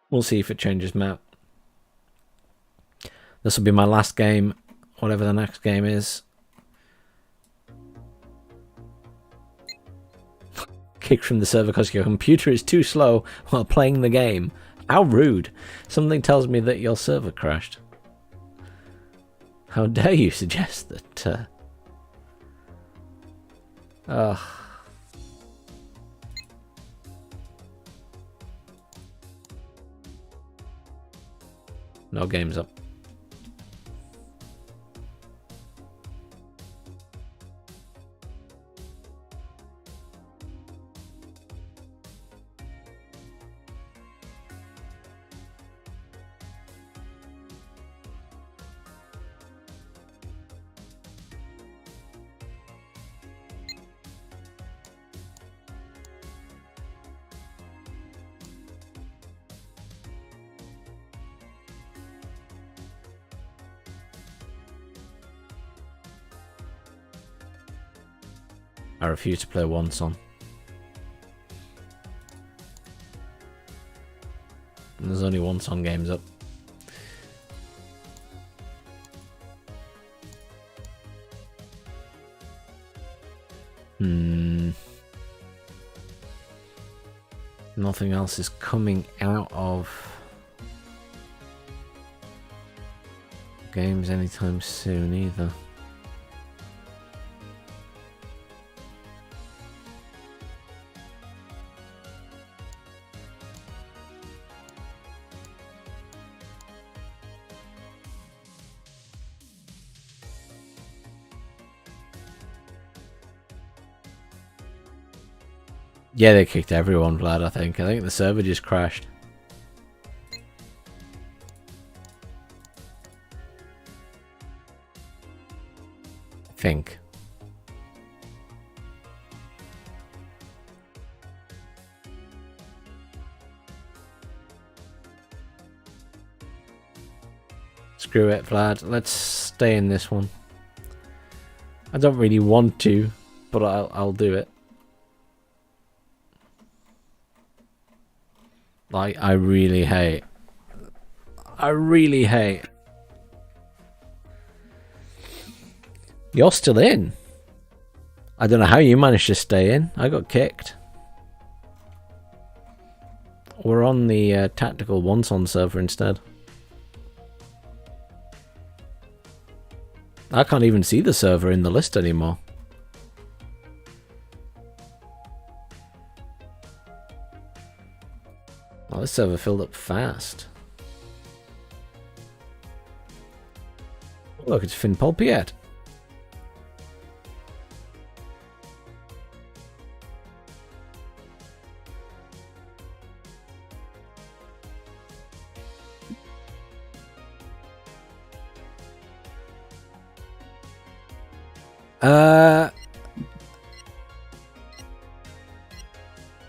We'll see if it changes map. This will be my last game, whatever the next game is. Kicked from the server because your computer is too slow while playing the game. How rude. Something tells me that your server crashed. How dare you suggest that... No games up. I refuse to play once on. And there's only one song games up. Nothing else is coming out of games anytime soon either. Yeah, they kicked everyone, Vlad, I think. I think the server just crashed. I think. Screw it, Vlad. Let's stay in this one. I don't really want to, but I'll do it. Like, I really hate. You're still in. I don't know how you managed to stay in. I got kicked. We're on the tactical once-on server instead. I can't even see the server in the list anymore. Oh, this server filled up fast. Look, it's Finn Polpiet. No,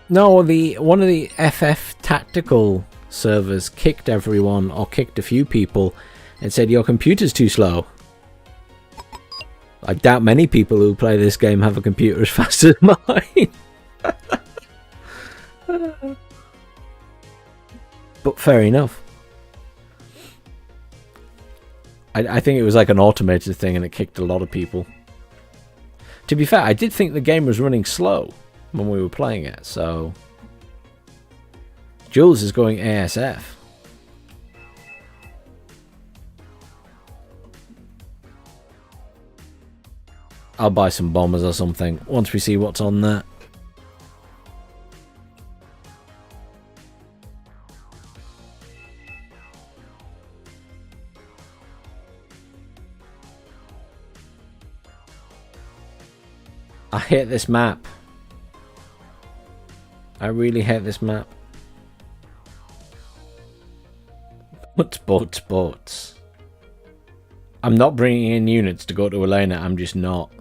one of the FF tactical servers kicked everyone, or kicked a few people, and said your computer's too slow. I doubt many people who play this game have a computer as fast as mine. But fair enough. I think it was like an automated thing and it kicked a lot of people. To be fair, I did think the game was running slow when we were playing it, so... Jules is going ASF. I'll buy some bombers or something once we see what's on there. I hate this map. I really hate this map. But. I'm not bringing in units to go to Elena. I'm just not.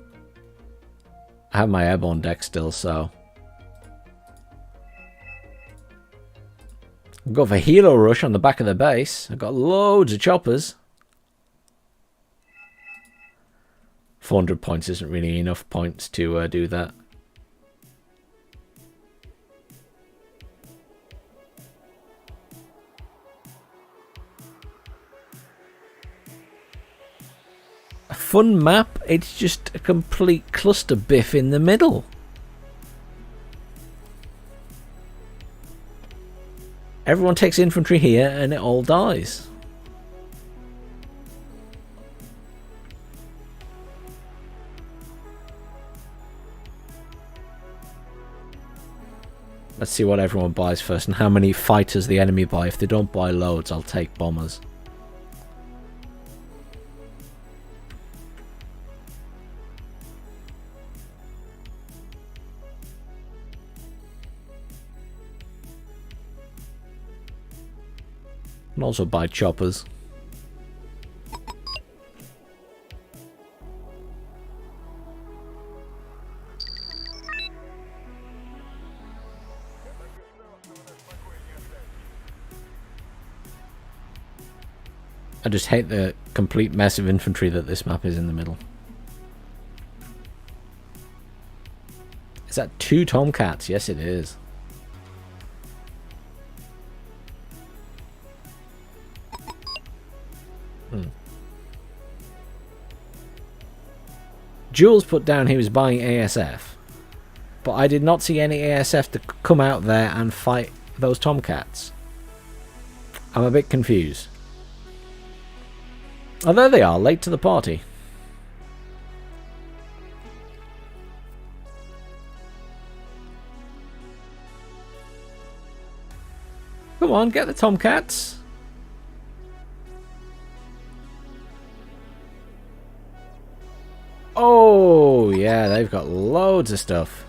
I have my airborne deck still, so. I'll go for Helo Rush on the back of the base. I've got loads of choppers. 400 points isn't really enough points to do that. A fun map, it's just a complete cluster biff in the middle. Everyone takes infantry here and it all dies. Let's see what everyone buys first and how many fighters the enemy buy. If they don't buy loads, I'll take bombers. And also buy choppers. I just hate the complete mess of infantry that this map is in the middle. Is that 2 Tomcats? Yes, it is. Jules put down he was buying ASF, but I did not see any ASF to come out there and fight those Tomcats. I'm a bit confused. Oh, there they are, late to the party. Come on, get the Tomcats. Oh, yeah, they've got loads of stuff.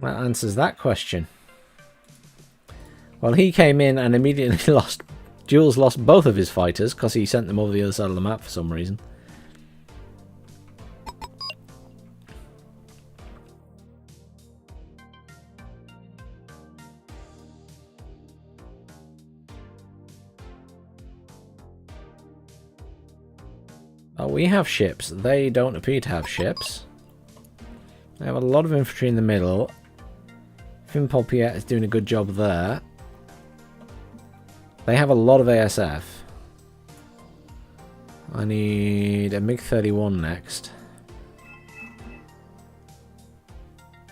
That answers that question. Well, he came in and immediately lost... Jules lost both of his fighters because he sent them over the other side of the map for some reason. Oh, we have ships. They don't appear to have ships. They have a lot of infantry in the middle. Finpolpiet is doing a good job there. They have a lot of ASF. I need a MiG-31 next.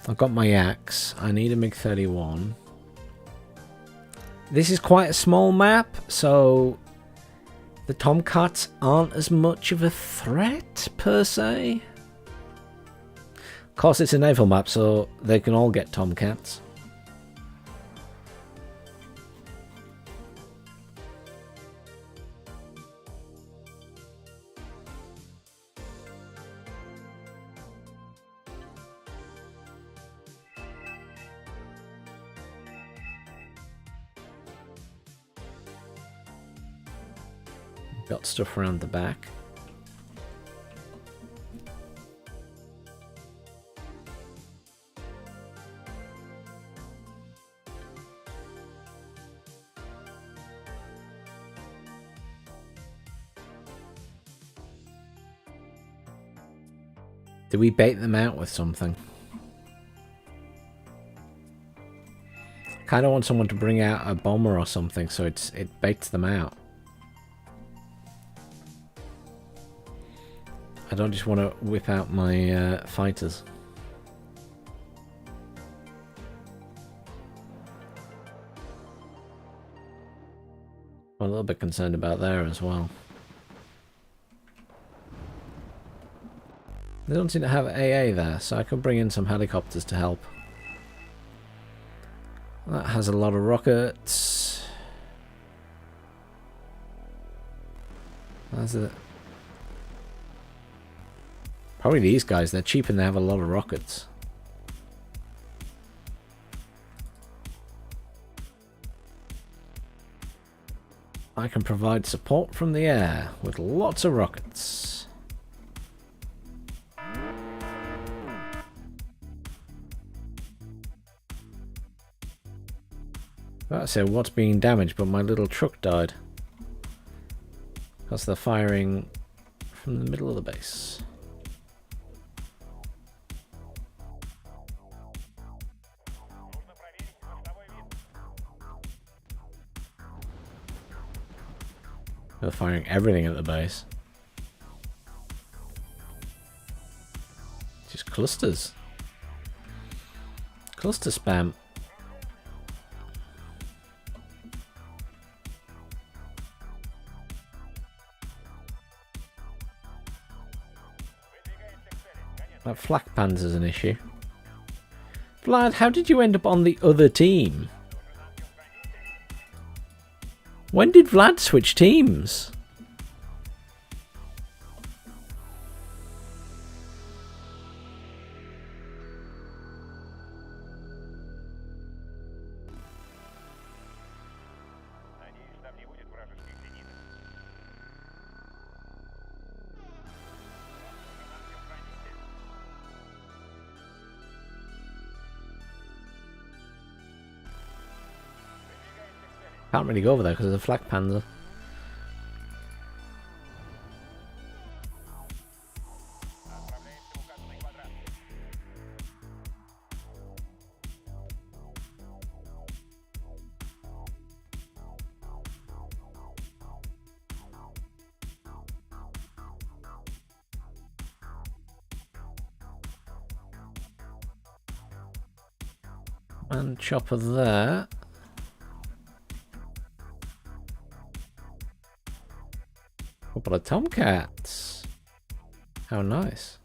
I've got my axe. I need a MiG-31. This is quite a small map, so the Tomcats aren't as much of a threat, per se. Of course, it's a naval map, so they can all get Tomcats. Got stuff around the back. Do we bait them out with something? Kind of want someone to bring out a bomber or something so it baits them out. I don't just want to whip out my fighters. I'm a little bit concerned about there as well. They don't seem to have AA there, so I could bring in some helicopters to help. That has a lot of rockets. That's it. Probably these guys, they're cheap and they have a lot of rockets. I can provide support from the air with lots of rockets. That's it, what's being damaged, but my little truck died. Because they're firing from the middle of the base. They're firing everything at the base. Just clusters. Cluster spam. That flak panzer's an issue. Vlad, how did you end up on the other team? When did Vlad switch teams? Can't really go over there because of the flak panzer. And chopper there. Couple of tomcats. How nice.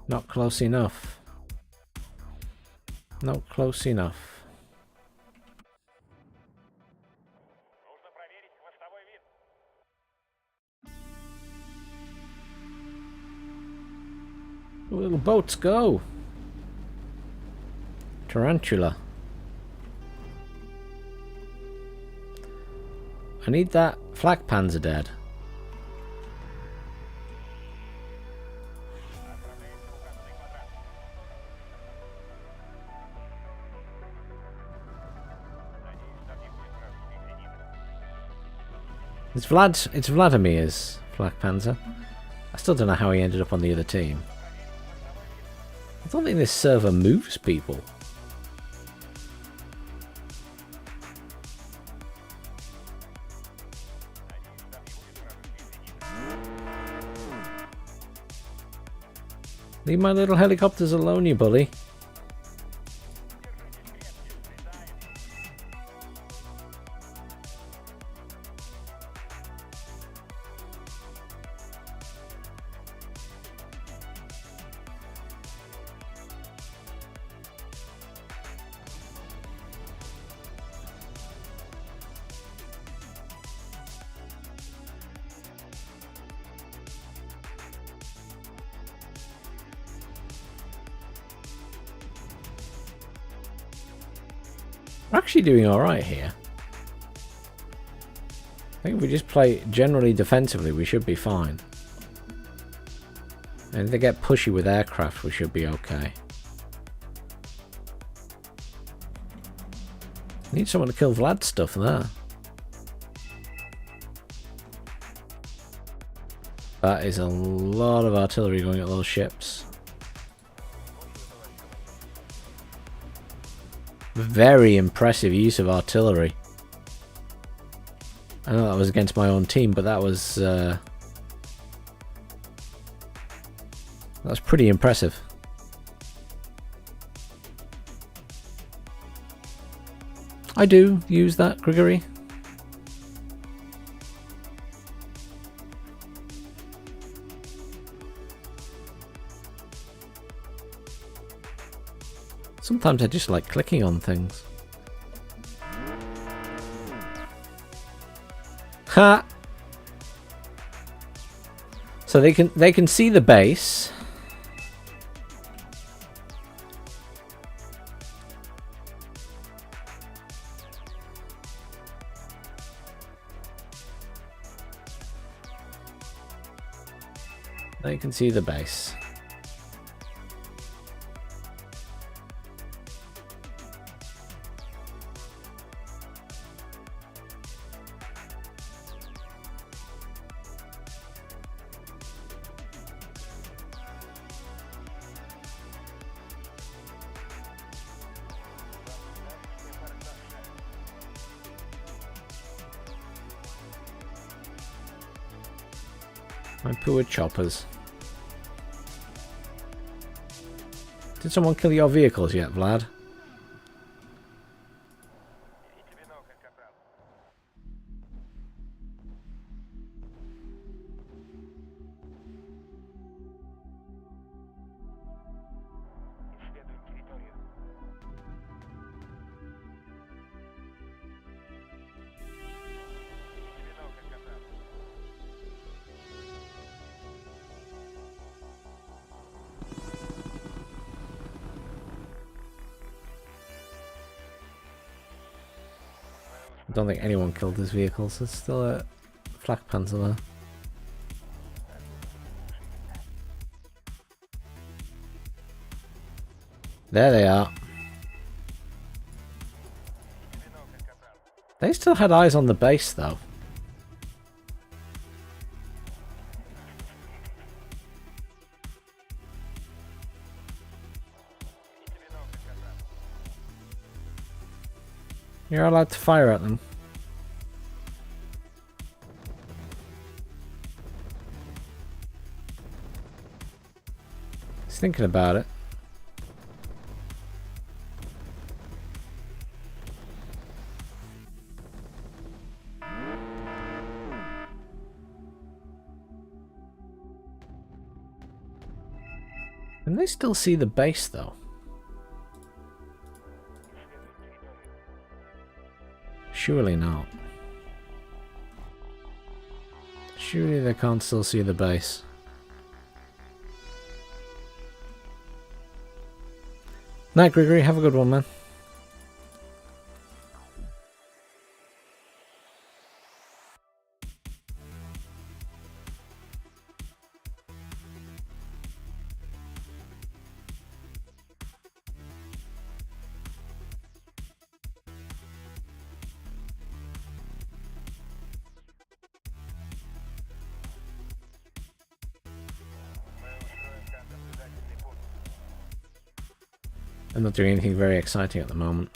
Not close enough. Not close enough. Little boats go. Tarantula. I need that flak panzer dead. It's Vladimir's flak panzer. I still don't know how he ended up on the other team. I don't think this server moves people. Leave my little helicopters alone, you bully. We're actually doing alright here. I think if we just play generally defensively, we should be fine. And if they get pushy with aircraft, we should be okay. Need someone to kill Vlad's stuff there. That is a lot of artillery going at those ships. Very impressive use of artillery. I know that was against my own team, but that was pretty impressive. I do use that, Grigory. Sometimes I just like clicking on things. Ha! So they can see the base. They can see the base. My poor choppers. Did someone kill your vehicles yet, Vlad? I don't think anyone killed his vehicles. There's still a flak panzer there. There they are. They still had eyes on the base, though. You're allowed to fire at them. He's thinking about it. Can they still see the base, though? Surely not. Surely they can't still see the base. Night, Gregory. Have a good one, man. I'm not doing anything very exciting at the moment.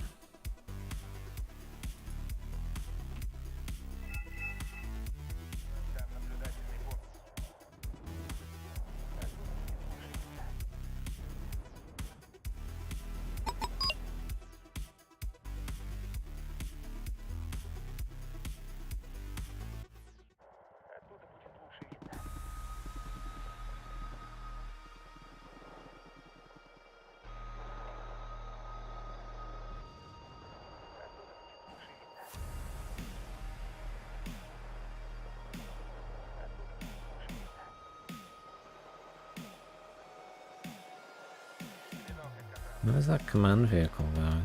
Where's that command vehicle going?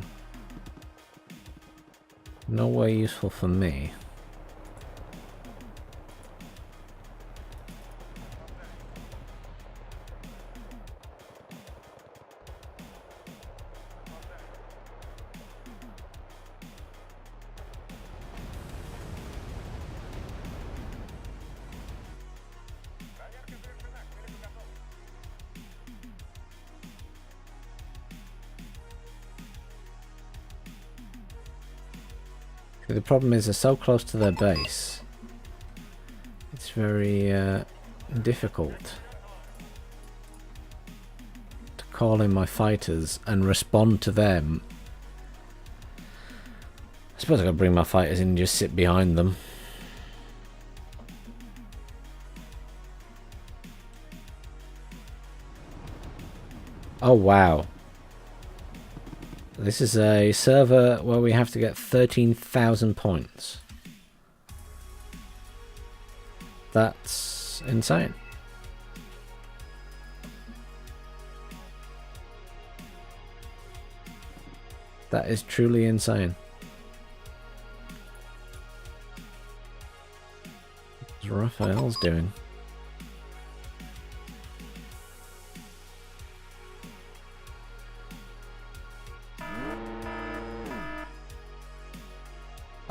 No way useful for me. The problem is they're so close to their base. It's very difficult to call in my fighters and respond to them. I suppose I could bring my fighters in and just sit behind them. Oh wow. This is a server where we have to get 13,000 points. That's insane. That is truly insane. What's Raphael's doing?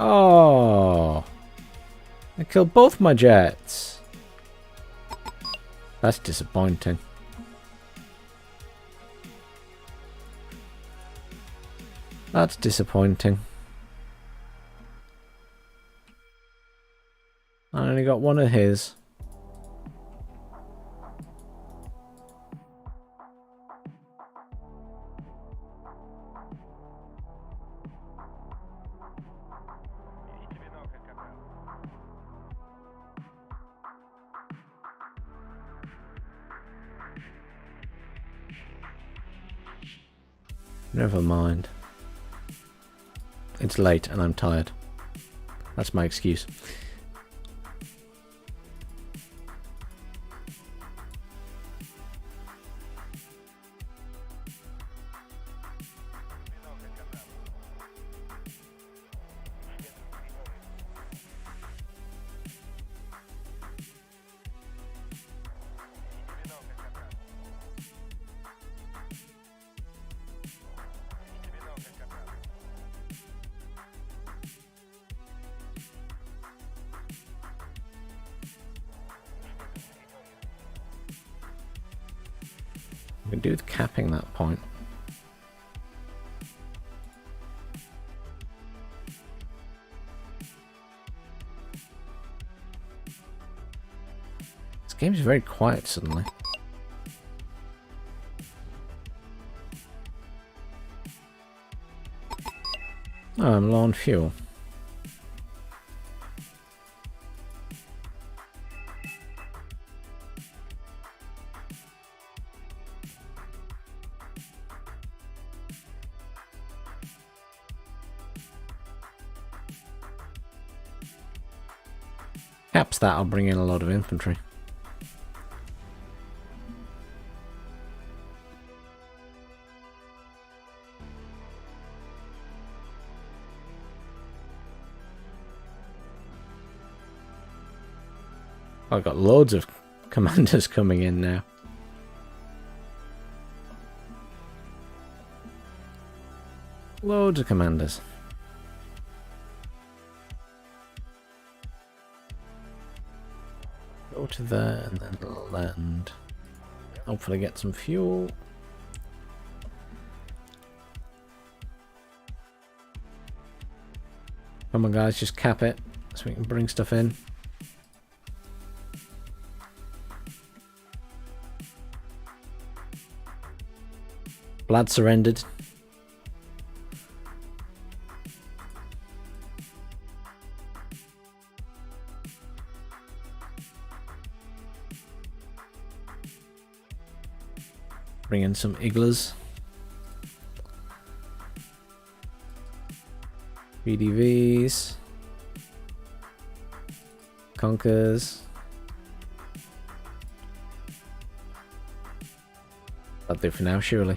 Oh, I killed both my jets. That's disappointing. That's disappointing. I only got one of his. Never mind. It's late and I'm tired. That's my excuse. We can do with capping that point. This game's very quiet suddenly. Oh, I'm low on fuel. Caps that, I'll bring in a lot of infantry. I've got loads of commanders coming in now. Loads of commanders. Go to there and then land. Hopefully get some fuel. Come on guys, just cap it so we can bring stuff in. Vlad surrendered. Bring in some iglas. BDVs. Conkers. That'll do for now, surely.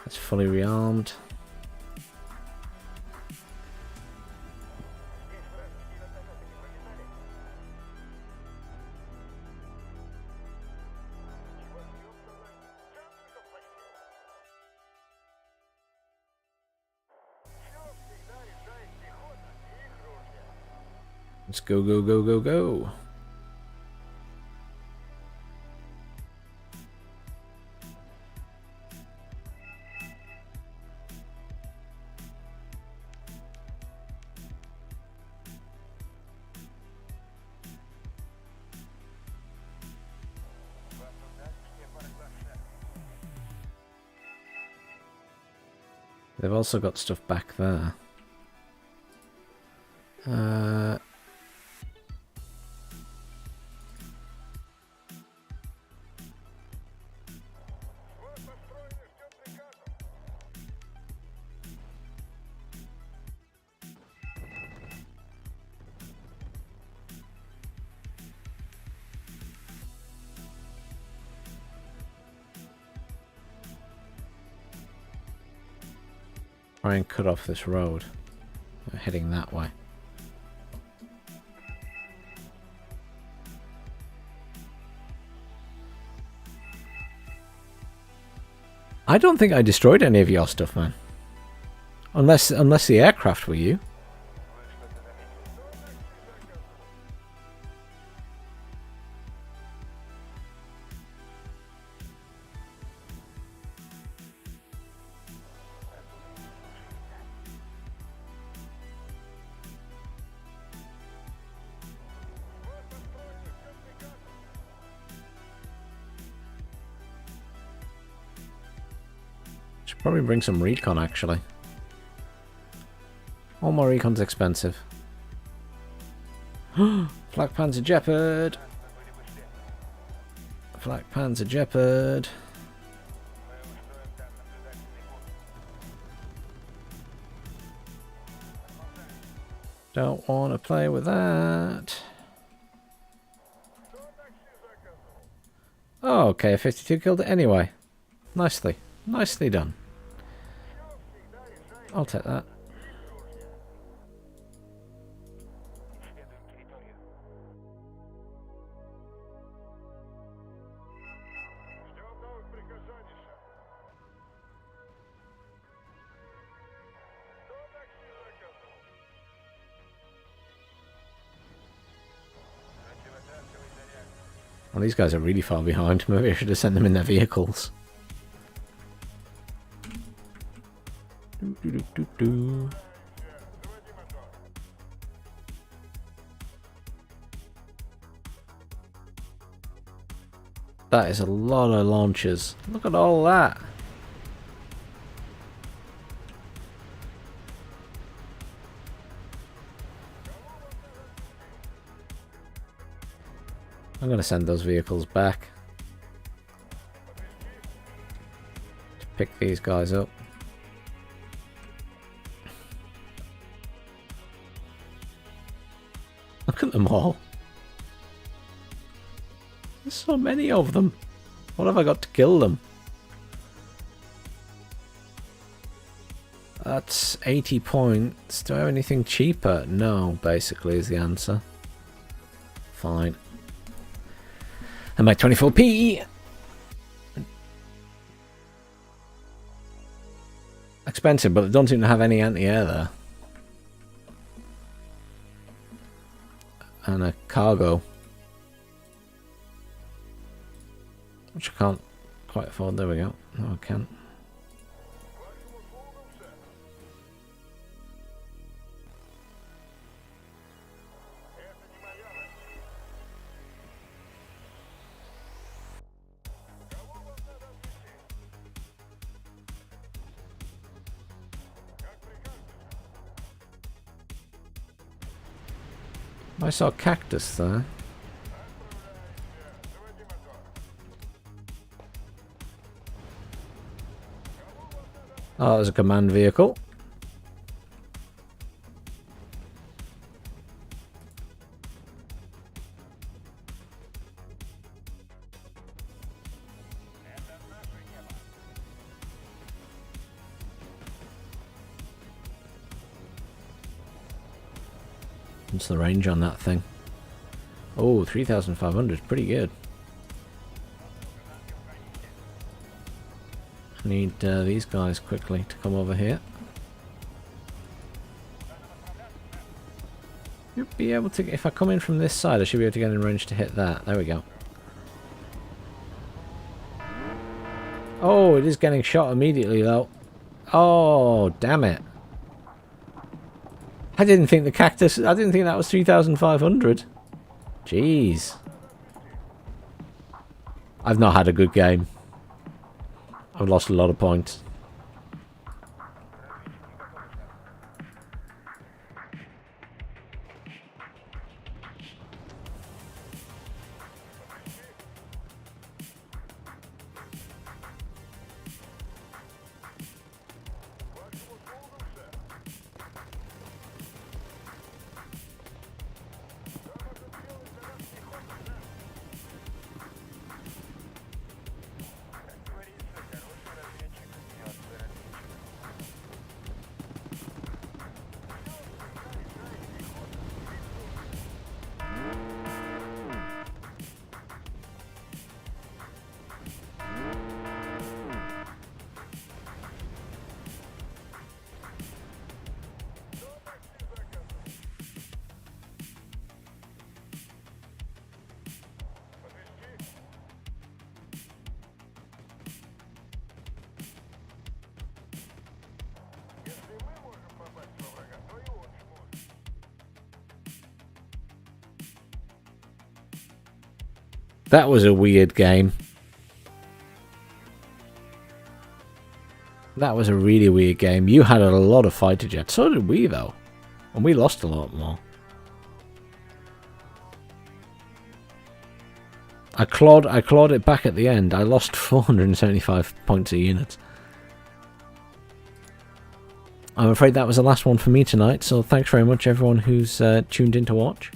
That's fully rearmed. Let's go, go, go, go, go. They've also got stuff back there. Try and cut off this road. We're heading that way. I don't think I destroyed any of your stuff, man. Unless the aircraft were you. Should probably bring some recon, actually. All more recon's expensive. Flak Panzer Jeopard. Flak Panzer Jeopard. Don't want to play with that. Oh, okay, 52 killed it anyway. Nicely. Nicely done. I'll take that. Well, these guys are really far behind. Maybe I should have sent them in their vehicles. That is a lot of launchers. Look at all that. I'm going to send those vehicles back to pick these guys up. Look at them all. There's so many of them. What have I got to kill them? That's 80 points. Do I have anything cheaper? No, basically, is the answer. Fine. And my 24p. Expensive, but I don't seem to have any anti-air there. And a cargo. Which I can't quite afford. There we go. No, I can't. I saw a cactus there. Oh, there's a command vehicle. What's the range on that thing? Oh, 3,500, pretty good. I need these guys quickly to come over here. Yep. be able to... If I come in from this side, I should be able to get in range to hit that. There we go. Oh, it is getting shot immediately, though. Oh, damn it. I didn't think the cactus... I didn't think that was 3,500. Jeez. I've not had a good game. I've lost a lot of points. That was a weird game. That was a really weird game. You had a lot of fighter jets. So did we, though. And we lost a lot more. I clawed it back at the end. I lost 475 points a unit. I'm afraid that was the last one for me tonight. So thanks very much, everyone who's tuned in to watch.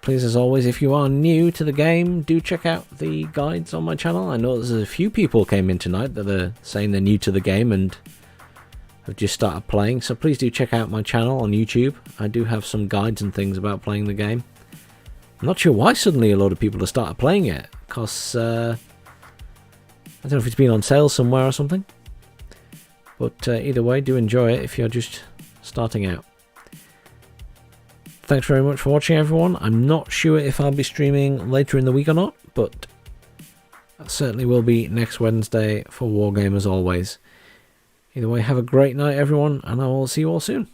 Please, as always, if you are new to the game, do check out the guides on my channel. I know there's a few people came in tonight that are saying they're new to the game and have just started playing. So please do check out my channel on YouTube. I do have some guides and things about playing the game. I'm not sure why suddenly a lot of people have started playing it. Because, I don't know if it's been on sale somewhere or something. But either way, do enjoy it if you're just starting out. Thanks very much for watching, everyone. I'm not sure if I'll be streaming later in the week or not, but I certainly will be next Wednesday for Wargame as always. Either way, have a great night, everyone, and I will see you all soon.